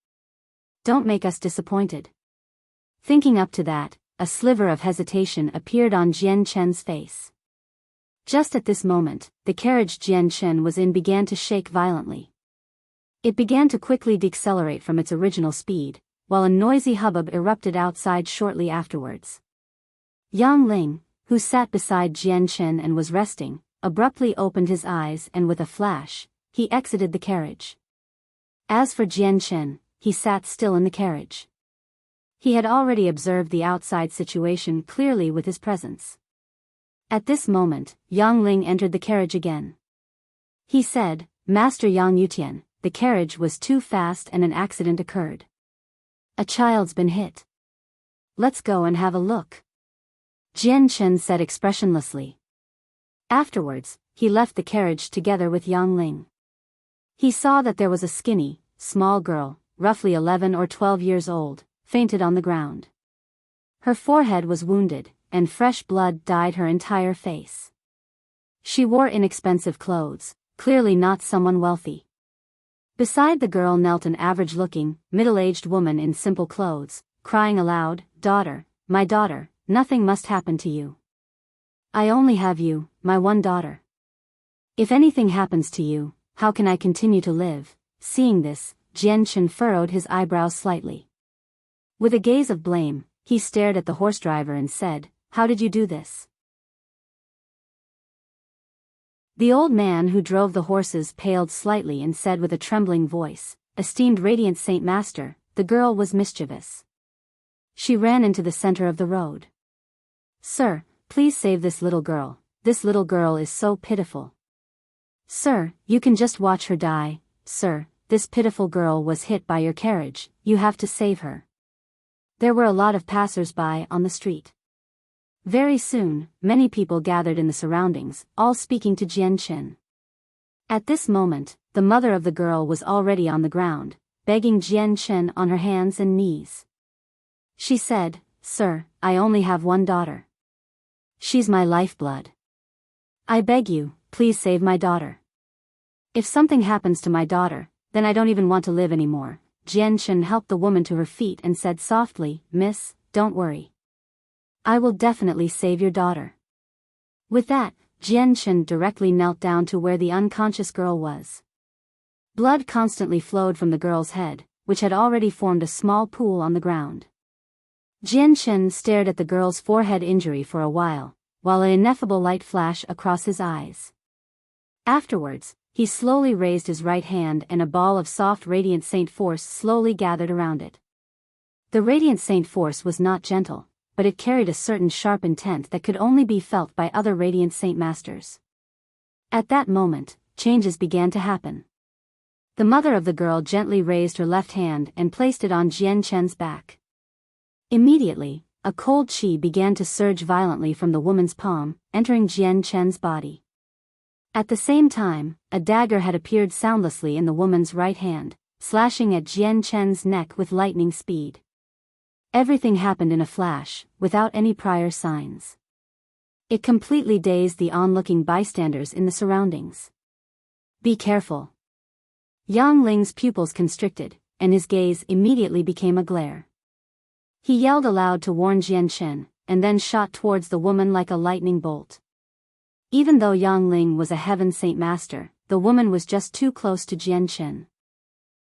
Speaker 1: Don't make us disappointed. Thinking up to that, a sliver of hesitation appeared on Jian Shen's face. Just at this moment, the carriage Jian Shen was in began to shake violently. It began to quickly decelerate from its original speed, while a noisy hubbub erupted outside shortly afterwards. Yang Ling, who sat beside Jian Shen and was resting, abruptly opened his eyes and with a flash, he exited the carriage. As for Jian Shen, he sat still in the carriage. He had already observed the outside situation clearly with his presence. At this moment, Yang Ling entered the carriage again. He said, Master Yang Yutian, the carriage was too fast and an accident occurred. A child's been hit. Let's go and have a look. Jian Shen said expressionlessly. Afterwards, he left the carriage together with Yang Ling. He saw that there was a skinny, small girl, roughly 11 or 12 years old, fainted on the ground. Her forehead was wounded, and fresh blood dyed her entire face. She wore inexpensive clothes, clearly not someone wealthy. Beside the girl knelt an average-looking, middle-aged woman in simple clothes, crying aloud, Daughter, my daughter, nothing must happen to you. I only have you, my one daughter. If anything happens to you, how can I continue to live? Seeing this, Jian Shen furrowed his eyebrows slightly. With a gaze of blame, he stared at the horse driver and said, How did you do this? The old man who drove the horses paled slightly and said with a trembling voice, Esteemed Radiant Saint Master, the girl was mischievous. She ran into the center of the road. Sir, please save this little girl. This little girl is so pitiful. Sir, you can just watch her die. Sir, this pitiful girl was hit by your carriage, you have to save her. There were a lot of passers-by on the street. Very soon, many people gathered in the surroundings, all speaking to Jian Shen. At this moment, the mother of the girl was already on the ground, begging Jian Shen on her hands and knees. She said, Sir, I only have one daughter. She's my lifeblood. I beg you, please save my daughter. If something happens to my daughter, then I don't even want to live anymore. Jian Shen helped the woman to her feet and said softly, Miss, don't worry. I will definitely save your daughter. With that, Jian Shen directly knelt down to where the unconscious girl was. Blood constantly flowed from the girl's head, which had already formed a small pool on the ground. Jian Shen stared at the girl's forehead injury for a while an ineffable light flashed across his eyes. Afterwards, he slowly raised his right hand and a ball of soft radiant saint force slowly gathered around it. The radiant saint force was not gentle, but it carried a certain sharp intent that could only be felt by other radiant saint masters. At that moment, changes began to happen. The mother of the girl gently raised her left hand and placed it on Jian Shen's back. Immediately, a cold qi began to surge violently from the woman's palm, entering Jian Shen's body. At the same time, a dagger had appeared soundlessly in the woman's right hand, slashing at Jian Chen's neck with lightning speed. Everything happened in a flash, without any prior signs. It completely dazed the onlooking bystanders in the surroundings. "Be careful." Yang Ling's pupils constricted, and his gaze immediately became a glare. He yelled aloud to warn Jian Chen, and then shot towards the woman like a lightning bolt. Even though Yang Ling was a heaven saint master, the woman was just too close to Jian Chen.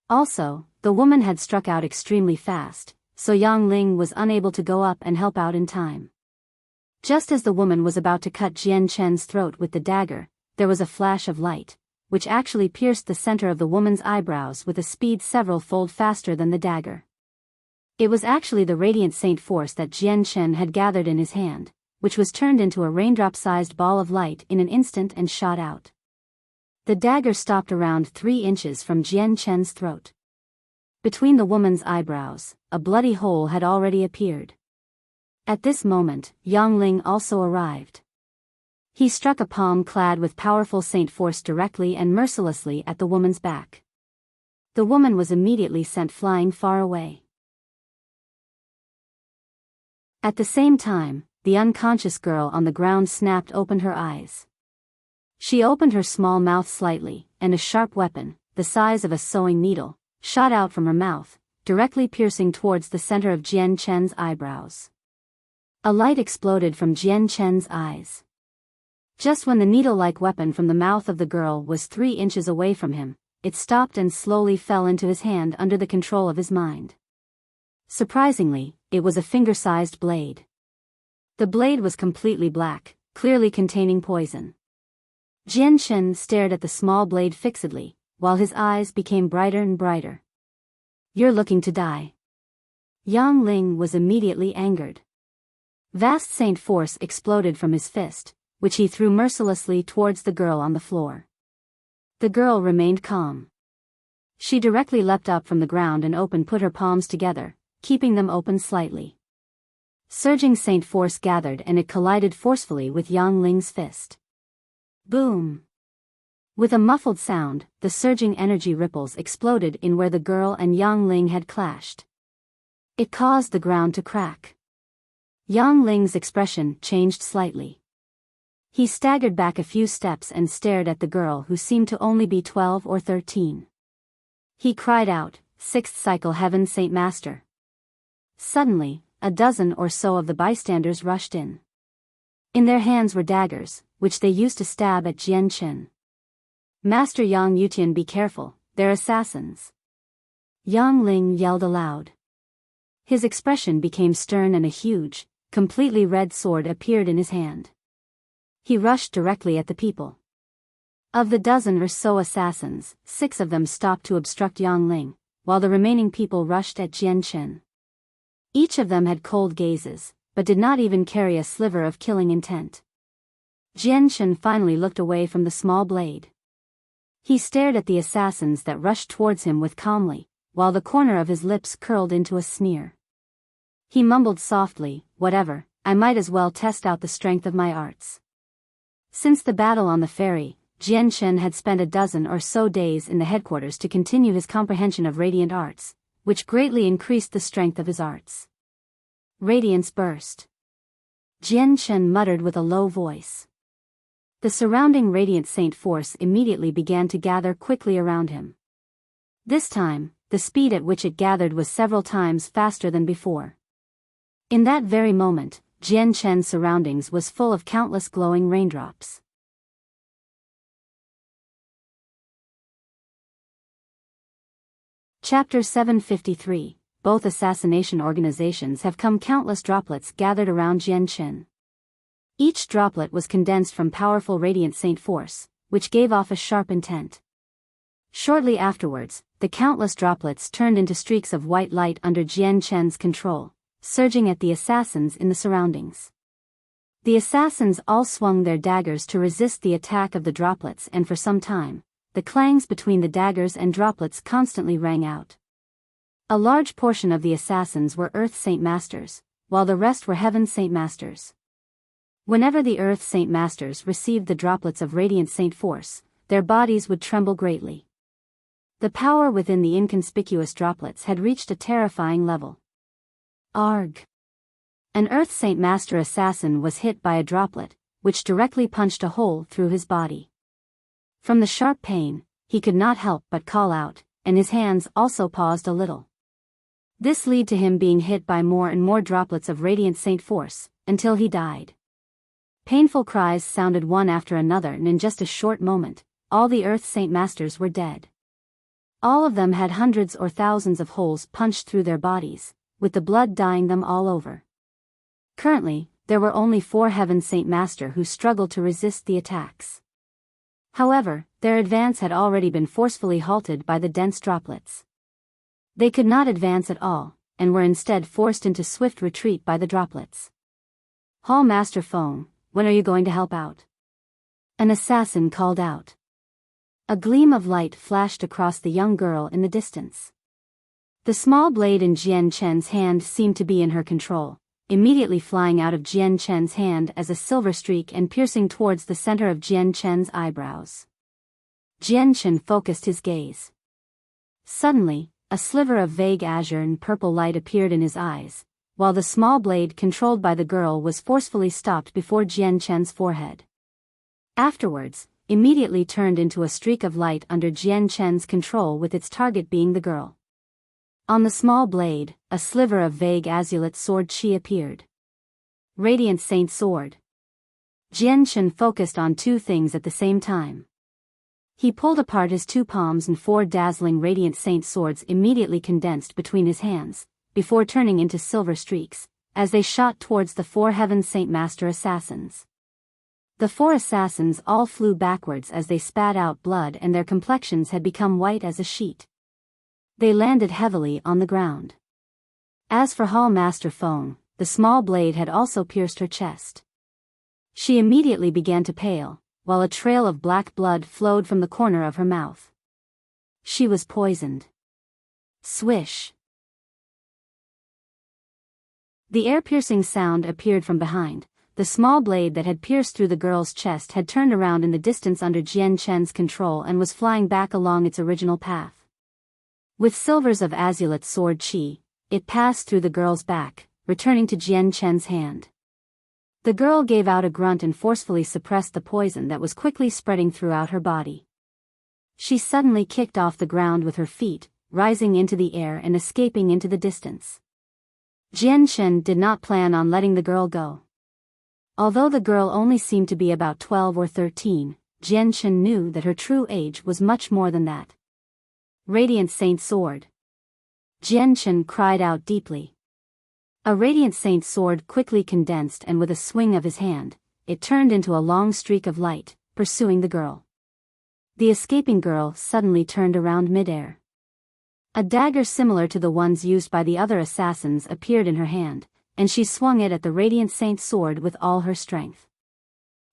Speaker 1: Also, the woman had struck out extremely fast, so Yang Ling was unable to go up and help out in time. Just as the woman was about to cut Jian Chen's throat with the dagger, there was a flash of light, which actually pierced the center of the woman's eyebrows with a speed several-fold faster than the dagger. It was actually the radiant saint force that Jian Chen had gathered in his hand, which was turned into a raindrop-sized ball of light in an instant and shot out. The dagger stopped around 3 inches from Jian Chen's throat. Between the woman's eyebrows, a bloody hole had already appeared. At this moment, Yang Ling also arrived. He struck a palm clad with powerful saint force directly and mercilessly at the woman's back. The woman was immediately sent flying far away. At the same time, the unconscious girl on the ground snapped open her eyes. She opened her small mouth slightly, and a sharp weapon, the size of a sewing needle, shot out from her mouth, directly piercing towards the center of Jian Chen's eyebrows. A light exploded from Jian Chen's eyes. Just when the needle-like weapon from the mouth of the girl was 3 inches away from him, it stopped and slowly fell into his hand under the control of his mind. Surprisingly, it was a finger-sized blade. The blade was completely black, clearly containing poison. Jian Chen stared at the small blade fixedly, while his eyes became brighter and brighter. "You're looking to die." Yang Ling was immediately angered. Vast saint force exploded from his fist, which he threw mercilessly towards the girl on the floor. The girl remained calm. She directly leapt up from the ground and put her palms together, keeping them open slightly. Surging saint force gathered and it collided forcefully with Yang Ling's fist. Boom! With a muffled sound, the surging energy ripples exploded in where the girl and Yang Ling had clashed. It caused the ground to crack. Yang Ling's expression changed slightly. He staggered back a few steps and stared at the girl who seemed to only be 12 or 13. He cried out, "Sixth cycle Heaven Saint Master." Suddenly, a dozen or so of the bystanders rushed in. In their hands were daggers, which they used to stab at Jian Chen. "Master Yang Yutian, be careful, they're assassins." Yang Ling yelled aloud. His expression became stern and a huge, completely red sword appeared in his hand. He rushed directly at the people. Of the dozen or so assassins, 6 of them stopped to obstruct Yang Ling, while the remaining people rushed at Jian Chen. Each of them had cold gazes, but did not even carry a sliver of killing intent. Jian Chen finally looked away from the small blade. He stared at the assassins that rushed towards him with calmly, while the corner of his lips curled into a sneer. He mumbled softly, "Whatever, I might as well test out the strength of my arts." Since the battle on the ferry, Jian Chen had spent a dozen or so days in the headquarters to continue his comprehension of radiant arts, which greatly increased the strength of his arts. Radiance burst. Jian Chen muttered with a low voice. The surrounding radiant saint force immediately began to gather quickly around him. This time, the speed at which it gathered was several times faster than before. In that very moment, Jian Chen's surroundings was full of countless glowing raindrops. Chapter 753. Both assassination organizations have come. Countless droplets gathered around Jian Chen. Each droplet was condensed from powerful radiant saint force, which gave off a sharp intent. Shortly afterwards, the countless droplets turned into streaks of white light under Jian Chen's control, surging at the assassins in the surroundings. The assassins all swung their daggers to resist the attack of the droplets, and for some time, the clangs between the daggers and droplets constantly rang out. A large portion of the assassins were Earth Saint Masters, while the rest were Heaven Saint Masters. Whenever the Earth Saint Masters received the droplets of radiant saint force, their bodies would tremble greatly. The power within the inconspicuous droplets had reached a terrifying level. Arg! An Earth Saint Master assassin was hit by a droplet, which directly punched a hole through his body. From the sharp pain, he could not help but call out, and his hands also paused a little. This led to him being hit by more and more droplets of radiant saint force, until he died. Painful cries sounded one after another, and in just a short moment, all the Earth Saint Masters were dead. All of them had hundreds or thousands of holes punched through their bodies, with the blood dyeing them all over. Currently, there were only 4 Heaven Saint Master who struggled to resist the attacks. However, their advance had already been forcefully halted by the dense droplets. They could not advance at all, and were instead forced into swift retreat by the droplets. Hall Master Feng, when are you going to help out? An assassin called out. A gleam of light flashed across the young girl in the distance. The small blade in Jian Chen's hand seemed to be in her control, immediately flying out of Jian Chen's hand as a silver streak and piercing towards the center of Jian Chen's eyebrows. Jian Chen focused his gaze. Suddenly, a sliver of vague azure and purple light appeared in his eyes, while the small blade controlled by the girl was forcefully stopped before Jian Chen's forehead. Afterwards, immediately turned into a streak of light under Jian Chen's control, with its target being the girl. On the small blade, a sliver of vague azulate sword chi appeared. Radiant Saint Sword. Jian Chen focused on 2 things at the same time. He pulled apart his 2 palms and 4 dazzling radiant saint swords immediately condensed between his hands, before turning into silver streaks, as they shot towards the 4 Heaven Saint Master assassins. The 4 assassins all flew backwards as they spat out blood, and their complexions had become white as a sheet. They landed heavily on the ground. As for Hall Master Feng, the small blade had also pierced her chest. She immediately began to pale, while a trail of black blood flowed from the corner of her mouth. She was poisoned. Swish! The air-piercing sound appeared from behind. The small blade that had pierced through the girl's chest had turned around in the distance under Jian Chen's control and was flying back along its original path. With silvers of azulate sword chi, it passed through the girl's back, returning to Jian Chen's hand. The girl gave out a grunt and forcefully suppressed the poison that was quickly spreading throughout her body. She suddenly kicked off the ground with her feet, rising into the air and escaping into the distance. Jian Chen did not plan on letting the girl go. Although the girl only seemed to be about 12 or 13, Jian Chen knew that her true age was much more than that. Radiant Saint Sword. Jian Chen cried out deeply. A Radiant Saint Sword quickly condensed, and with a swing of his hand, it turned into a long streak of light, pursuing the girl. The escaping girl suddenly turned around midair. A dagger similar to the ones used by the other assassins appeared in her hand, and she swung it at the Radiant Saint Sword with all her strength.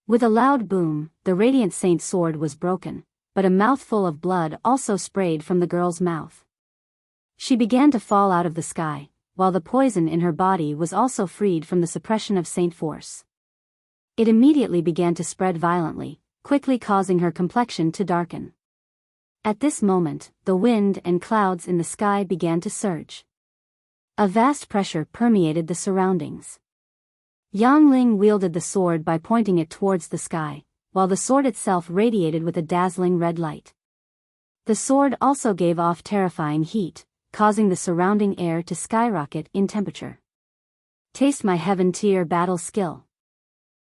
Speaker 1: With a loud boom, the Radiant Saint Sword was broken, but a mouthful of blood also sprayed from the girl's mouth. She began to fall out of the sky, while the poison in her body was also freed from the suppression of Saint Force. It immediately began to spread violently, quickly causing her complexion to darken. At this moment, the wind and clouds in the sky began to surge. A vast pressure permeated the surroundings. Yang Ling wielded the sword by pointing it towards the sky, while the sword itself radiated with a dazzling red light. The sword also gave off terrifying heat, causing the surrounding air to skyrocket in temperature. "Taste my heaven-tier battle skill!"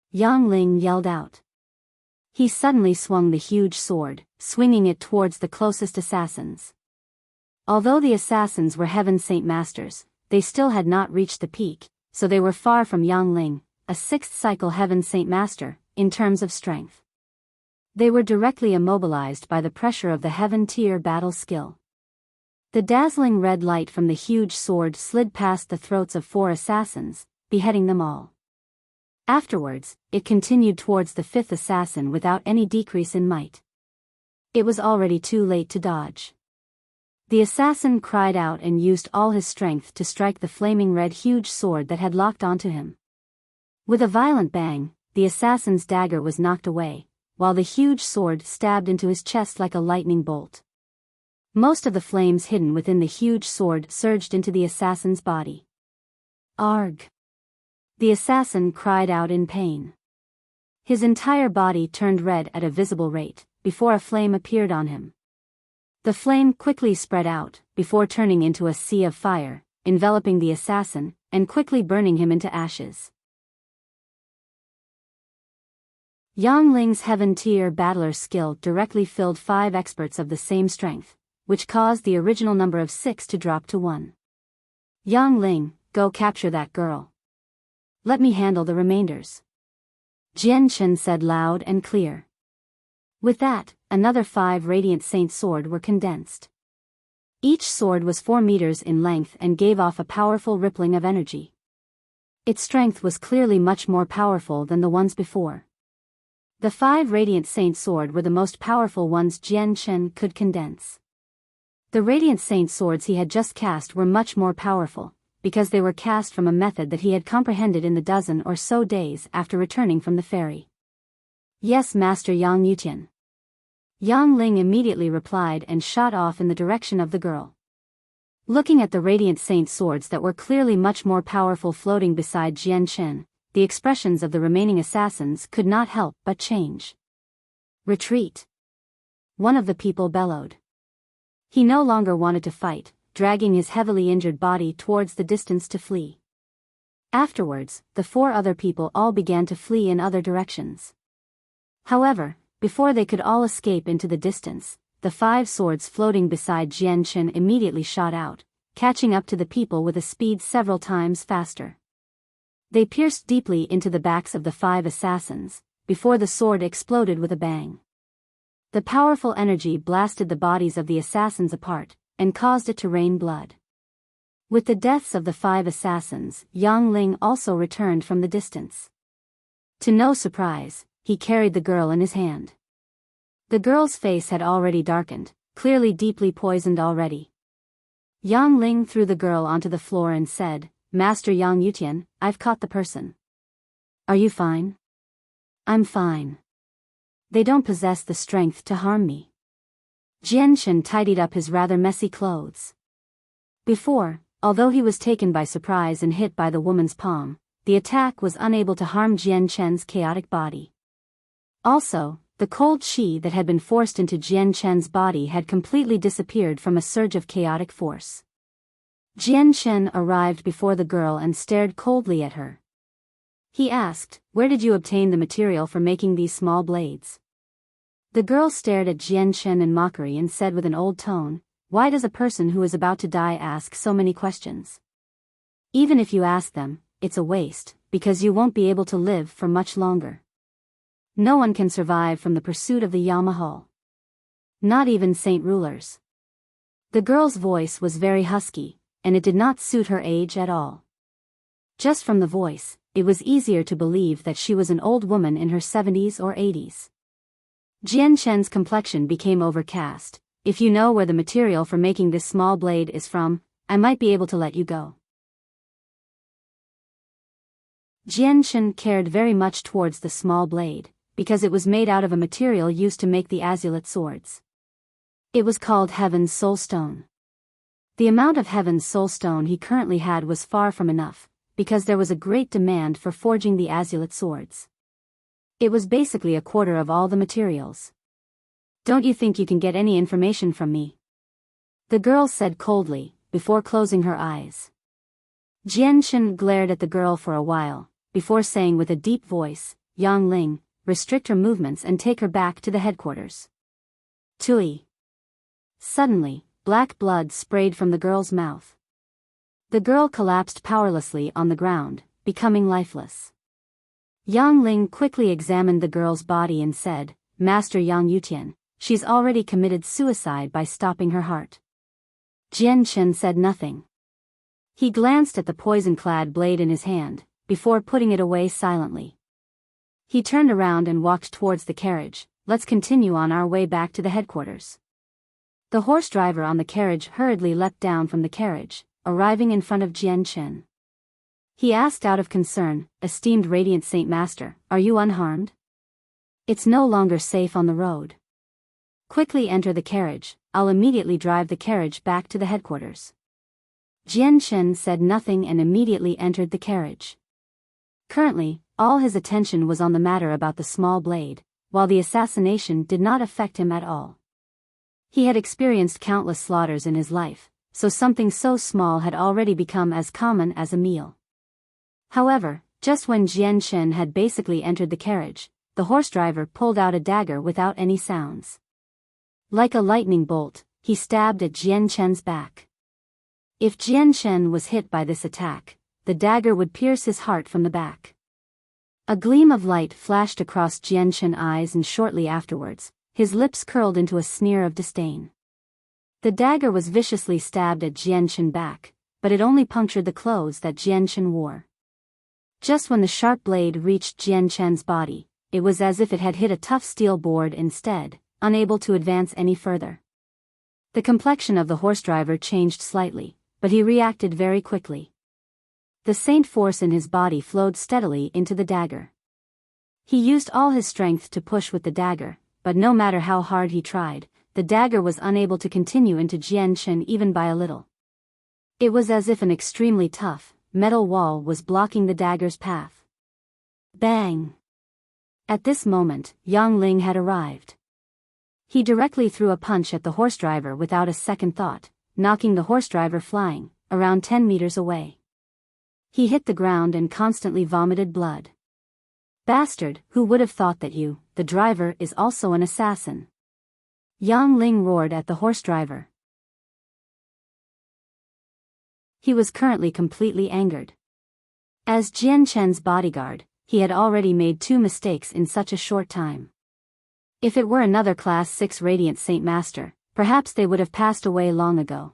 Speaker 1: Yang Ling yelled out. He suddenly swung the huge sword, swinging it towards the closest assassins. Although the assassins were Heaven Saint Masters, they still had not reached the peak, so they were far from Yang Ling, a 6th cycle Heaven Saint Master, in terms of strength. They were directly immobilized by the pressure of the heaven-tier battle skill. The dazzling red light from the huge sword slid past the throats of 4 assassins, beheading them all. Afterwards, it continued towards the 5th assassin without any decrease in might. It was already too late to dodge. The assassin cried out and used all his strength to strike the flaming red huge sword that had locked onto him. With a violent bang, the assassin's dagger was knocked away, while the huge sword stabbed into his chest like a lightning bolt. Most of the flames hidden within the huge sword surged into the assassin's body. Arg! The assassin cried out in pain. His entire body turned red at a visible rate, before a flame appeared on him. The flame quickly spread out, before turning into a sea of fire, enveloping the assassin, and quickly burning him into ashes. Yang Ling's Heaven-tier battler's skill directly filled 5 experts of the same strength, which caused the original number of 6 to drop to 1. Yang Ling, go capture that girl. Let me handle the remainders. Jian Chen said loud and clear. With that, another 5 Radiant Saint Sword were condensed. Each sword was 4 meters in length and gave off a powerful rippling of energy. Its strength was clearly much more powerful than the ones before. The 5 Radiant Saint Sword were the most powerful ones Jian Chen could condense. The Radiant Saint Swords he had just cast were much more powerful, because they were cast from a method that he had comprehended in the dozen or so days after returning from the ferry. Yes, Master Yang Yutian. Yang Ling immediately replied and shot off in the direction of the girl. Looking at the Radiant Saint Swords that were clearly much more powerful floating beside Jian Chen, the expressions of the remaining assassins could not help but change. Retreat! One of the people bellowed. He no longer wanted to fight, dragging his heavily injured body towards the distance to flee. Afterwards, the 4 other people all began to flee in other directions. However, before they could all escape into the distance, the 5 swords floating beside Jian Chen immediately shot out, catching up to the people with a speed several times faster. They pierced deeply into the backs of the 5 assassins, before the sword exploded with a bang. The powerful energy blasted the bodies of the assassins apart, and caused it to rain blood. With the deaths of the 5 assassins, Yang Ling also returned from the distance. To no surprise, he carried the girl in his hand. The girl's face had already darkened, clearly deeply poisoned already. Yang Ling threw the girl onto the floor and said, Master Yang Yutian, I've caught the person. Are you fine? I'm fine. They don't possess the strength to harm me. Jian Chen tidied up his rather messy clothes. Before, although he was taken by surprise and hit by the woman's palm, the attack was unable to harm Jian Chen's chaotic body. Also, the cold qi that had been forced into Jian Chen's body had completely disappeared from a surge of chaotic force. Jian Chen arrived before the girl and stared coldly at her. He asked, Where did you obtain the material for making these small blades? The girl stared at Jian Chen in mockery and said with an old tone, Why does a person who is about to die ask so many questions? Even if you ask them, it's a waste, because you won't be able to live for much longer. No one can survive from the pursuit of the Yamahal. Not even saint rulers. The girl's voice was very husky, and it did not suit her age at all. Just from the voice, it was easier to believe that she was an old woman in her 70s or 80s. Jian Chen's complexion became overcast. If you know where the material for making this small blade is from, I might be able to let you go. Jian Chen cared very much towards the small blade, because it was made out of a material used to make the azulite swords. It was called Heaven's Soul Stone. The amount of Heaven's Soul Stone he currently had was far from enough, because there was a great demand for forging the azulite swords. It was basically a quarter of all the materials. Don't you think you can get any information from me? The girl said coldly, before closing her eyes. Jian Chen glared at the girl for a while, before saying with a deep voice, Yang Ling, restrict her movements and take her back to the headquarters. Tui. Suddenly, black blood sprayed from the girl's mouth. The girl collapsed powerlessly on the ground, becoming lifeless. Yang Ling quickly examined the girl's body and said, Master Yang Yutian, she's already committed suicide by stopping her heart. Jian Chen said nothing. He glanced at the poison-clad blade in his hand, before putting it away silently. He turned around and walked towards the carriage. Let's continue on our way back to the headquarters. The horse driver on the carriage hurriedly leapt down from the carriage, arriving in front of Jian Chen. He asked out of concern, Esteemed Radiant Saint Master, are you unharmed? It's no longer safe on the road. Quickly enter the carriage, I'll immediately drive the carriage back to the headquarters. Jian Shen said nothing and immediately entered the carriage. Currently, all his attention was on the matter about the small blade, while the assassination did not affect him at all. He had experienced countless slaughters in his life, so something so small had already become as common as a meal. However, just when Jian Shen had basically entered the carriage, the horse driver pulled out a dagger without any sounds. Like a lightning bolt, he stabbed at Jian Shen's back. If Jian Shen was hit by this attack, the dagger would pierce his heart from the back. A gleam of light flashed across Jian Shen's eyes and shortly afterwards, his lips curled into a sneer of disdain. The dagger was viciously stabbed at Jian Shen's back, but it only punctured the clothes that Jian Shen wore. Just when the sharp blade reached Jian Shen's body, it was as if it had hit a tough steel board instead, unable to advance any further. The complexion of the horse driver changed slightly, but he reacted very quickly. The saint force in his body flowed steadily into the dagger. He used all his strength to push with the dagger, but no matter how hard he tried, the dagger was unable to continue into Jian Shen even by a little. It was as if an extremely tough, metal wall was blocking the dagger's path. Bang! At this moment, Yang Ling had arrived. He directly threw a punch at the horse driver without a second thought, knocking the horse driver flying, around 10 meters away. He hit the ground and constantly vomited blood. Bastard, who would have thought that you, the driver, is also an assassin? Yang Ling roared at the horse driver. He was currently completely angered. As Jian Shen's bodyguard, he had already made 2 mistakes in such a short time. If it were another Class 6 Radiant Saint Master, perhaps they would have passed away long ago.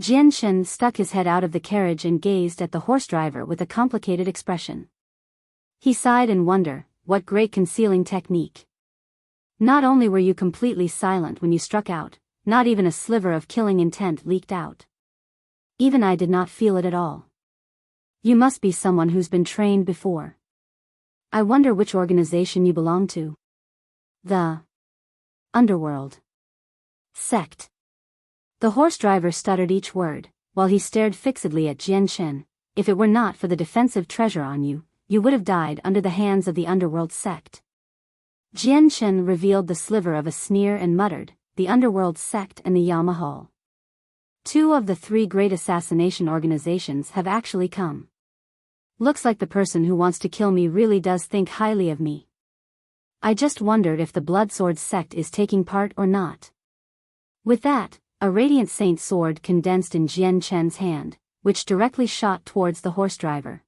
Speaker 1: Jian Shen stuck his head out of the carriage and gazed at the horse driver with a complicated expression. He sighed in wonder, what great concealing technique. Not only were you completely silent when you struck out, not even a sliver of killing intent leaked out. Even I did not feel it at all. You must be someone who's been trained before. I wonder which organization you belong to. The Underworld Sect. The horse driver stuttered each word, while he stared fixedly at Jian Shen. If it were not for the defensive treasure on you, you would have died under the hands of the Underworld Sect. Jian Shen revealed the sliver of a sneer and muttered, the Underworld Sect and the Yamahal. 2 of the 3 great assassination organizations have actually come. Looks like the person who wants to kill me really does think highly of me. I just wondered if the Bloodsword Sect is taking part or not. With that, a Radiant Saint sword condensed in Jian Shen's hand, which directly shot towards the horse driver.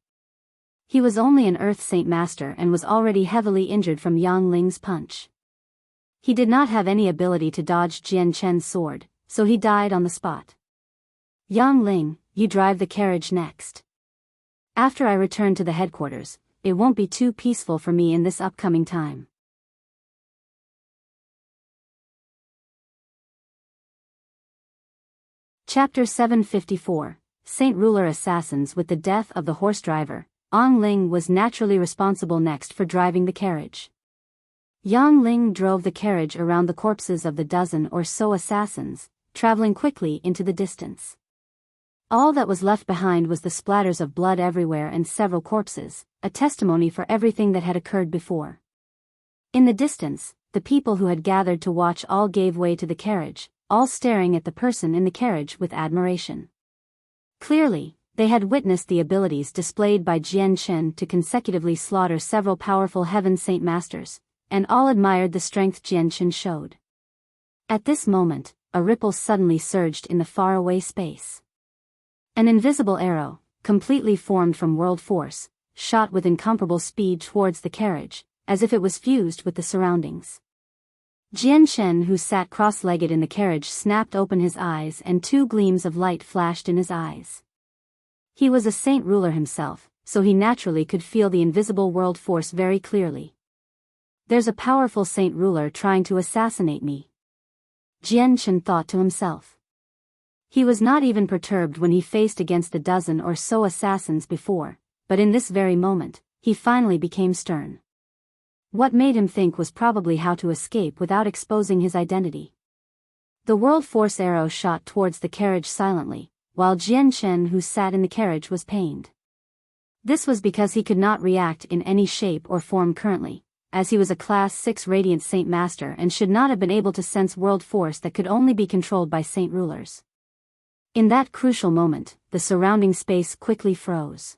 Speaker 1: He was only an Earth Saint Master and was already heavily injured from Yang Ling's punch. He did not have any ability to dodge Jian Shen's sword, so he died on the spot. Yang Ling, you drive the carriage next. After I return to the headquarters, it won't be too peaceful for me in this upcoming time. Chapter 754, Saint Ruler Assassins. With the death of the horse driver, Yang Ling was naturally responsible next for driving the carriage. Yang Ling drove the carriage around the corpses of the dozen or so assassins, traveling quickly into the distance. All that was left behind was the splatters of blood everywhere and several corpses, a testimony for everything that had occurred before. In the distance, the people who had gathered to watch all gave way to the carriage, all staring at the person in the carriage with admiration. Clearly, they had witnessed the abilities displayed by Jian Shen to consecutively slaughter several powerful Heaven Saint Masters, and all admired the strength Jian Shen showed. At this moment, a ripple suddenly surged in the faraway space. An invisible arrow, completely formed from world force, shot with incomparable speed towards the carriage, as if it was fused with the surroundings. Jian Shen, who sat cross-legged in the carriage, snapped open his eyes and 2 gleams of light flashed in his eyes. He was a saint ruler himself, so he naturally could feel the invisible world force very clearly. There's a powerful saint ruler trying to assassinate me. Jian Shen thought to himself. He was not even perturbed when he faced against the dozen or so assassins before, but in this very moment, he finally became stern. What made him think was probably how to escape without exposing his identity. The World Force arrow shot towards the carriage silently, while Jian Chen, who sat in the carriage, was pained. This was because he could not react in any shape or form currently, as he was a Class 6 Radiant Saint Master and should not have been able to sense world force that could only be controlled by Saint Rulers. In that crucial moment, the surrounding space quickly froze.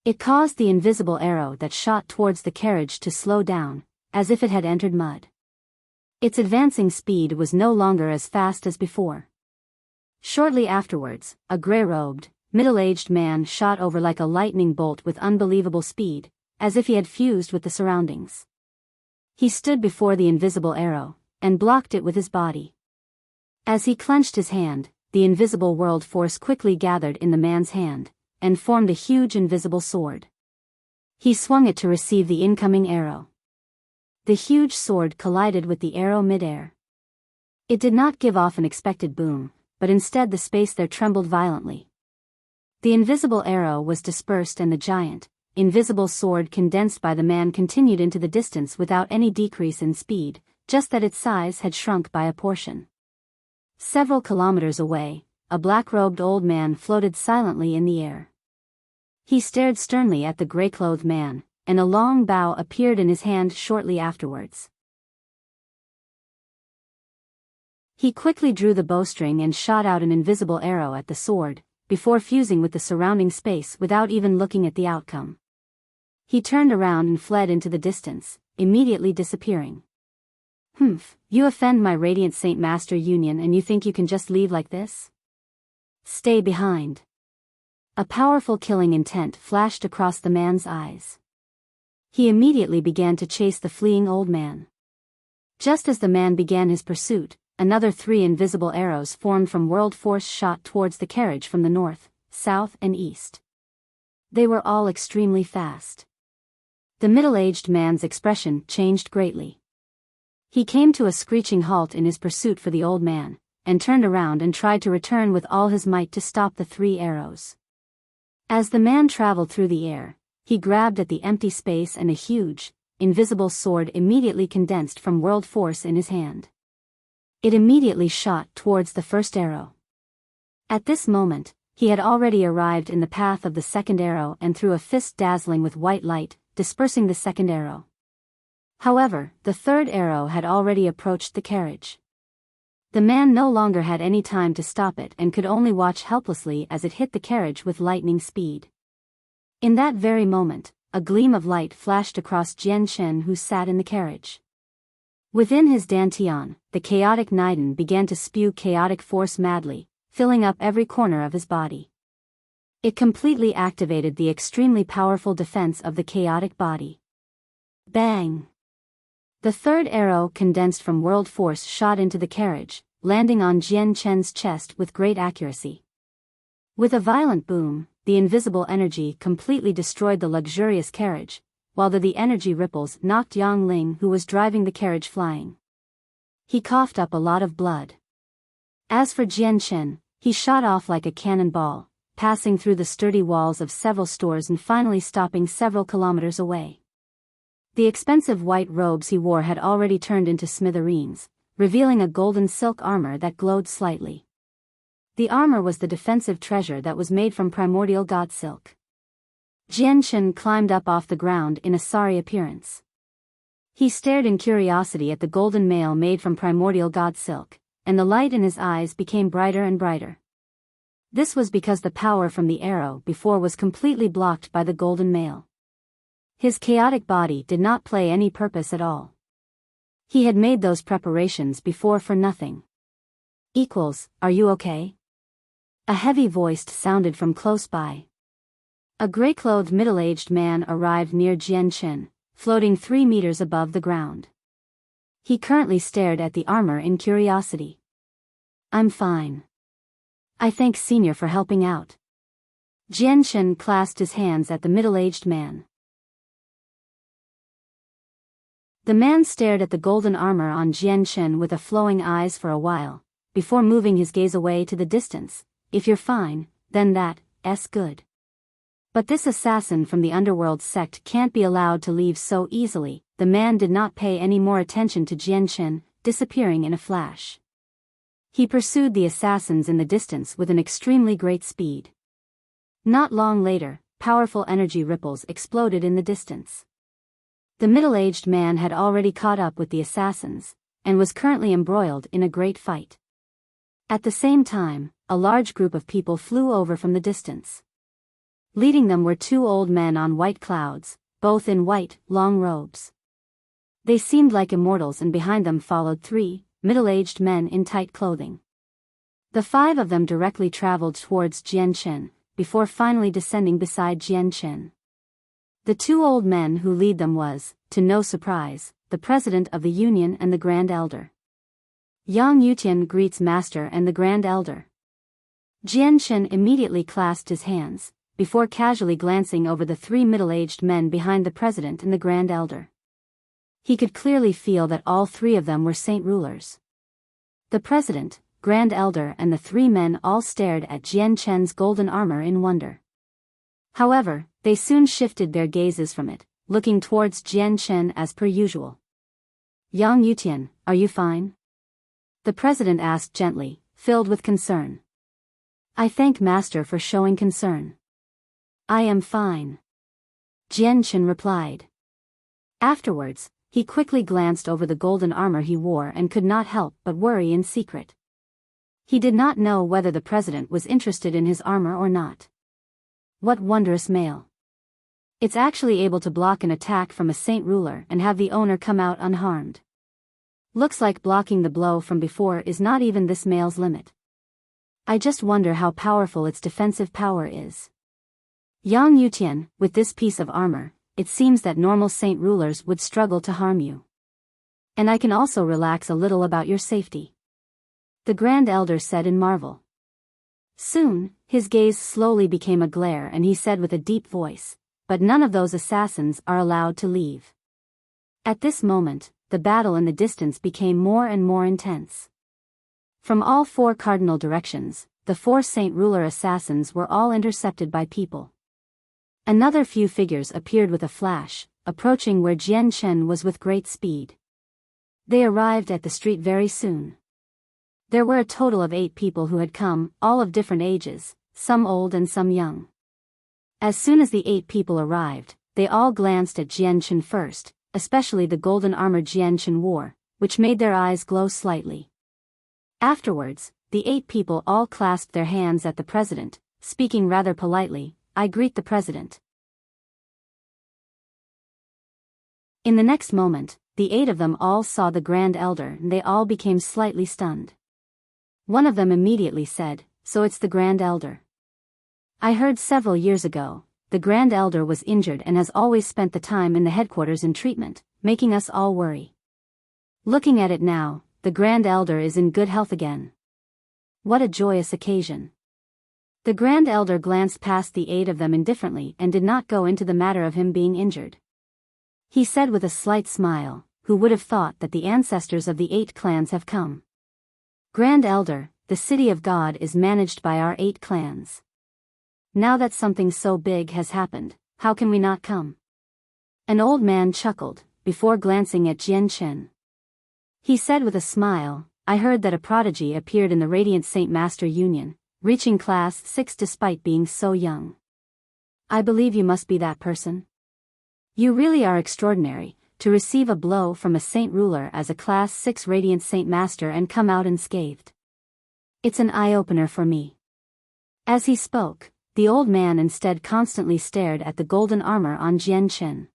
Speaker 1: It caused the invisible arrow that shot towards the carriage to slow down, as if it had entered mud. Its advancing speed was no longer as fast as before. Shortly afterwards, a gray-robed, middle-aged man shot over like a lightning bolt with unbelievable speed, as if he had fused with the surroundings. He stood before the invisible arrow, and blocked it with his body. As he clenched his hand, the invisible world force quickly gathered in the man's hand, and formed a huge invisible sword. He swung it to receive the incoming arrow. The huge sword collided with the arrow mid-air. It did not give off an expected boom, but instead the space there trembled violently. The invisible arrow was dispersed and the giant, invisible sword condensed by the man continued into the distance without any decrease in speed, just that its size had shrunk by a portion. Several kilometers away, a black-robed old man floated silently in the air. He stared sternly at the gray-clothed man, and a long bow appeared in his hand shortly afterwards. He quickly drew the bowstring and shot out an invisible arrow at the sword, before fusing with the surrounding space without even looking at the outcome. He turned around and fled into the distance, immediately disappearing. You offend my Radiant Saint Master Union and you think you can just leave like this? Stay behind. A powerful killing intent flashed across the man's eyes. He immediately began to chase the fleeing old man. Just as the man began his pursuit, another 3 invisible arrows formed from world force shot towards the carriage from the north, south and east. They were all extremely fast. The middle-aged man's expression changed greatly. He came to a screeching halt in his pursuit for the old man, and turned around and tried to return with all his might to stop the 3 arrows. As the man traveled through the air, he grabbed at the empty space and a huge, invisible sword immediately condensed from world force in his hand. It immediately shot towards the first arrow. At this moment, he had already arrived in the path of the second arrow and threw a fist dazzling with white light, dispersing the second arrow. However, the third arrow had already approached the carriage. The man no longer had any time to stop it and could only watch helplessly as it hit the carriage with lightning speed. In that very moment, a gleam of light flashed across Jian Chen, who sat in the carriage. Within his dantian, the chaotic Niden began to spew chaotic force madly, filling up every corner of his body. It completely activated the extremely powerful defense of the chaotic body. Bang! The third arrow condensed from world force shot into the carriage, landing on Jian Chen's chest with great accuracy. With a violent boom, the invisible energy completely destroyed the luxurious carriage, while the energy ripples knocked Yang Ling, who was driving the carriage, flying. He coughed up a lot of blood. As for Jian Chen, he shot off like a cannonball, passing through the sturdy walls of several stores and finally stopping several kilometers away. The expensive white robes he wore had already turned into smithereens, revealing a golden silk armor that glowed slightly. The armor was the defensive treasure that was made from primordial god silk. Jian Chen climbed up off the ground in a sorry appearance. He stared in curiosity at the golden mail made from primordial god silk, and the light in his eyes became brighter and brighter. This was because the power from the arrow before was completely blocked by the golden mail. His chaotic body did not play any purpose at all. He had made those preparations before for nothing. Are you okay? A heavy voice sounded from close by. A gray-clothed middle-aged man arrived near Jian Chen, floating 3 meters above the ground. He currently stared at the armor in curiosity. I'm fine. I thank Senior for helping out. Jian Chen clasped his hands at the middle-aged man. The man stared at the golden armor on Jian Chen with a flowing eyes for a while, before moving his gaze away to the distance. If you're fine, then that's good. But this assassin from the underworld sect can't be allowed to leave so easily. The man did not pay any more attention to Jianchen, disappearing in a flash. He pursued the assassins in the distance with an extremely great speed. Not long later, powerful energy ripples exploded in the distance. The middle-aged man had already caught up with the assassins, and was currently embroiled in a great fight. At the same time, a large group of people flew over from the distance. Leading them were two old men on white clouds, both in white, long robes. They seemed like immortals, and behind them followed three middle-aged men in tight clothing. The five of them directly traveled towards Jianchen, before finally descending beside Jianchen. The two old men who lead them was, to no surprise, the president of the union and the Grand Elder. Yang Yutian greets Master and the Grand Elder. Jianchen immediately clasped his hands, before casually glancing over the three middle-aged men behind the president and the Grand Elder. He could clearly feel that all three of them were saint rulers. The president, Grand Elder and the three men all stared at Jianchen's golden armor in wonder. However, they soon shifted their gazes from it, looking towards Jianchen as per usual. Yang Yutian, are you fine? The president asked gently, filled with concern. I thank Master for showing concern. I am fine. Jianchen replied. Afterwards, he quickly glanced over the golden armor he wore and could not help but worry in secret. He did not know whether the president was interested in his armor or not. What wondrous mail. It's actually able to block an attack from a saint ruler and have the owner come out unharmed. Looks like blocking the blow from before is not even this mail's limit. I just wonder how powerful its defensive power is. Yang Yutian, with this piece of armor, it seems that normal saint rulers would struggle to harm you. And I can also relax a little about your safety. The Grand Elder said in marvel. Soon, his gaze slowly became a glare and he said with a deep voice, but none of those assassins are allowed to leave. At this moment, the battle in the distance became more and more intense. From all four cardinal directions, the four saint ruler assassins were all intercepted by people. Another few figures appeared with a flash, approaching where Jianchen was with great speed. They arrived at the street very soon. There were a total of 8 people who had come, all of different ages, some old and some young. As soon as the 8 people arrived, they all glanced at Jianchen first, especially the golden armor Jianchen wore, which made their eyes glow slightly. Afterwards, the 8 people all clasped their hands at the president, speaking rather politely, I greet the president. In the next moment, the 8 of them all saw the Grand Elder and they all became slightly stunned. One of them immediately said, so it's the Grand Elder. I heard several years ago, the Grand Elder was injured and has always spent the time in the headquarters in treatment, making us all worry. Looking at it now, the Grand Elder is in good health again. What a joyous occasion. The Grand Elder glanced past the 8 of them indifferently and did not go into the matter of him being injured. He said with a slight smile, who would have thought that the ancestors of the 8 clans have come. Grand Elder, the city of God is managed by our 8 clans. Now that something so big has happened, how can we not come? An old man chuckled, before glancing at Jianchen. He said with a smile, I heard that a prodigy appeared in the Radiant Saint Master Union, reaching class 6 despite being so young. I believe you must be that person. You really are extraordinary, to receive a blow from a saint ruler as a class 6 Radiant Saint Master and come out unscathed. It's an eye-opener for me. As he spoke, the old man instead constantly stared at the golden armor on Jianchen.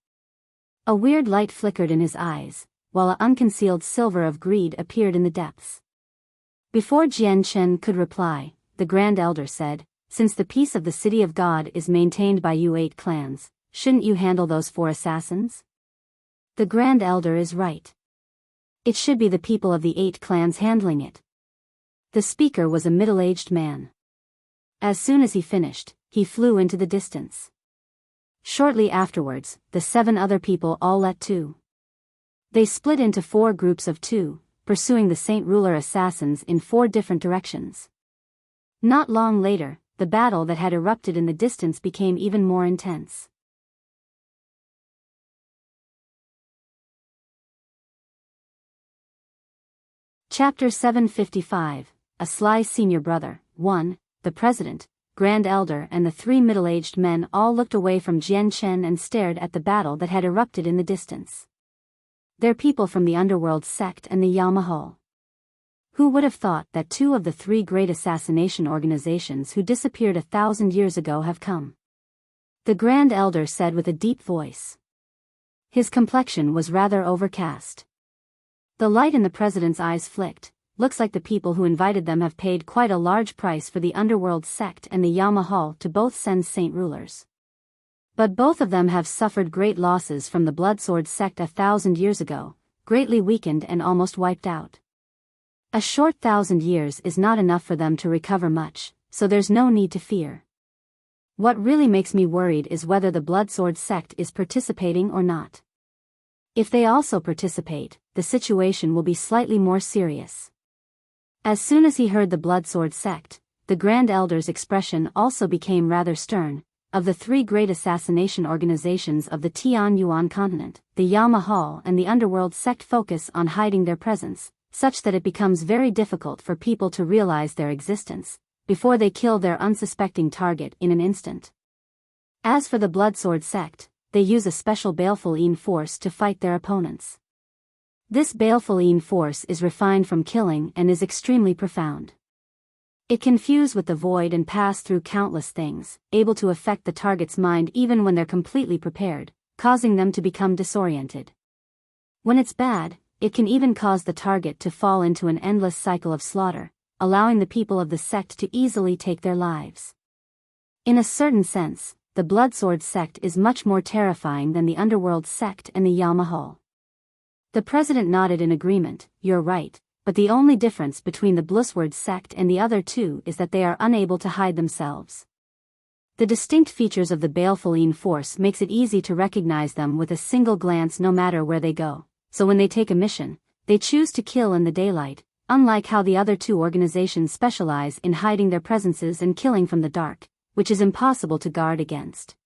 Speaker 1: A weird light flickered in his eyes, while an unconcealed silver of greed appeared in the depths. Before Jianchen could reply, the Grand Elder said, since the peace of the city of God is maintained by you 8 clans, shouldn't you handle those 4 assassins? The Grand Elder is right. It should be the people of the 8 clans handling it. The speaker was a middle-aged man. As soon as he finished, he flew into the distance. Shortly afterwards, the 7 other people all let too. They split into 4 groups of 2, pursuing the Saint Ruler assassins in 4 different directions. Not long later, the battle that had erupted in the distance became even more intense. Chapter 755, A Sly Senior Brother. 1. The President, Grand Elder and the three middle-aged men all looked away from Jian Chen and stared at the battle that had erupted in the distance. They're people from the underworld sect and the Yao Mahal. Who would have thought that two of the three great assassination organizations who disappeared 1,000 years ago have come? The Grand Elder said with a deep voice. His complexion was rather overcast. The light in the president's eyes flicked. Looks like the people who invited them have paid quite a large price for the underworld sect and the Yao Mahal to both send saint rulers. But both of them have suffered great losses from the Bloodsword sect 1,000 years ago, greatly weakened and almost wiped out. A short 1,000 years is not enough for them to recover much, so there's no need to fear. What really makes me worried is whether the Bloodsword sect is participating or not. If they also participate, the situation will be slightly more serious. As soon as he heard the Bloodsword sect, the Grand Elder's expression also became rather stern. Of the three great assassination organizations of the Tianyuan continent, the Yao Mahal and the underworld sect focus on hiding their presence, such that it becomes very difficult for people to realize their existence, before they kill their unsuspecting target in an instant. As for the Bloodsword sect, they use a special baleful force to fight their opponents. This baleful force is refined from killing and is extremely profound. It can fuse with the void and pass through countless things, able to affect the target's mind even when they're completely prepared, causing them to become disoriented. When it's bad, it can even cause the target to fall into an endless cycle of slaughter, allowing the people of the sect to easily take their lives. In a certain sense, the Bloodsword sect is much more terrifying than the underworld sect and the Yao Mahal. The president nodded in agreement. You're right. But the only difference between the Bloodsword sect and the other two is that they are unable to hide themselves. The distinct features of the baleful force makes it easy to recognize them with a single glance no matter where they go, so when they take a mission, they choose to kill in the daylight, unlike how the other two organizations specialize in hiding their presences and killing from the dark, which is impossible to guard against.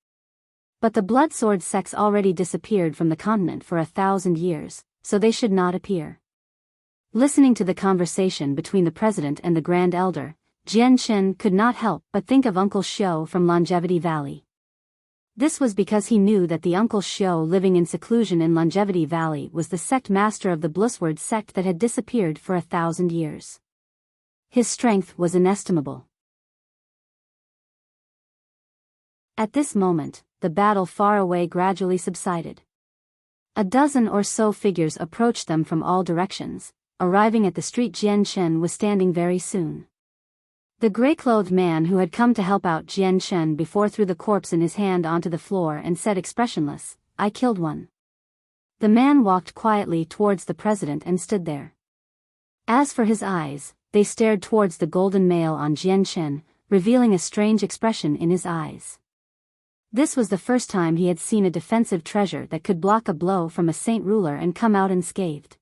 Speaker 1: But the Bloodsword sects already disappeared from the continent for 1,000 years, so they should not appear. Listening to the conversation between the president and the Grand Elder, Jian Chen could not help but think of Uncle Xiao from Longevity Valley. This was because he knew that the Uncle Xiao living in seclusion in Longevity Valley was the sect master of the Bloodsword sect that had disappeared for 1,000 years. His strength was inestimable. At this moment, the battle far away gradually subsided. A dozen or so figures approached them from all directions. Arriving at the street, Jian Chen was standing very soon. The gray-clothed man who had come to help out Jian Chen before threw the corpse in his hand onto the floor and said expressionless, I killed one. The man walked quietly towards the president and stood there. As for his eyes, they stared towards the golden mail on Jian Chen, revealing a strange expression in his eyes. This was the first time he had seen a defensive treasure that could block a blow from a saint ruler and come out unscathed.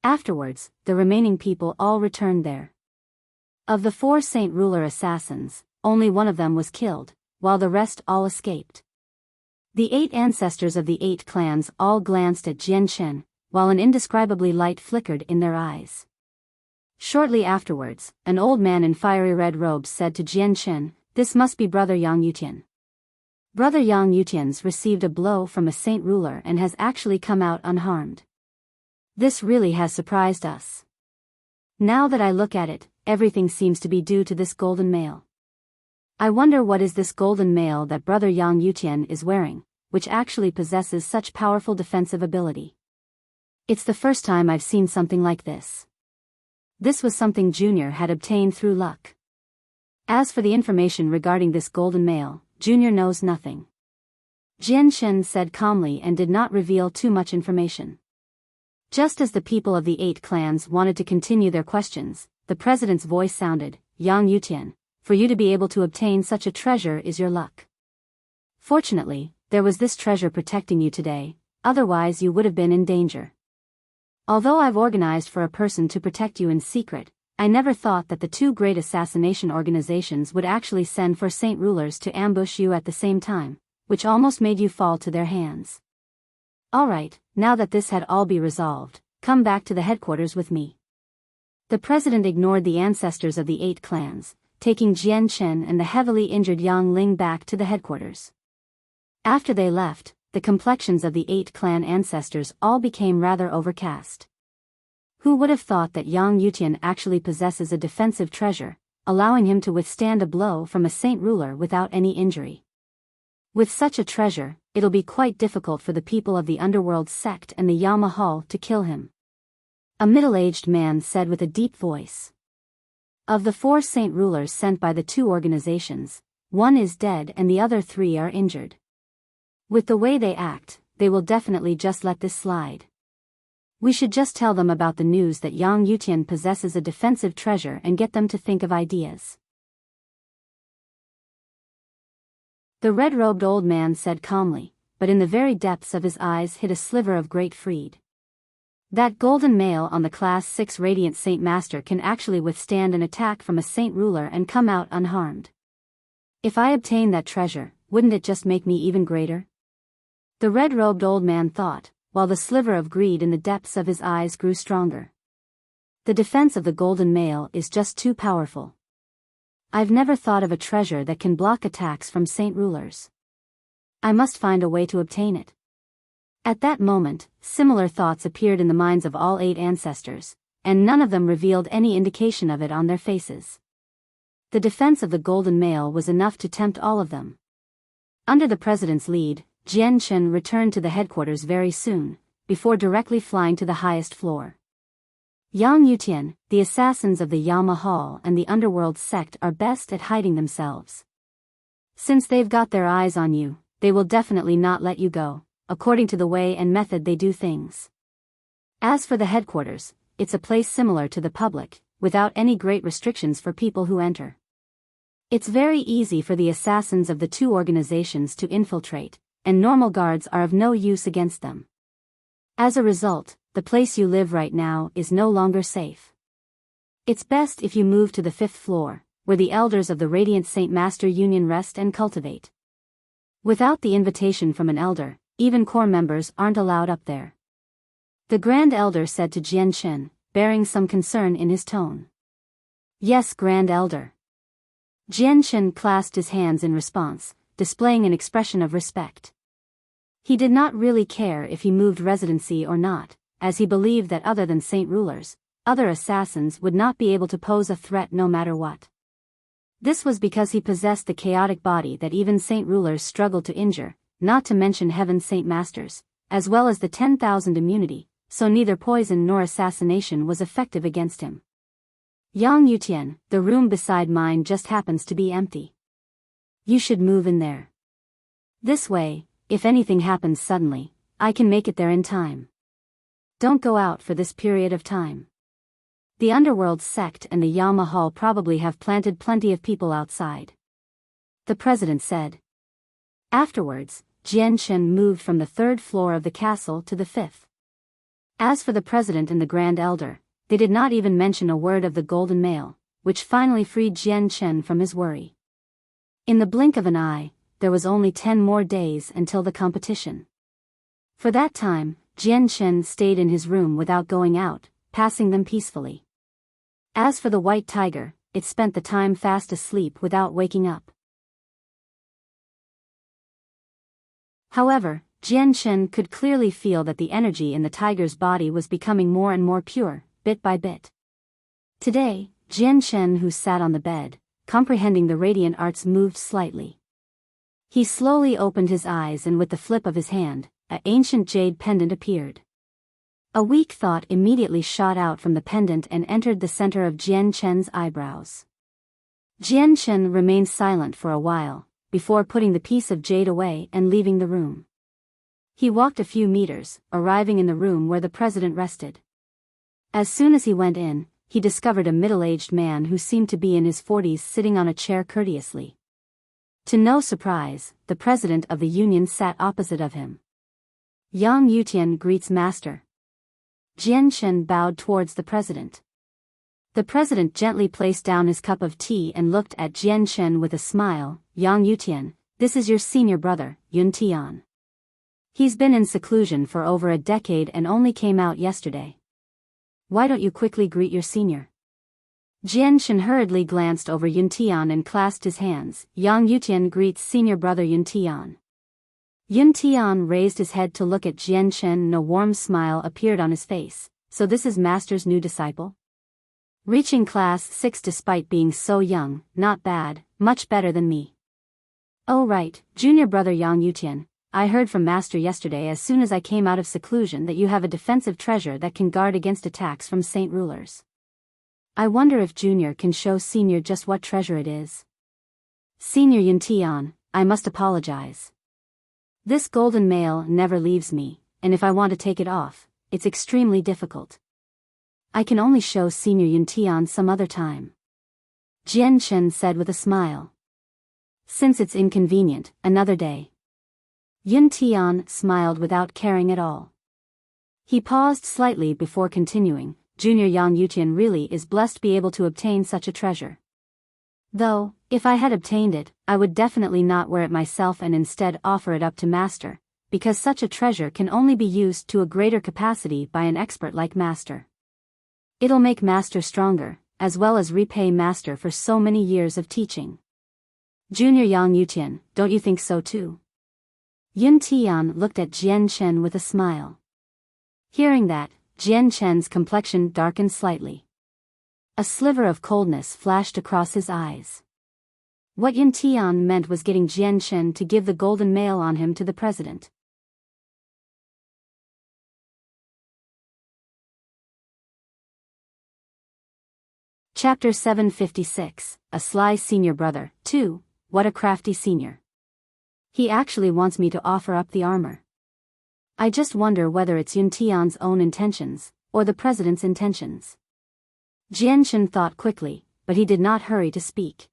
Speaker 1: Afterwards, the remaining people all returned there. Of the 4 saint ruler assassins, only one of them was killed, while the rest all escaped. The 8 ancestors of the 8 clans all glanced at Jian Chen, while an indescribably light flickered in their eyes. Shortly afterwards, an old man in fiery red robes said to Jian Chen, this must be Brother Yang Yutian. Brother Yang Yutian's received a blow from a saint ruler and has actually come out unharmed. This really has surprised us. Now that I look at it, everything seems to be due to this golden mail. I wonder what is this golden mail that Brother Yang Yutian is wearing, which actually possesses such powerful defensive ability. It's the first time I've seen something like this. This was something Junior had obtained through luck. As for the information regarding this golden mail, Junior knows nothing. Jian Chen said calmly and did not reveal too much information. Just as the people of the 8 clans wanted to continue their questions, the president's voice sounded, Yang Yutian, for you to be able to obtain such a treasure is your luck. Fortunately, there was this treasure protecting you today, otherwise you would have been in danger. Although I've organized for a person to protect you in secret, I never thought that the two great assassination organizations would actually send for saint rulers to ambush you at the same time, which almost made you fall to their hands. Alright, now that this had all be resolved, come back to the headquarters with me. The president ignored the ancestors of the 8 clans, taking Jian Chen and the heavily injured Yang Ling back to the headquarters. After they left, the complexions of the 8 clan ancestors all became rather overcast. Who would have thought that Yang Yutian actually possesses a defensive treasure, allowing him to withstand a blow from a saint ruler without any injury? With such a treasure, it'll be quite difficult for the people of the underworld sect and the Yao Mahal to kill him. A middle-aged man said with a deep voice. Of the 4 saint rulers sent by the 2 organizations, 1 is dead and the other 3 are injured. With the way they act, they will definitely just let this slide. We should just tell them about the news that Yang Yutian possesses a defensive treasure and get them to think of ideas. The red-robed old man said calmly, but in the very depths of his eyes hid a sliver of great freed. That golden male on the Class 6 Radiant Saint Master can actually withstand an attack from a saint ruler and come out unharmed. If I obtain that treasure, wouldn't it just make me even greater? The red-robed old man thought, while the sliver of greed in the depths of his eyes grew stronger. The defense of the golden male is just too powerful. I've never thought of a treasure that can block attacks from saint rulers. I must find a way to obtain it. At that moment, similar thoughts appeared in the minds of all 8 ancestors, and none of them revealed any indication of it on their faces. The defense of the golden male was enough to tempt all of them. Under the president's lead, Jian Chen returned to the headquarters very soon, before directly flying to the highest floor. Yang Yutian, the assassins of the Yao Mahal and the underworld sect are best at hiding themselves. Since they've got their eyes on you, they will definitely not let you go, according to the way and method they do things. As for the headquarters, it's a place similar to the public, without any great restrictions for people who enter. It's very easy for the assassins of the 2 organizations to infiltrate, and normal guards are of no use against them. As a result, the place you live right now is no longer safe. It's best if you move to the 5th floor, where the elders of the Radiant Saint Master Union rest and cultivate. Without the invitation from an elder, even core members aren't allowed up there. The Grand Elder said to Jian Chen, bearing some concern in his tone. Yes, Grand Elder. Jian Chen clasped his hands in response, displaying an expression of respect. He did not really care if he moved residency or not, as he believed that other than saint rulers, other assassins would not be able to pose a threat no matter what. This was because he possessed the chaotic body that even saint rulers struggled to injure, not to mention Heaven's saint masters, as well as the 10,000 immunity, so neither poison nor assassination was effective against him. Yang Yutian, the room beside mine just happens to be empty. You should move in there. This way, if anything happens suddenly, I can make it there in time. Don't go out for this period of time. The underworld sect and the Yao Mahal probably have planted plenty of people outside. The president said. Afterwards, Jian Chen moved from the 3rd floor of the castle to the 5th. As for the president and the Grand Elder, they did not even mention a word of the golden male, which finally freed Jian Chen from his worry. In the blink of an eye, there was only 10 more days until the competition. For that time, Jian Chen stayed in his room without going out, passing them peacefully. As for the white tiger, it spent the time fast asleep without waking up. However, Jian Chen could clearly feel that the energy in the tiger's body was becoming more and more pure, bit by bit. Today, Jian Chen, who sat on the bed, comprehending the radiant arts, moved slightly. He slowly opened his eyes and with the flip of his hand, an ancient jade pendant appeared. A weak thought immediately shot out from the pendant and entered the center of Jian Chen's eyebrows. Jian Chen remained silent for a while, before putting the piece of jade away and leaving the room. He walked a few meters, arriving in the room where the president rested. As soon as he went in, he discovered a middle-aged man who seemed to be in his 40s sitting on a chair courteously. To no surprise, the president of the union sat opposite of him. Yang Yutian greets master. Jian Chen bowed towards the president. The president gently placed down his cup of tea and looked at Jian Shen with a smile. Yang Yutian, this is your senior brother, Yun Tian. He's been in seclusion for over a decade and only came out yesterday. Why don't you quickly greet your senior? Jian Shen hurriedly glanced over Yun Tian and clasped his hands. Yang Yutian greets senior brother Yun Tian. Yun Tian raised his head to look at Jian Shen and a warm smile appeared on his face. So this is master's new disciple? Reaching class 6 despite being so young, not bad, much better than me. Oh right, junior brother Yang Yutian, I heard from master yesterday as soon as I came out of seclusion that you have a defensive treasure that can guard against attacks from saint rulers. I wonder if junior can show senior just what treasure it is. Senior Yun Tian, I must apologize. This golden mail never leaves me, and if I want to take it off, it's extremely difficult. I can only show senior Yun Tian some other time. Jian Shen said with a smile. Since it's inconvenient, another day. Yun Tian smiled without caring at all. He paused slightly before continuing. Junior Yang Yutian really is blessed to be able to obtain such a treasure. Though, if I had obtained it, I would definitely not wear it myself and instead offer it up to master, because such a treasure can only be used to a greater capacity by an expert like master. It'll make master stronger, as well as repay master for so many years of teaching. Junior Yang Yutian, don't you think so too? Yun Tian looked at Jian Shen with a smile. Hearing that, Jian Shen's complexion darkened slightly. A sliver of coldness flashed across his eyes. What Yun Tian meant was getting Jian Shen to give the golden mail on him to the president. Chapter 756, A Sly Senior Brother, 2, What a Crafty Senior. He actually wants me to offer up the armor. I just wonder whether it's Yun Tian's own intentions, or the president's intentions. Jian Shen thought quickly, but he did not hurry to speak.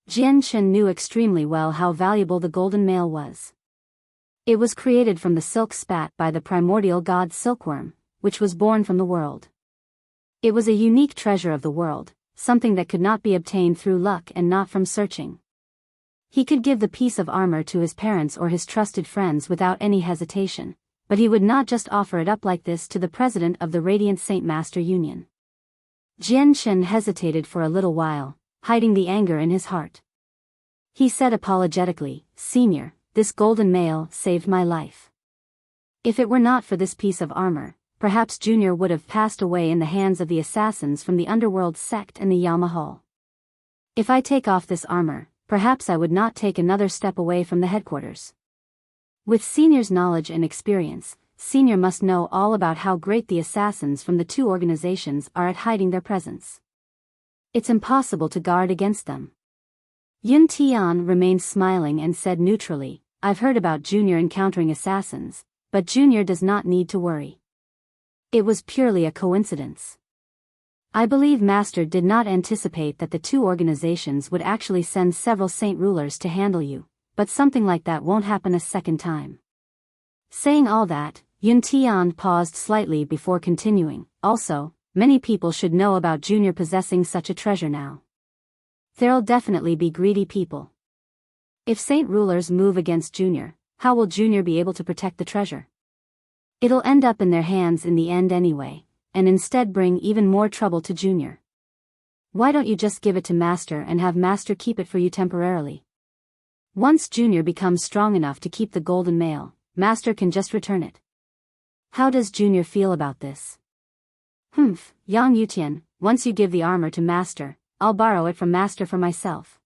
Speaker 1: Jian Shen knew extremely well how valuable the golden mail was. It was created from the silk spat by the primordial god Silkworm, which was born from the world. It was a unique treasure of the world, something that could not be obtained through luck and not from searching. He could give the piece of armor to his parents or his trusted friends without any hesitation, but he would not just offer it up like this to the president of the Radiant Saint Master Union. Jian Shen hesitated for a little while, hiding the anger in his heart. He said apologetically, Senior, this golden mail saved my life. If it were not for this piece of armor, perhaps Junior would have passed away in the hands of the assassins from the underworld sect and the Yamahal. If I take off this armor, perhaps I would not take another step away from the headquarters. With Senior's knowledge and experience, Senior must know all about how great the assassins from the two organizations are at hiding their presence. It's impossible to guard against them. Yun Tian remained smiling and said neutrally, I've heard about Junior encountering assassins, but Junior does not need to worry. It was purely a coincidence. I believe Master did not anticipate that the two organizations would actually send several saint rulers to handle you, but something like that won't happen a second time. Saying all that, Yun Tian paused slightly before continuing. Also, many people should know about Junior possessing such a treasure now. There'll definitely be greedy people. If saint rulers move against Junior, how will Junior be able to protect the treasure? It'll end up in their hands in the end anyway, and instead bring even more trouble to Junior. Why don't you just give it to Master and have Master keep it for you temporarily? Once Junior becomes strong enough to keep the golden mail, Master can just return it. How does Junior feel about this? Yang Yutian, once you give the armor to Master, I'll borrow it from Master for myself.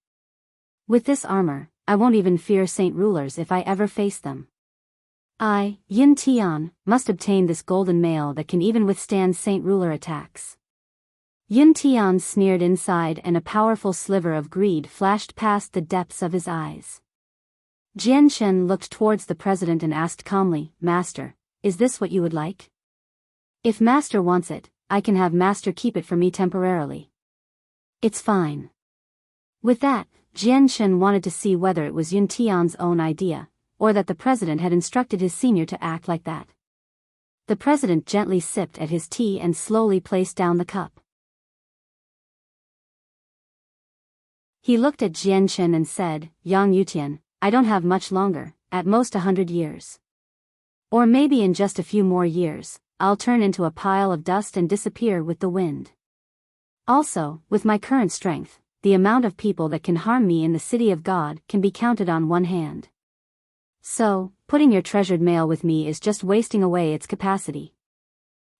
Speaker 1: With this armor, I won't even fear saint rulers if I ever face them. I, Yun Tian, must obtain this golden mail that can even withstand saint ruler attacks. Yun Tian sneered inside and a powerful sliver of greed flashed past the depths of his eyes. Jian Shen looked towards the president and asked calmly, Master, is this what you would like? If Master wants it, I can have Master keep it for me temporarily. It's fine. With that, Jian Shen wanted to see whether it was Yun Tian's own idea, or that the president had instructed his senior to act like that. The president gently sipped at his tea and slowly placed down the cup. He looked at Jian Chen and said, Yang Yutian, I don't have much longer, at most 100 years. Or maybe in just a few more years, I'll turn into a pile of dust and disappear with the wind. Also, with my current strength, the amount of people that can harm me in the city of God can be counted on one hand. So, putting your treasured mail with me is just wasting away its capacity.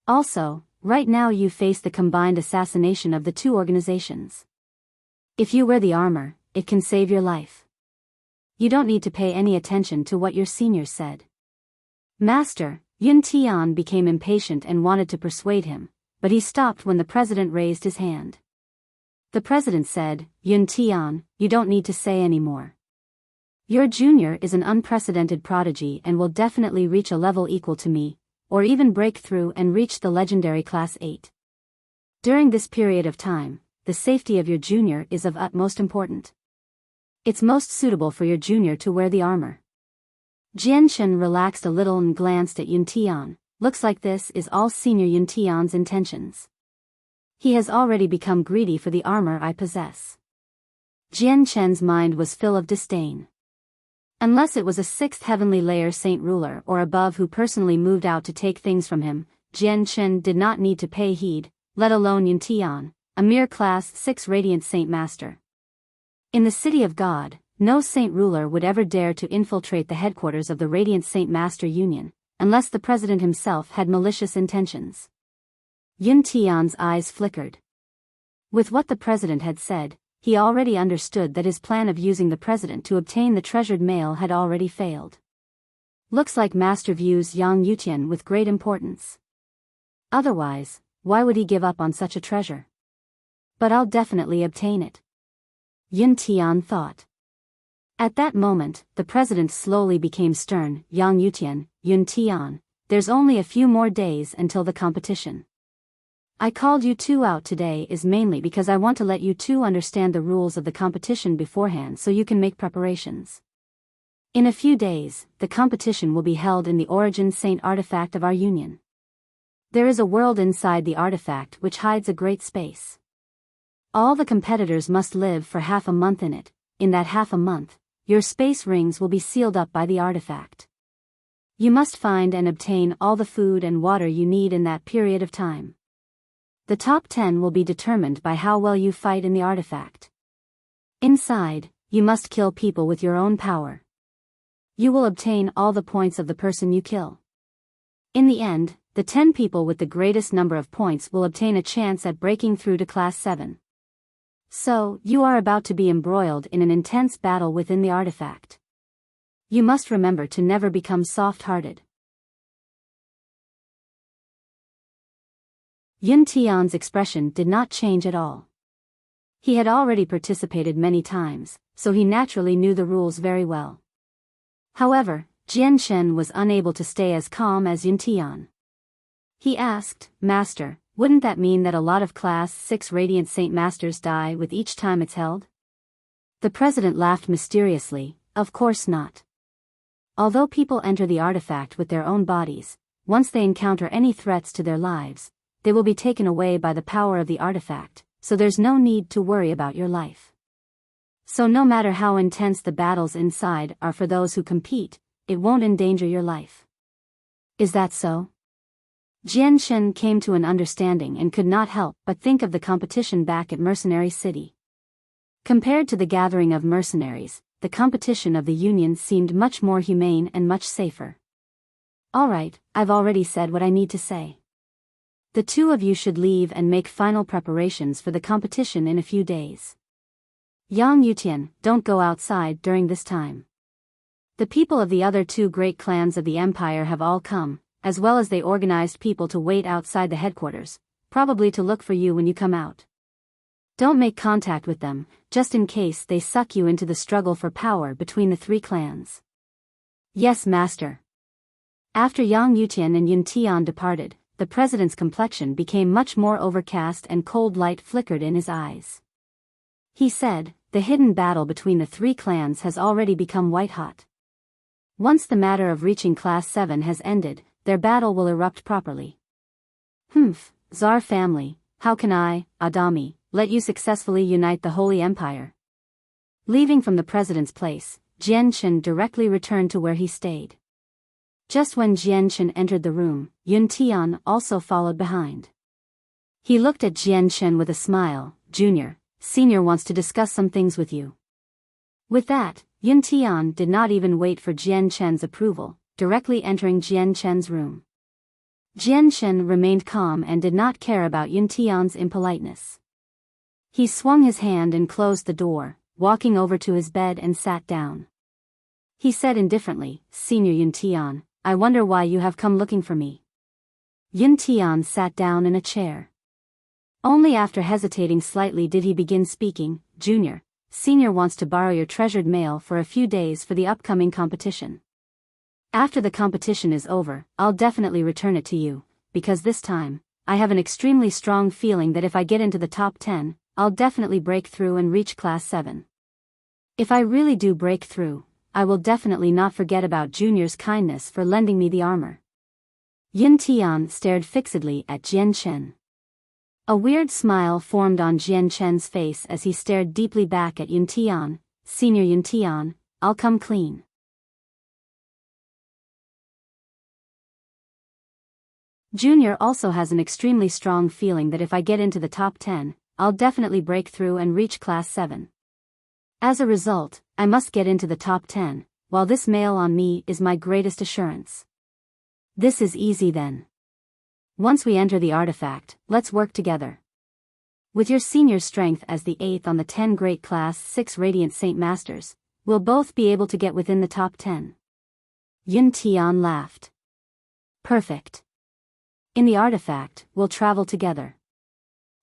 Speaker 1: Also, right now you face the combined assassination of the two organizations. If you wear the armor, it can save your life. You don't need to pay any attention to what your seniors said. Master, Yun Tian became impatient and wanted to persuade him, but he stopped when the president raised his hand. The president said, Yun Tian, you don't need to say any more. Your junior is an unprecedented prodigy and will definitely reach a level equal to me, or even break through and reach the legendary Class 8. During this period of time, the safety of your junior is of utmost importance. It's most suitable for your junior to wear the armor. Jian Chen relaxed a little and glanced at Yun Tian. Looks like this is all Senior Yun Tian's intentions. He has already become greedy for the armor I possess. Jian Chen's mind was full of disdain. Unless it was a sixth heavenly layer saint ruler or above who personally moved out to take things from him, Jian Chen did not need to pay heed, let alone Yun Tian, a mere Class 6 radiant saint master. In the city of God, no saint ruler would ever dare to infiltrate the headquarters of the Radiant Saint Master Union, unless the president himself had malicious intentions. Yun Tian's eyes flickered. With what the president had said, he already understood that his plan of using the president to obtain the treasured mail had already failed. Looks like Master views Yang Yutian with great importance. Otherwise, why would he give up on such a treasure? But I'll definitely obtain it. Yun Tian thought. At that moment, the president slowly became stern. Yang Yutian, Yun Tian, there's only a few more days until the competition. I called you two out today is mainly because I want to let you two understand the rules of the competition beforehand so you can make preparations. In a few days, the competition will be held in the Origin Saint artifact of our union. There is a world inside the artifact which hides a great space. All the competitors must live for half a month in it. In that half a month, your space rings will be sealed up by the artifact. You must find and obtain all the food and water you need in that period of time. The top 10 will be determined by how well you fight in the artifact. Inside, you must kill people with your own power. You will obtain all the points of the person you kill. In the end, the 10 people with the greatest number of points will obtain a chance at breaking through to Class 7. So, you are about to be embroiled in an intense battle within the artifact. You must remember to never become soft-hearted. Yun Tian's expression did not change at all. He had already participated many times, so he naturally knew the rules very well. However, Jian Chen was unable to stay as calm as Yun Tian. He asked, Master, wouldn't that mean that a lot of Class 6 Radiant Saint Masters die with each time it's held? The president laughed mysteriously, of course not. Although people enter the artifact with their own bodies, once they encounter any threats to their lives, they will be taken away by the power of the artifact, so there's no need to worry about your life. So no matter how intense the battles inside are for those who compete, it won't endanger your life. Is that so? Jian Chen came to an understanding and could not help but think of the competition back at Mercenary City. Compared to the gathering of mercenaries, the competition of the Union seemed much more humane and much safer. Alright, I've already said what I need to say. The two of you should leave and make final preparations for the competition in a few days. Yang Yutian, don't go outside during this time. The people of the other two great clans of the empire have all come, as well as they organized people to wait outside the headquarters, probably to look for you when you come out. Don't make contact with them, just in case they suck you into the struggle for power between the three clans. Yes, Master. After Yang Yutian and Yun Tian departed, the president's complexion became much more overcast and cold light flickered in his eyes. He said, the hidden battle between the three clans has already become white-hot. Once the matter of reaching Class 7 has ended, their battle will erupt properly. Tsar family, how can I, Adami, let you successfully unite the Holy Empire? Leaving from the president's place, Jianchen directly returned to where he stayed. Just when Jianchen entered the room, Yun Tian also followed behind. He looked at Jianchen with a smile. Junior, Senior wants to discuss some things with you. With that, Yun Tian did not even wait for Jianchen's approval, directly entering Jianchen's room. Jianchen remained calm and did not care about Yun Tian's impoliteness. He swung his hand and closed the door, walking over to his bed and sat down. He said indifferently, Senior Yun Tian, I wonder why you have come looking for me. Yun Tian sat down in a chair. Only after hesitating slightly did he begin speaking. Junior, Senior wants to borrow your treasured mail for a few days for the upcoming competition. After the competition is over, I'll definitely return it to you, because this time, I have an extremely strong feeling that if I get into the top 10, I'll definitely break through and reach class 7. If I really do break through, I will definitely not forget about Junior's kindness for lending me the armor. Yun Tian stared fixedly at Jianchen. A weird smile formed on Jianchen's face as he stared deeply back at Yun Tian. Senior Yun Tian, I'll come clean. Junior also has an extremely strong feeling that if I get into the top 10, I'll definitely break through and reach class 7. As a result, I must get into the top 10, while this mail on me is my greatest assurance. This is easy then. Once we enter the artifact, let's work together. With your senior strength as the 8th on the 10 great class 6 Radiant Saint Masters, we'll both be able to get within the top 10. Yun Tian laughed. Perfect. In the artifact, we'll travel together.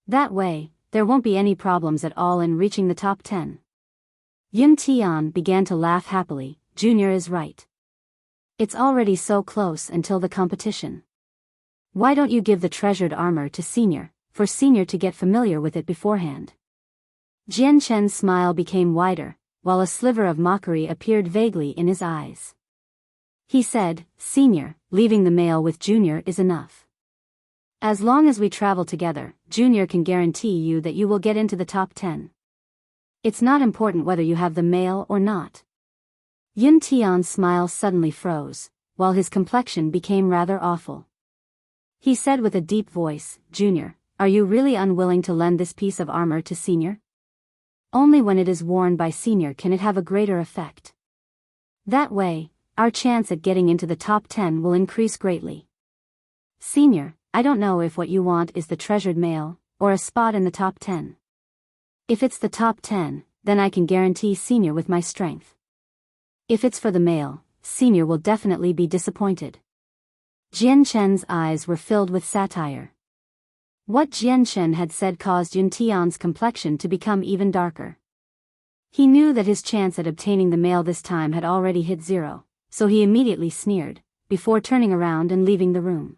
Speaker 1: That way, there won't be any problems at all in reaching the top 10. Yun Tian began to laugh happily. Junior is right. It's already so close until the competition. Why don't you give the treasured armor to Senior, for Senior to get familiar with it beforehand? Jianchen's smile became wider, while a sliver of mockery appeared vaguely in his eyes. He said, Senior, leaving the mail with Junior is enough. As long as we travel together, Junior can guarantee you that you will get into the top 10. It's not important whether you have the mail or not. Yun Tian's smile suddenly froze, while his complexion became rather awful. He said with a deep voice, Junior, are you really unwilling to lend this piece of armor to Senior? Only when it is worn by Senior can it have a greater effect. That way, our chance at getting into the top 10 will increase greatly. Senior, I don't know if what you want is the treasured mail, or a spot in the top 10. If it's the top 10, then I can guarantee Senior with my strength. If it's for the mail, Senior will definitely be disappointed. Jianchen's eyes were filled with satire. What Jianchen had said caused Yun Tian's complexion to become even darker. He knew that his chance at obtaining the mail this time had already hit 0, so he immediately sneered, before turning around and leaving the room.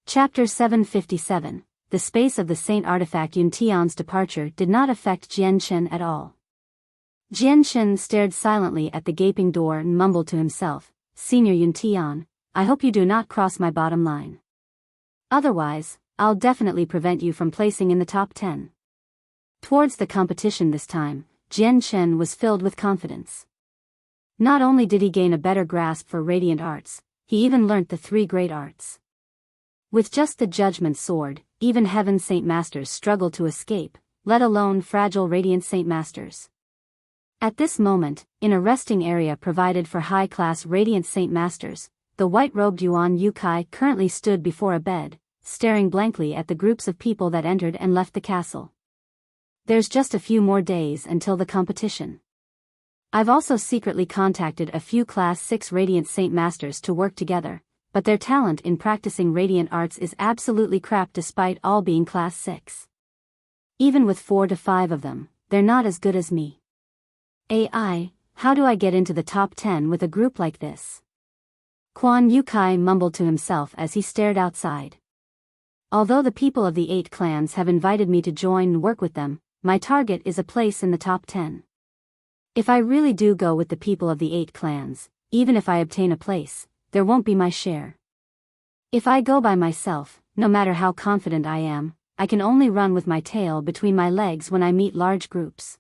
Speaker 1: Chapter 757. The space of the Saint Artifact. Yun Tian's departure did not affect Jianchen at all. Jianchen stared silently at the gaping door and mumbled to himself, Senior Yun Tian, I hope you do not cross my bottom line. Otherwise, I'll definitely prevent you from placing in the top 10. Towards the competition this time, Jianchen was filled with confidence. Not only did he gain a better grasp for radiant arts, he even learnt the 3 great arts. With just the Judgment Sword, even Heaven Saint Masters struggled to escape, let alone fragile Radiant Saint Masters. At this moment, in a resting area provided for high-class Radiant Saint Masters, the white-robed Yuan Yukai currently stood before a bed, staring blankly at the groups of people that entered and left the castle. There's just a few more days until the competition. I've also secretly contacted a few Class 6 Radiant Saint Masters to work together, but their talent in practicing radiant arts is absolutely crap despite all being Class 6. Even with 4 to 5 of them, they're not as good as me. AI, how do I get into the top 10 with a group like this? Quan Yukai mumbled to himself as he stared outside. Although the people of the 8 clans have invited me to join and work with them, my target is a place in the top 10. If I really do go with the people of the 8 clans, even if I obtain a place, there won't be my share. If I go by myself, no matter how confident I am, I can only run with my tail between my legs when I meet large groups.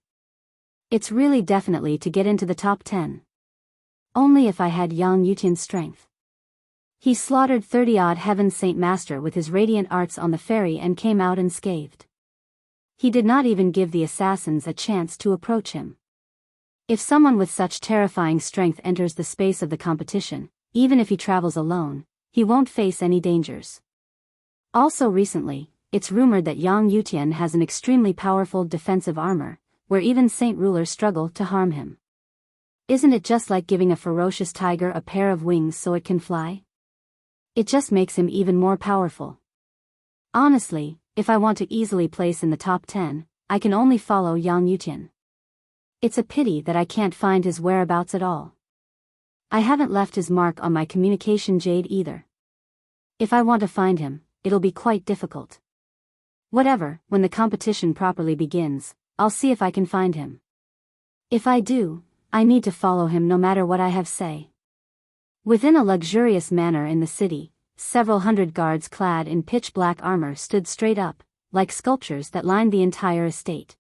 Speaker 1: It's really definitely to get into the top 10. Only if I had Yang Yutian's strength. He slaughtered 30-odd Heaven Saint Master with his radiant arts on the ferry and came out unscathed. He did not even give the assassins a chance to approach him. If someone with such terrifying strength enters the space of the competition, even if he travels alone, he won't face any dangers. Also recently, it's rumored that Yang Yutian has an extremely powerful defensive armor, where even saint rulers struggle to harm him. Isn't it just like giving a ferocious tiger a pair of wings so it can fly? It just makes him even more powerful. Honestly, if I want to easily place in the top 10, I can only follow Yang Yutian. It's a pity that I can't find his whereabouts at all. I haven't left his mark on my communication jade either. If I want to find him, it'll be quite difficult. Whatever, when the competition properly begins, I'll see if I can find him. If I do, I need to follow him no matter what I have say. Within a luxurious manor in the city, several hundred guards clad in pitch-black armor stood straight up, like sculptures that lined the entire estate.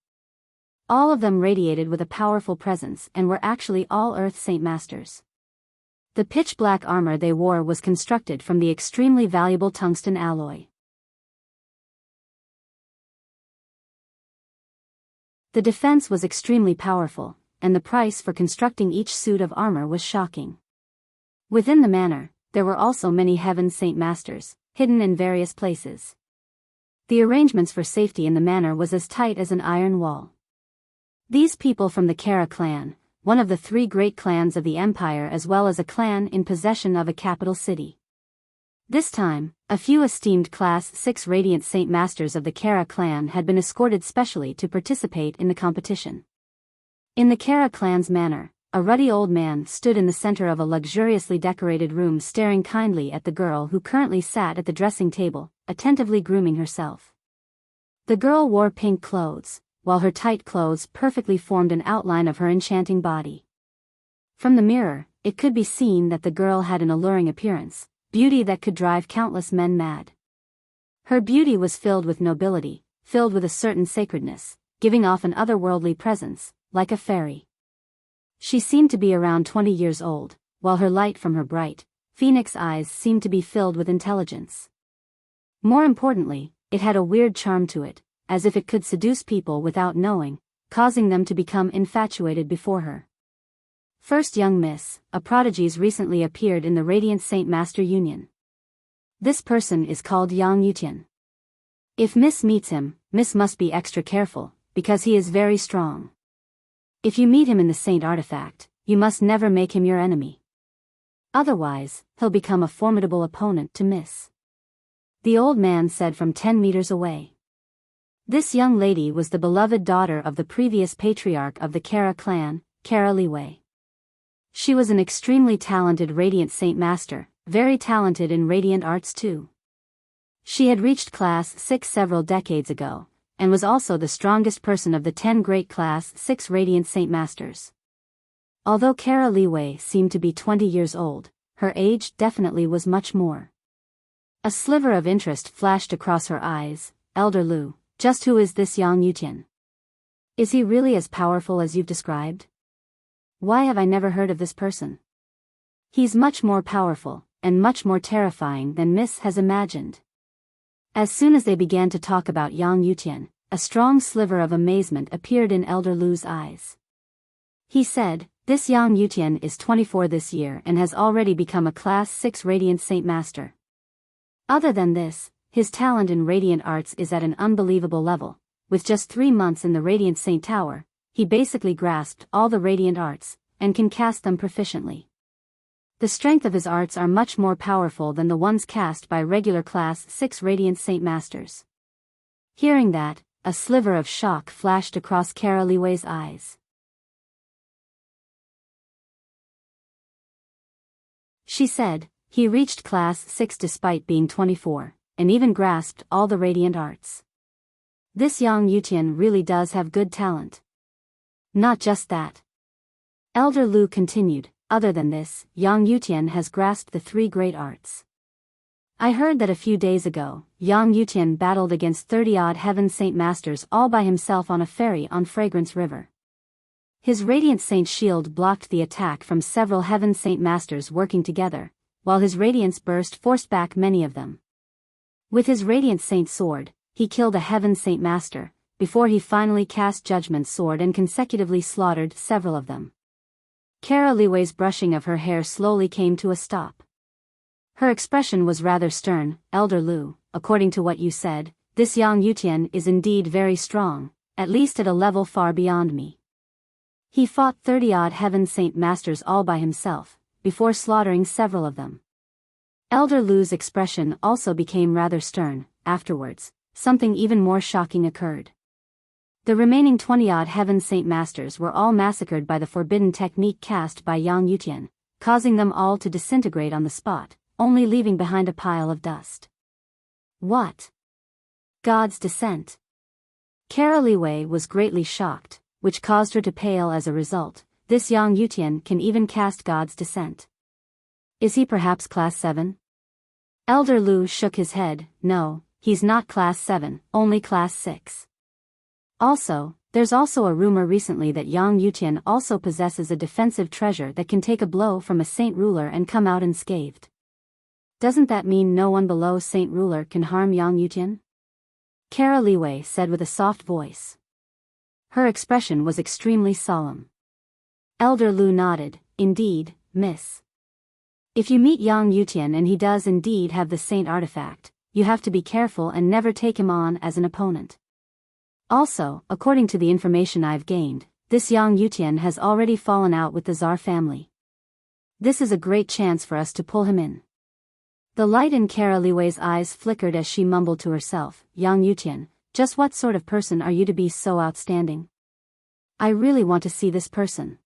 Speaker 1: All of them radiated with a powerful presence and were actually all Earth Saint Masters. The pitch-black armor they wore was constructed from the extremely valuable tungsten alloy. The defense was extremely powerful, and the price for constructing each suit of armor was shocking. Within the manor, there were also many Heaven Saint Masters, hidden in various places. The arrangements for safety in the manor was as tight as an iron wall. These people from the Kara clan, one of the 3 great clans of the empire as well as a clan in possession of a capital city. This time, a few esteemed Class 6 Radiant Saint Masters of the Kara clan had been escorted specially to participate in the competition. In the Kara clan's manor, a ruddy old man stood in the center of a luxuriously decorated room staring kindly at the girl who currently sat at the dressing table, attentively grooming herself. The girl wore pink clothes, while her tight clothes perfectly formed an outline of her enchanting body. From the mirror, it could be seen that the girl had an alluring appearance, beauty that could drive countless men mad. Her beauty was filled with nobility, filled with a certain sacredness, giving off an otherworldly presence, like a fairy. She seemed to be around 20 years old, while her light from her bright, phoenix eyes seemed to be filled with intelligence. More importantly, it had a weird charm to it, as if it could seduce people without knowing, causing them to become infatuated before her. First young Miss, a prodigy's recently appeared in the Radiant Saint Master Union. This person is called Yang Yutian. If Miss meets him, Miss must be extra careful, because he is very strong. If you meet him in the Saint Artifact, you must never make him your enemy. Otherwise, he'll become a formidable opponent to Miss. The old man said from 10 meters away. This young lady was the beloved daughter of the previous patriarch of the Kara clan, Kara Liwei. She was an extremely talented Radiant Saint Master, very talented in radiant arts too. She had reached Class 6 several decades ago, and was also the strongest person of the 10 great Class 6 Radiant Saint Masters. Although Kara Liwei seemed to be 20 years old, her age definitely was much more. A sliver of interest flashed across her eyes. Elder Lu, just who is this Yang Yutian? Is he really as powerful as you've described? Why have I never heard of this person? He's much more powerful, and much more terrifying than Miss has imagined. As soon as they began to talk about Yang Yutian, a strong sliver of amazement appeared in Elder Lu's eyes. He said, "This Yang Yutian is 24 this year and has already become a Class 6 Radiant Saint Master. Other than this, his talent in radiant arts is at an unbelievable level. With just 3 months in the Radiant Saint Tower, he basically grasped all the radiant arts, and can cast them proficiently. The strength of his arts are much more powerful than the ones cast by regular Class 6 Radiant Saint Masters." Hearing that, a sliver of shock flashed across Kara Liwei's eyes. She said, "He reached Class 6 despite being 24, and even grasped all the radiant arts. This Yang Yutian really does have good talent." Not just that. Elder Lu continued, "Other than this, Yang Yutian has grasped the 3 great arts. I heard that a few days ago, Yang Yutian battled against 30-odd Heaven Saint Masters all by himself on a ferry on Fragrance River. His Radiant Saint shield blocked the attack from several Heaven Saint Masters working together, while his Radiance burst forced back many of them. With his Radiant Saint sword, he killed a Heaven Saint Master, before he finally cast Judgment Sword and consecutively slaughtered several of them. Kara Liwei's brushing of her hair slowly came to a stop. Her expression was rather stern. Elder Lu, according to what you said, this Yang Yutian is indeed very strong, at least at a level far beyond me. He fought 30-odd Heaven Saint Masters all by himself, before slaughtering several of them. Elder Lu's expression also became rather stern. Afterwards, something even more shocking occurred. The remaining 20-odd Heaven Saint Masters were all massacred by the forbidden technique cast by Yang Yutian, causing them all to disintegrate on the spot, only leaving behind a pile of dust. What? God's descent. Kara Liwei was greatly shocked, which caused her to pale as a result. This Yang Yutian can even cast God's descent. Is he perhaps class 7? Elder Lu shook his head. No, he's not class 7, only class 6. Also, there's also a rumor recently that Yang Yutian also possesses a defensive treasure that can take a blow from a saint ruler and come out unscathed. Doesn't that mean no one below Saint Ruler can harm Yang Yutian? Kara Liwei said with a soft voice. Her expression was extremely solemn. Elder Lu nodded. Indeed, miss. If you meet Yang Yutian and he does indeed have the saint artifact, you have to be careful and never take him on as an opponent. Also, according to the information I've gained, this Yang Yutian has already fallen out with the Tsar family. This is a great chance for us to pull him in. The light in Kara Liwei's eyes flickered as she mumbled to herself. Yang Yutian, just what sort of person are you to be so outstanding? I really want to see this person.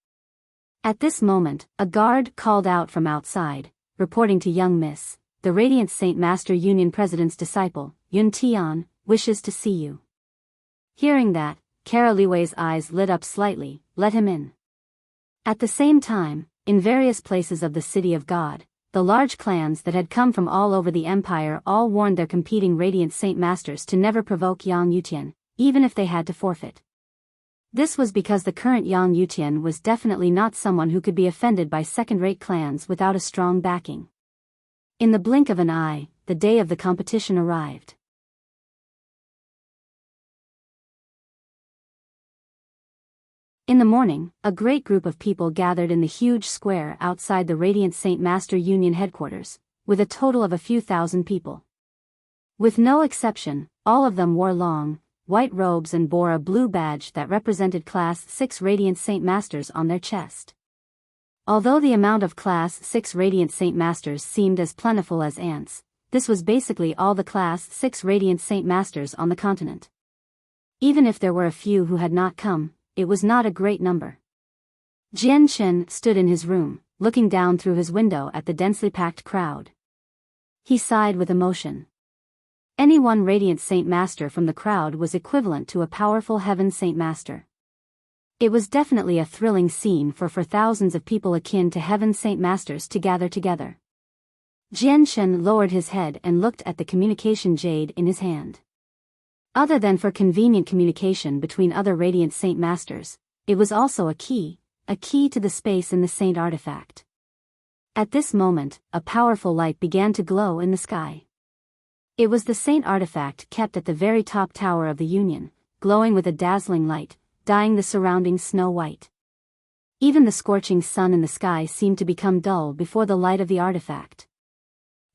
Speaker 1: At this moment, a guard called out from outside, reporting to young Miss, the Radiant Saint Master Union President's disciple, Yun Tian, wishes to see you. Hearing that, Kara Liwei's eyes lit up slightly. Let him in. At the same time, in various places of the City of God, the large clans that had come from all over the empire all warned their competing Radiant Saint Masters to never provoke Yang Yutian, even if they had to forfeit. This was because the current Yang Yutian was definitely not someone who could be offended by second-rate clans without a strong backing. In the blink of an eye, the day of the competition arrived. In the morning, a great group of people gathered in the huge square outside the Radiant Saint Master Union headquarters, with a total of a few thousand people. With no exception, all of them wore long, white robes and bore a blue badge that represented Class 6 Radiant Saint Masters on their chest. Although the amount of Class 6 Radiant Saint Masters seemed as plentiful as ants, this was basically all the Class 6 Radiant Saint Masters on the continent. Even if there were a few who had not come, it was not a great number. Jian Chen stood in his room, looking down through his window at the densely packed crowd. He sighed with emotion. Any one Radiant Saint Master from the crowd was equivalent to a powerful Heaven Saint Master. It was definitely a thrilling scene for thousands of people akin to Heaven Saint Masters to gather together. Jian Chen lowered his head and looked at the communication jade in his hand. Other than for convenient communication between other Radiant Saint Masters, it was also a key to the space in the Saint artifact. At this moment, a powerful light began to glow in the sky. It was the Saint artifact kept at the very top tower of the Union, glowing with a dazzling light, dyeing the surrounding snow white. Even the scorching sun in the sky seemed to become dull before the light of the artifact.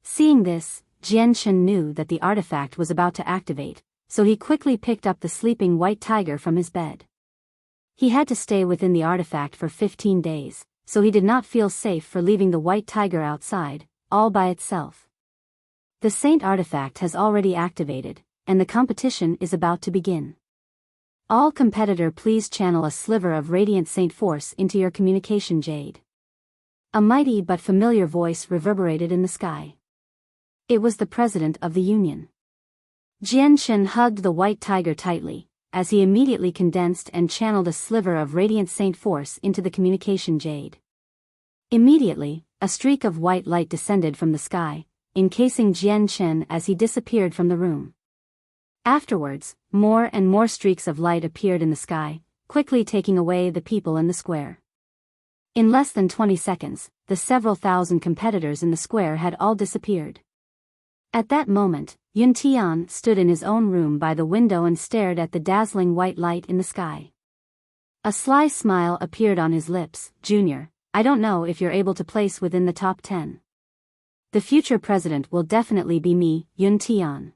Speaker 1: Seeing this, Jian Chen knew that the artifact was about to activate, so he quickly picked up the sleeping white tiger from his bed. He had to stay within the artifact for 15 days, so he did not feel safe for leaving the white tiger outside, all by itself. The Saint artifact has already activated, and the competition is about to begin. All competitor, please channel a sliver of Radiant Saint Force into your communication jade. A mighty but familiar voice reverberated in the sky. It was the president of the Union. Jian Chen hugged the white tiger tightly, as he immediately condensed and channeled a sliver of Radiant Saint Force into the communication jade. Immediately, a streak of white light descended from the sky, encasing Jian Chen as he disappeared from the room. Afterwards, more and more streaks of light appeared in the sky, quickly taking away the people in the square. In less than 20 seconds, the several thousand competitors in the square had all disappeared. At that moment, Yun Tian stood in his own room by the window and stared at the dazzling white light in the sky. A sly smile appeared on his lips. "Junior, I don't know if you're able to place within the top 10. The future president will definitely be me, Yun Tian."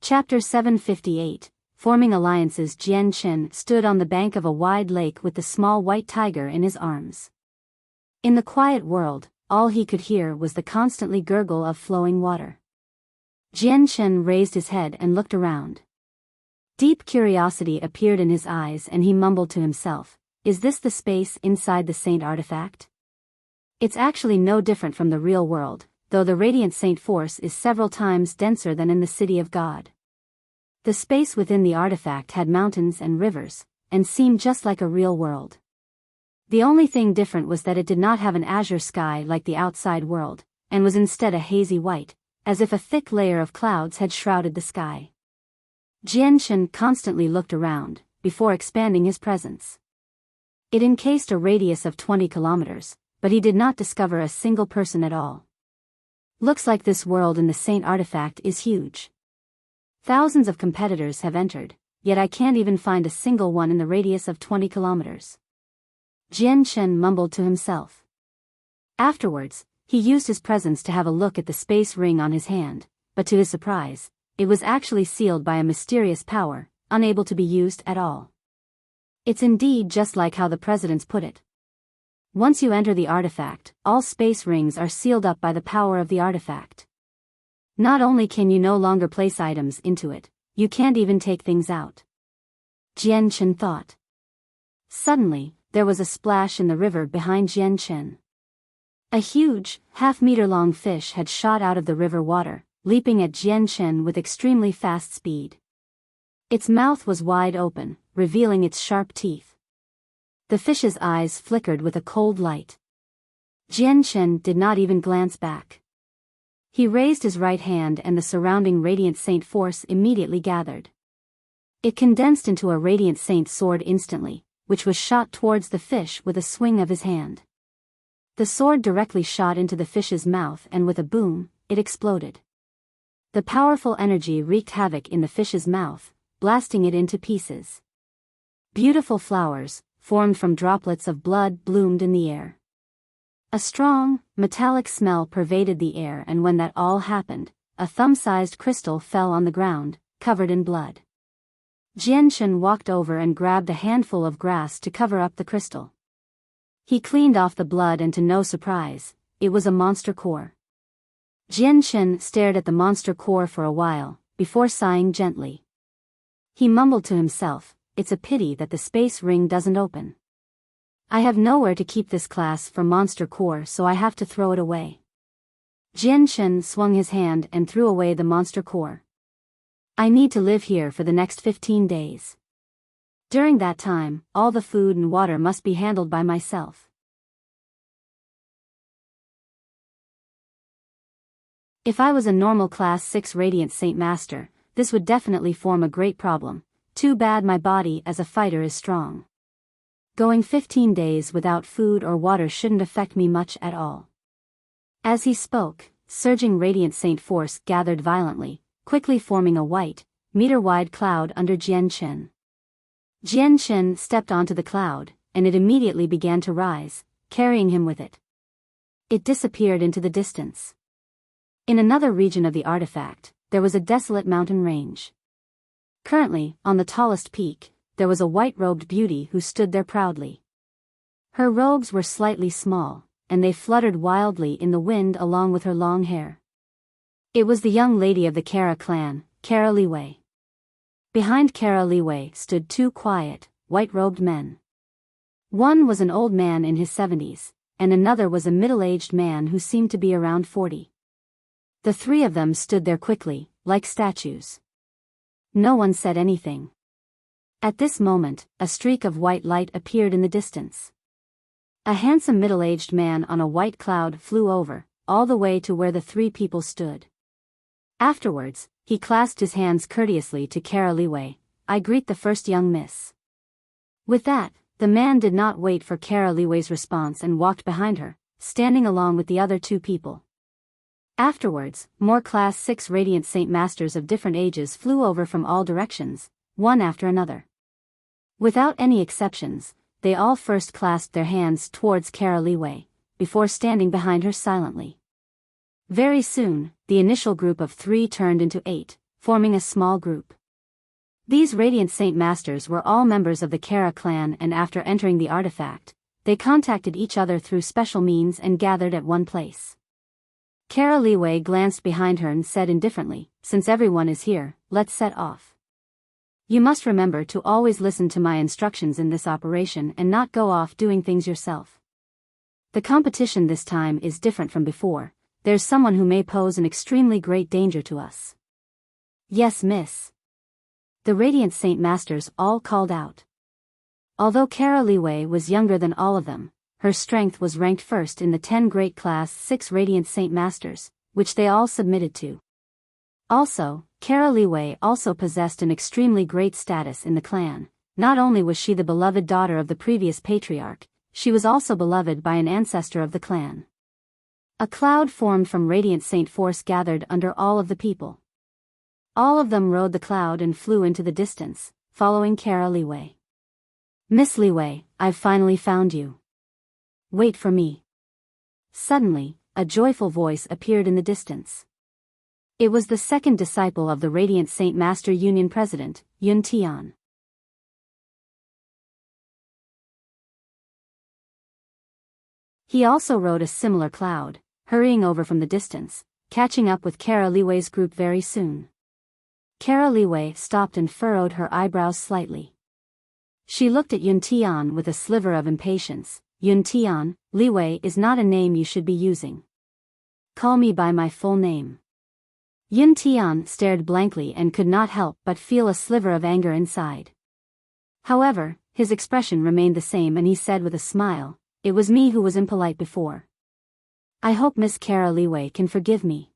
Speaker 1: Chapter 758. Forming alliances. Jian Chen stood on the bank of a wide lake with the small white tiger in his arms. In the quiet world, all he could hear was the constantly gurgle of flowing water. Jian Chen raised his head and looked around. Deep curiosity appeared in his eyes and he mumbled to himself, "Is this the space inside the Saint artifact? It's actually no different from the real world, though the radiant Saint force is several times denser than in the City of God." The space within the artifact had mountains and rivers, and seemed just like a real world. The only thing different was that it did not have an azure sky like the outside world, and was instead a hazy white, as if a thick layer of clouds had shrouded the sky. Jian Chen constantly looked around, before expanding his presence. It encased a radius of 20 kilometers, but he did not discover a single person at all. Looks like this world in the Saint artifact is huge. Thousands of competitors have entered, yet I can't even find a single one in the radius of 20 kilometers. Jian Chen mumbled to himself. Afterwards, he used his presence to have a look at the space ring on his hand, but to his surprise, it was actually sealed by a mysterious power, unable to be used at all. It's indeed just like how the presidents put it. Once you enter the artifact, all space rings are sealed up by the power of the artifact. Not only can you no longer place items into it, you can't even take things out. Jian Chen thought. Suddenly, there was a splash in the river behind Jian Chen. A huge, half-meter-long fish had shot out of the river water, leaping at Jian Chen with extremely fast speed. Its mouth was wide open, revealing its sharp teeth. The fish's eyes flickered with a cold light. Jian Chen did not even glance back. He raised his right hand and the surrounding radiant saint force immediately gathered. It condensed into a radiant saint sword instantly, which was shot towards the fish with a swing of his hand. The sword directly shot into the fish's mouth and with a boom, it exploded. The powerful energy wreaked havoc in the fish's mouth, blasting it into pieces. Beautiful flowers, formed from droplets of blood, bloomed in the air. A strong, metallic smell pervaded the air, and when that all happened, a thumb-sized crystal fell on the ground, covered in blood. Jian Chen walked over and grabbed a handful of grass to cover up the crystal. He cleaned off the blood and to no surprise, it was a monster core. Jian Chen stared at the monster core for a while, before sighing gently. He mumbled to himself, "It's a pity that the space ring doesn't open. I have nowhere to keep this class for monster core, so I have to throw it away." Jian Chen swung his hand and threw away the monster core. "I need to live here for the next 15 days. During that time, all the food and water must be handled by myself." If I was a normal class 6 Radiant Saint Master, this would definitely form a great problem. Too bad my body as a fighter is strong. Going 15 days without food or water shouldn't affect me much at all. As he spoke, surging Radiant Saint force gathered violently, quickly forming a white, meter-wide cloud under Jian Chen. Jian Chen stepped onto the cloud, and it immediately began to rise, carrying him with it. It disappeared into the distance. In another region of the artifact, there was a desolate mountain range. Currently, on the tallest peak, there was a white-robed beauty who stood there proudly. Her robes were slightly small, and they fluttered wildly in the wind along with her long hair. It was the young lady of the Kara clan, Kara Liwei. Behind Kara Liwei stood 2 quiet, white-robed men. One was an old man in his 70s, and another was a middle-aged man who seemed to be around 40. The 3 of them stood there quickly, like statues. No one said anything. At this moment, a streak of white light appeared in the distance. A handsome middle-aged man on a white cloud flew over, all the way to where the three people stood. Afterwards, he clasped his hands courteously to Kara Liwei. "I greet the first young miss." With that, the man did not wait for Kara Liwei's response and walked behind her, standing along with the other two people. Afterwards, more Class 6 Radiant Saint Masters of different ages flew over from all directions, one after another. Without any exceptions, they all first clasped their hands towards Kara Liwei, before standing behind her silently. Very soon, the initial group of 3 turned into 8, forming a small group. These Radiant Saint Masters were all members of the Kara clan, and after entering the artifact, they contacted each other through special means and gathered at one place. Kara Liwei glanced behind her and said indifferently, "Since everyone is here, let's set off. You must remember to always listen to my instructions in this operation and not go off doing things yourself. The competition this time is different from before. There's someone who may pose an extremely great danger to us." "Yes, miss." The Radiant Saint Masters all called out. Although Kara Liwei was younger than all of them, her strength was ranked first in the 10 great Class 6 Radiant Saint Masters, which they all submitted to. Also, Kara Liwei also possessed an extremely great status in the clan. Not only was she the beloved daughter of the previous patriarch, she was also beloved by an ancestor of the clan. A cloud formed from Radiant Saint Force gathered under all of the people. All of them rode the cloud and flew into the distance, following Kara Liwei. "Miss Liwei, I've finally found you. Wait for me." Suddenly, a joyful voice appeared in the distance. It was the second disciple of the Radiant Saint Master Union President, Yun Tian. He also rode a similar cloud, hurrying over from the distance, catching up with Kara Liwei's group very soon. Kara Liwei stopped and furrowed her eyebrows slightly. She looked at Yun Tian with a sliver of impatience. "Yun Tian, Liwei is not a name you should be using. Call me by my full name." Yun Tian stared blankly and could not help but feel a sliver of anger inside. However, his expression remained the same and he said with a smile, "It was me who was impolite before. I hope Miss Kara Liwei can forgive me."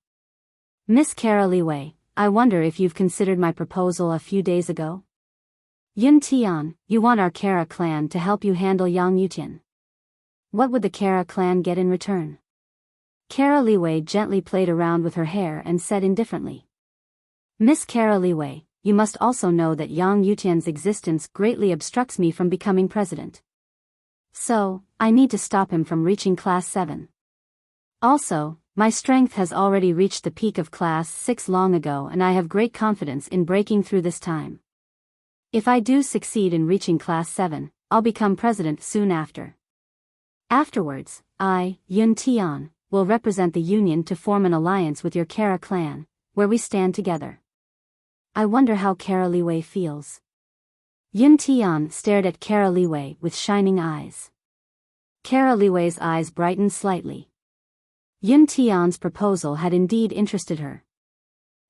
Speaker 1: "Miss Kara Liwei, I wonder if you've considered my proposal a few days ago? Yun Tian, you want our Kara clan to help you handle Yang Yutian. What would the Kara clan get in return?" Kara Liwei gently played around with her hair and said indifferently, "Miss Kara Liwei, you must also know that Yang Yutian's existence greatly obstructs me from becoming president. So, I need to stop him from reaching Class 7. Also, my strength has already reached the peak of Class 6 long ago and I have great confidence in breaking through this time. If I do succeed in reaching Class 7, I'll become president soon after. Afterwards, I, Yun Tian, will represent the Union to form an alliance with your Kara clan, where we stand together. I wonder how Kara Liwei feels." Yun Tian stared at Kara Liwei with shining eyes. Kara Liwei's eyes brightened slightly. Yun Tian's proposal had indeed interested her.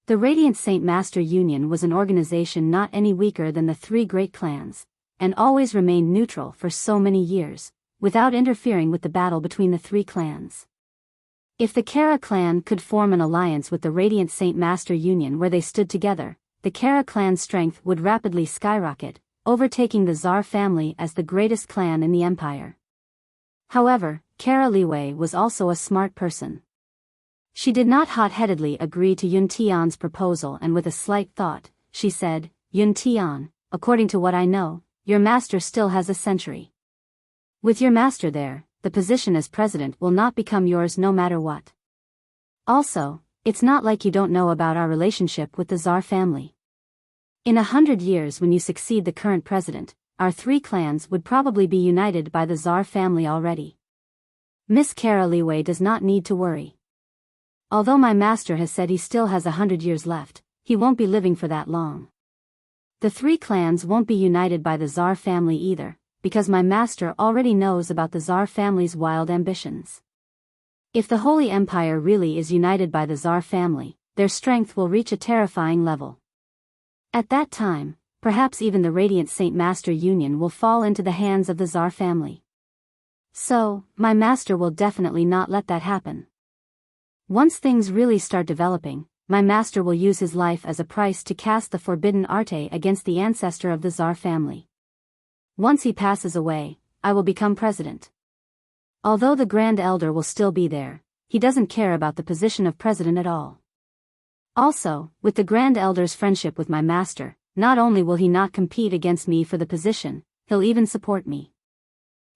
Speaker 1: The Radiant Saint Master Union was an organization not any weaker than the 3 great clans, and always remained neutral for so many years, without interfering with the battle between the 3 clans. If the Kara clan could form an alliance with the Radiant Saint Master Union where they stood together, the Kara clan's strength would rapidly skyrocket, overtaking the Tsar family as the greatest clan in the empire. However, Kara Liwei was also a smart person. She did not hot-headedly agree to Yun Tian's proposal and with a slight thought, she said, "Yun Tian, according to what I know, your master still has a century. With your master there, the position as president will not become yours no matter what. Also, it's not like you don't know about our relationship with the Tsar family. In 100 years when you succeed the current president, our 3 clans would probably be united by the Tsar family already. Miss Kara Liwei does not need to worry. Although my master has said he still has 100 years left, he won't be living for that long. The 3 clans won't be united by the Tsar family either, because my master already knows about the Tsar family's wild ambitions. If the Holy Empire really is united by the Tsar family, their strength will reach a terrifying level. At that time, perhaps even the Radiant Saint Master Union will fall into the hands of the Tsar family. So, my master will definitely not let that happen. Once things really start developing, my master will use his life as a price to cast the forbidden arte against the ancestor of the Tsar family. Once he passes away, I will become president. Although the Grand Elder will still be there, he doesn't care about the position of president at all. Also, with the Grand Elder's friendship with my master, not only will he not compete against me for the position, he'll even support me.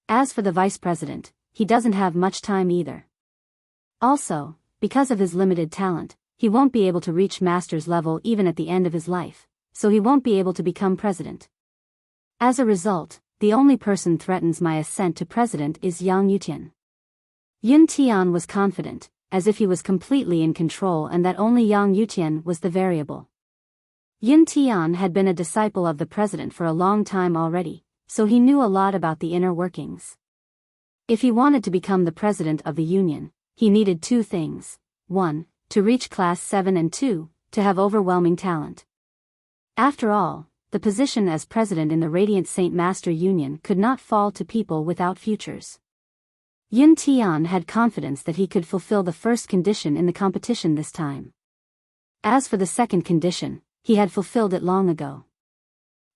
Speaker 1: As for the vice president, he doesn't have much time either. Also, because of his limited talent, he won't be able to reach master's level even at the end of his life, so he won't be able to become president. As a result, the only person threatens my ascent to president is Yang Yutian. Yun Tian was confident, as if he was completely in control and that only Yang Yutian was the variable. Yun Tian had been a disciple of the president for a long time already, so he knew a lot about the inner workings. If he wanted to become the president of the union, he needed two things: 1, to reach class 7 and 2, to have overwhelming talent. After all, the position as president in the Radiant Saint Master Union could not fall to people without futures. Yun Tian had confidence that he could fulfill the first condition in the competition this time. As for the second condition, he had fulfilled it long ago.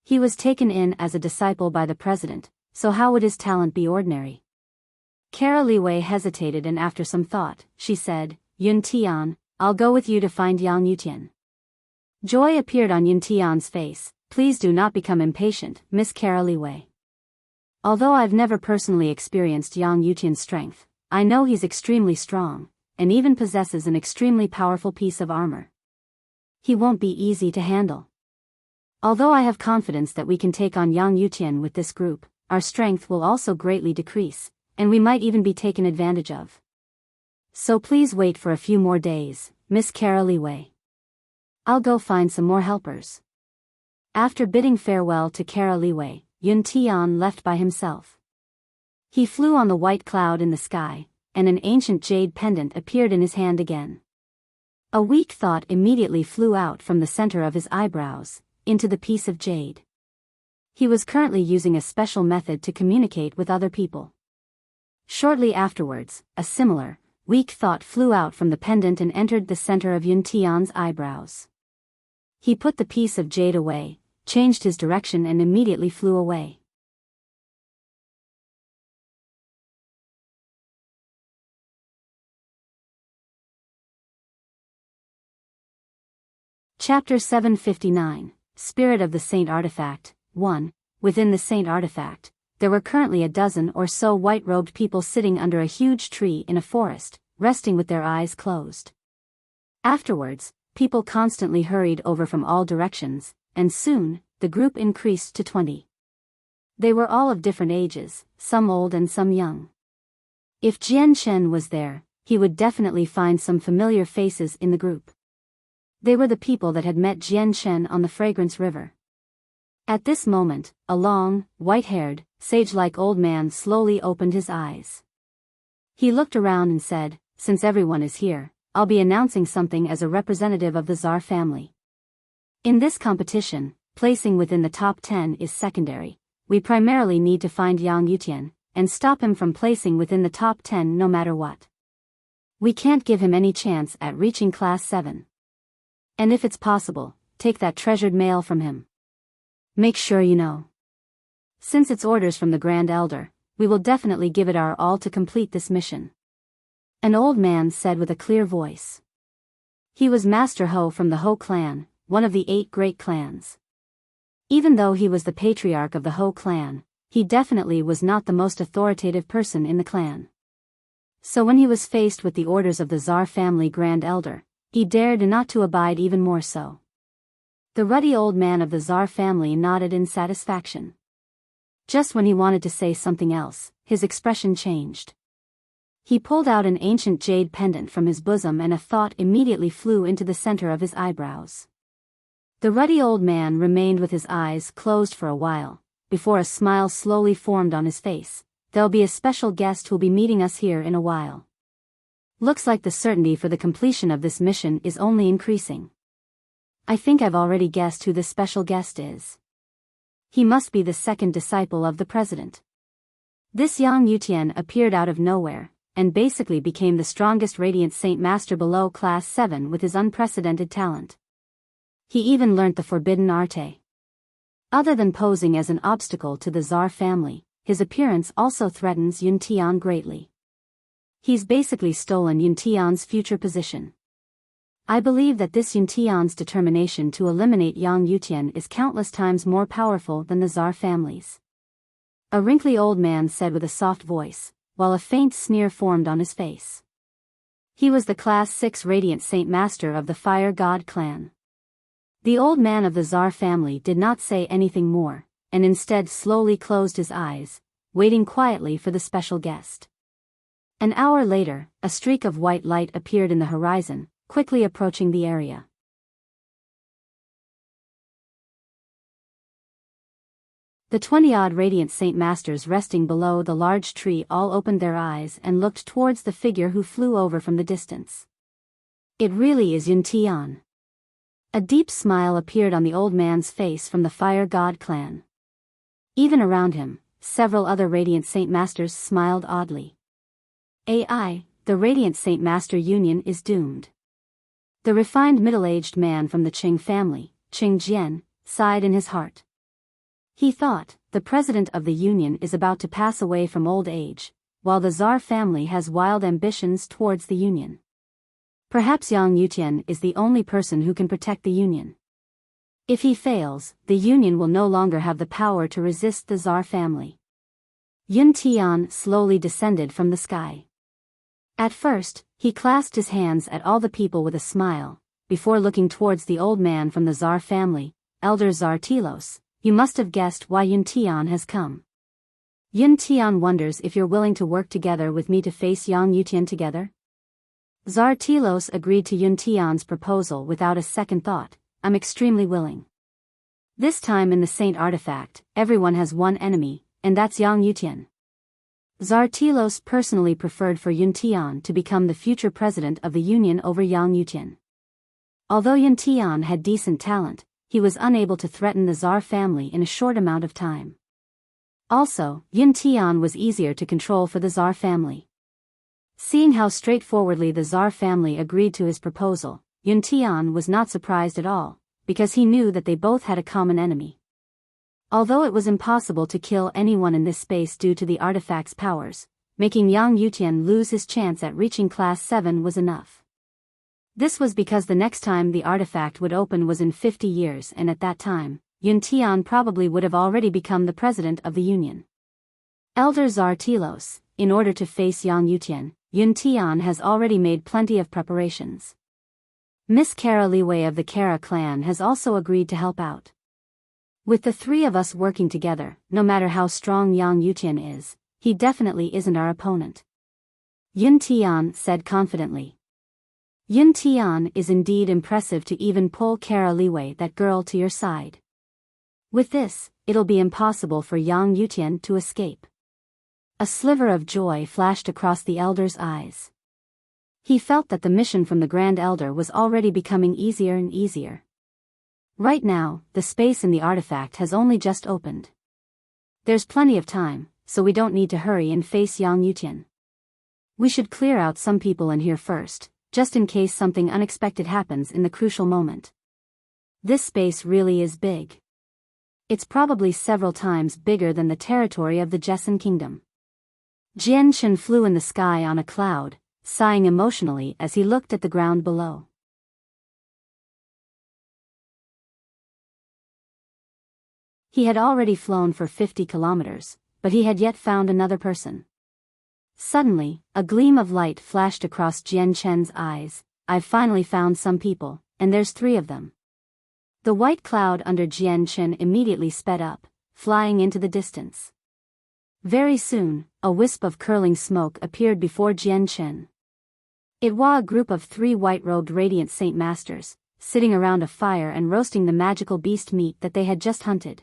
Speaker 1: He was taken in as a disciple by the president, so how would his talent be ordinary? Kara Liwei hesitated, and after some thought, she said, "Yun Tian, I'll go with you to find Yang Yutian." Joy appeared on Yun Tian's face. "Please do not become impatient, Miss Kara Liwei. Although I've never personally experienced Yang Yutian's strength, I know he's extremely strong, and even possesses an extremely powerful piece of armor. He won't be easy to handle. Although I have confidence that we can take on Yang Yutian with this group, our strength will also greatly decrease, and we might even be taken advantage of. So please wait for a few more days, Miss Kara Liwei. I'll go find some more helpers." After bidding farewell to Kara Liwei, Yun Tian left by himself. He flew on the white cloud in the sky, and an ancient jade pendant appeared in his hand again. A weak thought immediately flew out from the center of his eyebrows, into the piece of jade. He was currently using a special method to communicate with other people. Shortly afterwards, a similar, weak thought flew out from the pendant and entered the center of Yun Tian's eyebrows. He put the piece of jade away, changed his direction and immediately flew away. Chapter 759, Spirit of the Saint Artifact, 1. Within the Saint Artifact, there were currently a dozen or so white-robed people sitting under a huge tree in a forest, resting with their eyes closed. Afterwards, people constantly hurried over from all directions, and soon, the group increased to 20. They were all of different ages, some old and some young. If Jian Shen was there, he would definitely find some familiar faces in the group. They were the people that had met Jian Shen on the Fragrance River. At this moment, a long, white-haired, sage-like old man slowly opened his eyes. He looked around and said, "Since everyone is here, I'll be announcing something as a representative of the Tsar family. In this competition, placing within the top 10 is secondary. We primarily need to find Yang Yutian, and stop him from placing within the top 10 no matter what. We can't give him any chance at reaching class 7. And if it's possible, take that treasured mail from him. Make sure you know. Since it's orders from the Grand Elder, we will definitely give it our all to complete this mission." An old man said with a clear voice. He was Master Ho from the Ho clan, one of the 8 great clans. Even though he was the patriarch of the Ho clan, he definitely was not the most authoritative person in the clan. So when he was faced with the orders of the Tsar family Grand Elder, he dared not to abide even more so. The ruddy old man of the Tsar family nodded in satisfaction. Just when he wanted to say something else, his expression changed. He pulled out an ancient jade pendant from his bosom and a thought immediately flew into the center of his eyebrows. The ruddy old man remained with his eyes closed for a while, before a smile slowly formed on his face. "There'll be a special guest who'll be meeting us here in a while. Looks like the certainty for the completion of this mission is only increasing. I think I've already guessed who this special guest is." He must be the second disciple of the president. This Yang Yutian appeared out of nowhere, and basically became the strongest Radiant Saint Master below Class 7 with his unprecedented talent. He even learnt the forbidden arte. Other than posing as an obstacle to the Tsar family, his appearance also threatens Yun Tian greatly. He's basically stolen Yun Tian's future position. I believe that this Yun Tian's determination to eliminate Yang Yutian is countless times more powerful than the Tsar family's. A wrinkly old man said with a soft voice, while a faint sneer formed on his face. He was the Class 6 Radiant Saint Master of the Fire God clan. The old man of the Tsar family did not say anything more, and instead slowly closed his eyes, waiting quietly for the special guest. An hour later, a streak of white light appeared in the horizon, quickly approaching the area. The 20-odd Radiant Saint Masters resting below the large tree all opened their eyes and looked towards the figure who flew over from the distance. It really is Yun Tian. A deep smile appeared on the old man's face from the Fire God clan. Even around him, several other Radiant Saint Masters smiled oddly. AI, the Radiant Saint Master Union is doomed. The refined middle-aged man from the Qing family, Qing Jian, sighed in his heart. He thought, the president of the union is about to pass away from old age, while the Tsar family has wild ambitions towards the union. Perhaps Yang Yutian is the only person who can protect the union. If he fails, the union will no longer have the power to resist the Tsar family. Yun Tian slowly descended from the sky. At first, he clasped his hands at all the people with a smile, before looking towards the old man from the Tsar family, Elder Tsar Telos. You must have guessed why Yun Tian has come. Yun Tian wonders if you're willing to work together with me to face Yang Yutian together? Tsar Telos agreed to Yun Tian's proposal without a second thought. I'm extremely willing. This time in the Saint Artifact, everyone has one enemy, and that's Yang Yutian. Tsar Telos personally preferred for Yun Tian to become the future president of the Union over Yang Yutian. Although Yun Tian had decent talent, he was unable to threaten the Tsar family in a short amount of time. Also, Yun Tian was easier to control for the Tsar family. Seeing how straightforwardly the Tsar family agreed to his proposal, Yun Tian was not surprised at all, because he knew that they both had a common enemy. Although it was impossible to kill anyone in this space due to the artifact's powers, making Yang Yutian lose his chance at reaching Class 7 was enough. This was because the next time the artifact would open was in 50 years, and at that time, Yun Tian probably would have already become the president of the Union. Elder Tsar Telos, in order to face Yang Yutian, Yun Tian has already made plenty of preparations. Miss Kara Liwei of the Kara clan has also agreed to help out. With the three of us working together, no matter how strong Yang Yutian is, he definitely isn't our opponent. Yun Tian said confidently. Yun Tian is indeed impressive to even pull Kara Liwei, that girl, to your side. With this, it'll be impossible for Yang Yutian to escape. A sliver of joy flashed across the elder's eyes. He felt that the mission from the Grand Elder was already becoming easier and easier. Right now, the space in the artifact has only just opened. There's plenty of time, so we don't need to hurry and face Yang Yutian. We should clear out some people in here first, just in case something unexpected happens in the crucial moment. This space really is big. It's probably several times bigger than the territory of the Jessen Kingdom. Jian Chen flew in the sky on a cloud, sighing emotionally as he looked at the ground below. He had already flown for 50 kilometers, but he had yet found another person. Suddenly, a gleam of light flashed across Jian Chen's eyes. I've finally found some people, and there's 3 of them. The white cloud under Jian Chen immediately sped up, flying into the distance. Very soon, a wisp of curling smoke appeared before Jian Chen. It was a group of 3 white-robed Radiant Saint Masters, sitting around a fire and roasting the magical beast meat that they had just hunted.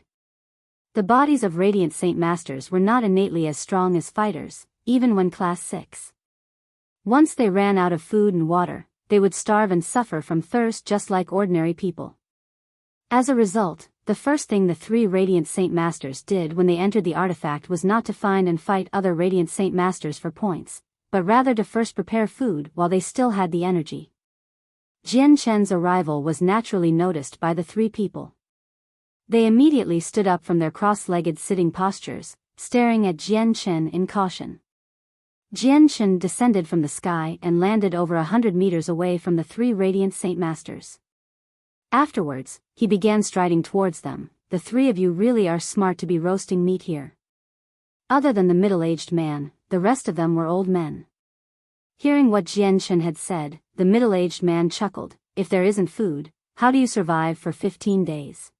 Speaker 1: The bodies of Radiant Saint Masters were not innately as strong as fighters, even when Class 6. Once they ran out of food and water, they would starve and suffer from thirst just like ordinary people. As a result, The first thing the three Radiant Saint Masters did when they entered the artifact was not to find and fight other Radiant Saint Masters for points, but rather to first prepare food while they still had the energy. Jian Chen's arrival was naturally noticed by the three people. They immediately stood up from their cross-legged sitting postures, staring at Jian Chen in caution. Jian Chen descended from the sky and landed over 100 meters away from the three Radiant Saint Masters. Afterwards, he began striding towards them. The three of you really are smart to be roasting meat here. Other than the middle-aged man, the rest of them were old men. Hearing what Jian Chen had said, the middle-aged man chuckled. If there isn't food, how do you survive for 15 days?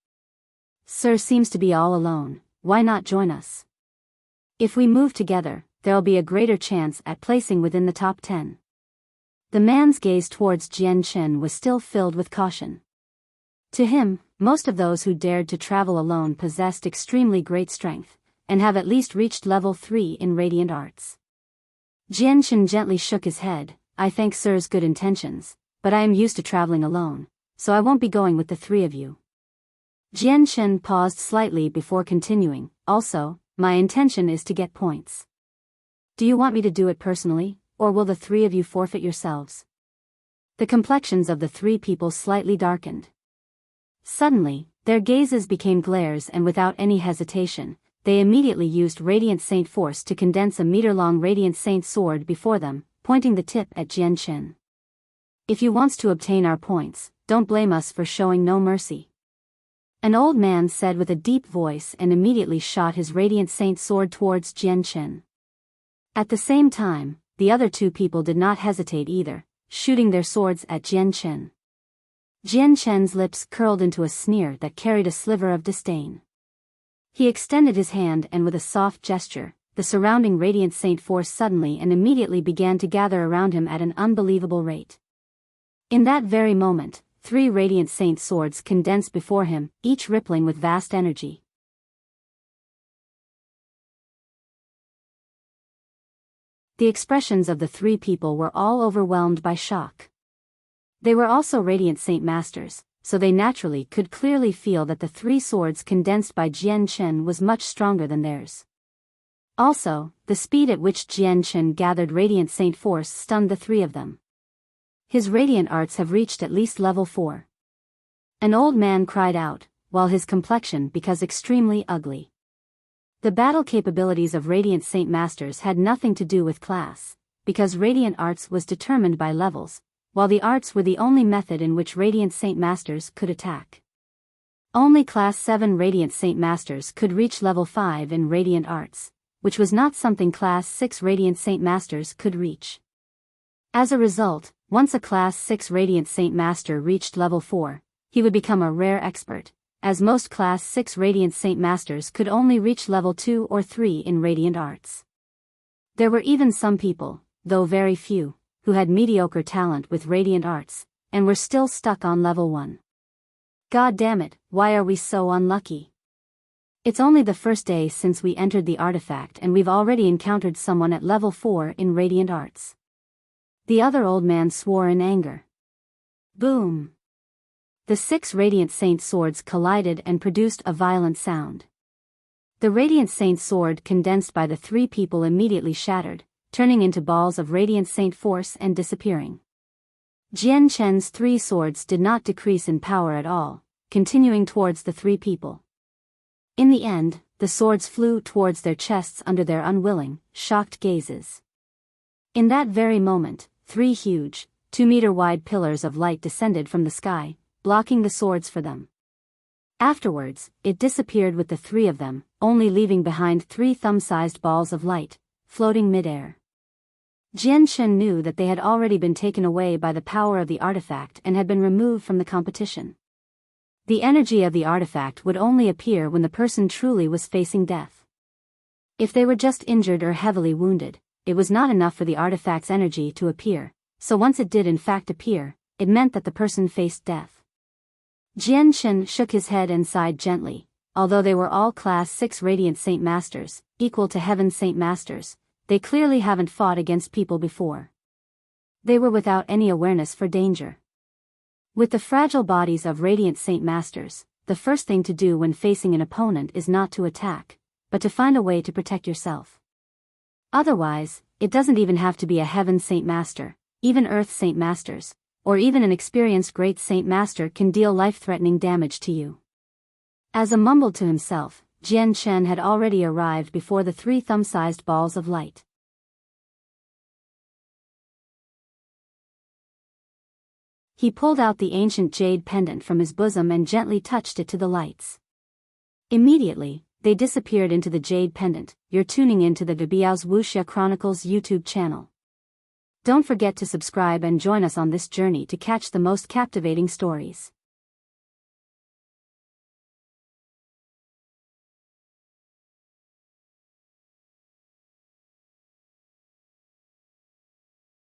Speaker 1: Sir seems to be all alone, why not join us? If we move together, there'll be a greater chance at placing within the top 10. The man's gaze towards Jian Chen was still filled with caution. To him, most of those who dared to travel alone possessed extremely great strength, and have at least reached level 3 in Radiant Arts. Jian Chen gently shook his head. I thank Sir's good intentions, but I am used to traveling alone, so I won't be going with the three of you. Jian Chen paused slightly before continuing. Also, my intention is to get points. Do you want me to do it personally, or will the three of you forfeit yourselves? The complexions of the three people slightly darkened. Suddenly, their gazes became glares, and without any hesitation, they immediately used Radiant Saint Force to condense a meter-long Radiant Saint sword before them, pointing the tip at Jian Chen. If you want to obtain our points, don't blame us for showing no mercy. An old man said with a deep voice and immediately shot his Radiant Saint sword towards Jian Chen. At the same time, the other two people did not hesitate either, shooting their swords at Jian Chen. Jian Chen's lips curled into a sneer that carried a sliver of disdain. He extended his hand, and with a soft gesture, the surrounding Radiant Saint Force suddenly and immediately began to gather around him at an unbelievable rate. In that very moment, 3 Radiant Saint swords condensed before him, each rippling with vast energy. The expressions of the three people were all overwhelmed by shock. They were also Radiant Saint Masters, so they naturally could clearly feel that the 3 swords condensed by Jian Chen was much stronger than theirs. Also, the speed at which Jian Chen gathered Radiant Saint Force stunned the 3 of them. His Radiant Arts have reached at least level 4. An old man cried out, while his complexion became extremely ugly. The battle capabilities of Radiant Saint Masters had nothing to do with class, because Radiant Arts was determined by levels, while the arts were the only method in which Radiant Saint Masters could attack. Only Class 7 Radiant Saint Masters could reach level 5 in Radiant Arts, which was not something Class 6 Radiant Saint Masters could reach. As a result, once a Class 6 Radiant Saint Master reached level 4, he would become a rare expert, as most Class 6 Radiant Saint Masters could only reach level 2 or 3 in Radiant Arts. There were even some people, though very few, who had mediocre talent with Radiant Arts, and were still stuck on level 1. God damn it, why are we so unlucky? It's only the first day since we entered the artifact, and we've already encountered someone at level 4 in Radiant Arts. The other old man swore in anger. Boom! The 6 Radiant Saint swords collided and produced a violent sound. The Radiant Saint sword condensed by the 3 people immediately shattered, turning into balls of Radiant Saint Force and disappearing. Jian Chen's 3 swords did not decrease in power at all, continuing towards the 3 people. In the end, the swords flew towards their chests under their unwilling, shocked gazes. In that very moment, 3 huge, 2-meter-wide pillars of light descended from the sky, blocking the swords for them. Afterwards, it disappeared with the 3 of them, only leaving behind 3 thumb-sized balls of light, floating mid-air. Jian Chen knew that they had already been taken away by the power of the artifact and had been removed from the competition. The energy of the artifact would only appear when the person truly was facing death. If they were just injured or heavily wounded, it was not enough for the artifact's energy to appear, so once it did in fact appear, it meant that the person faced death. Jian Chen shook his head and sighed gently. Although they were all Class 6 Radiant Saint Masters, equal to Heaven Saint Masters, they clearly haven't fought against people before. They were without any awareness for danger. With the fragile bodies of Radiant Saint Masters, the first thing to do when facing an opponent is not to attack, but to find a way to protect yourself. Otherwise, it doesn't even have to be a Heaven Saint Master, even Earth Saint Masters, or even an experienced Great Saint Master can deal life-threatening damage to you. As a mumbled to himself, Jian Chen had already arrived before the 3 thumb-sized balls of light. He pulled out the ancient jade pendant from his bosom and gently touched it to the lights. Immediately, they disappeared into the jade pendant. You're tuning into the Biyao's Wuxia Chronicles YouTube channel. Don't forget to subscribe and join us on this journey to catch the most captivating stories.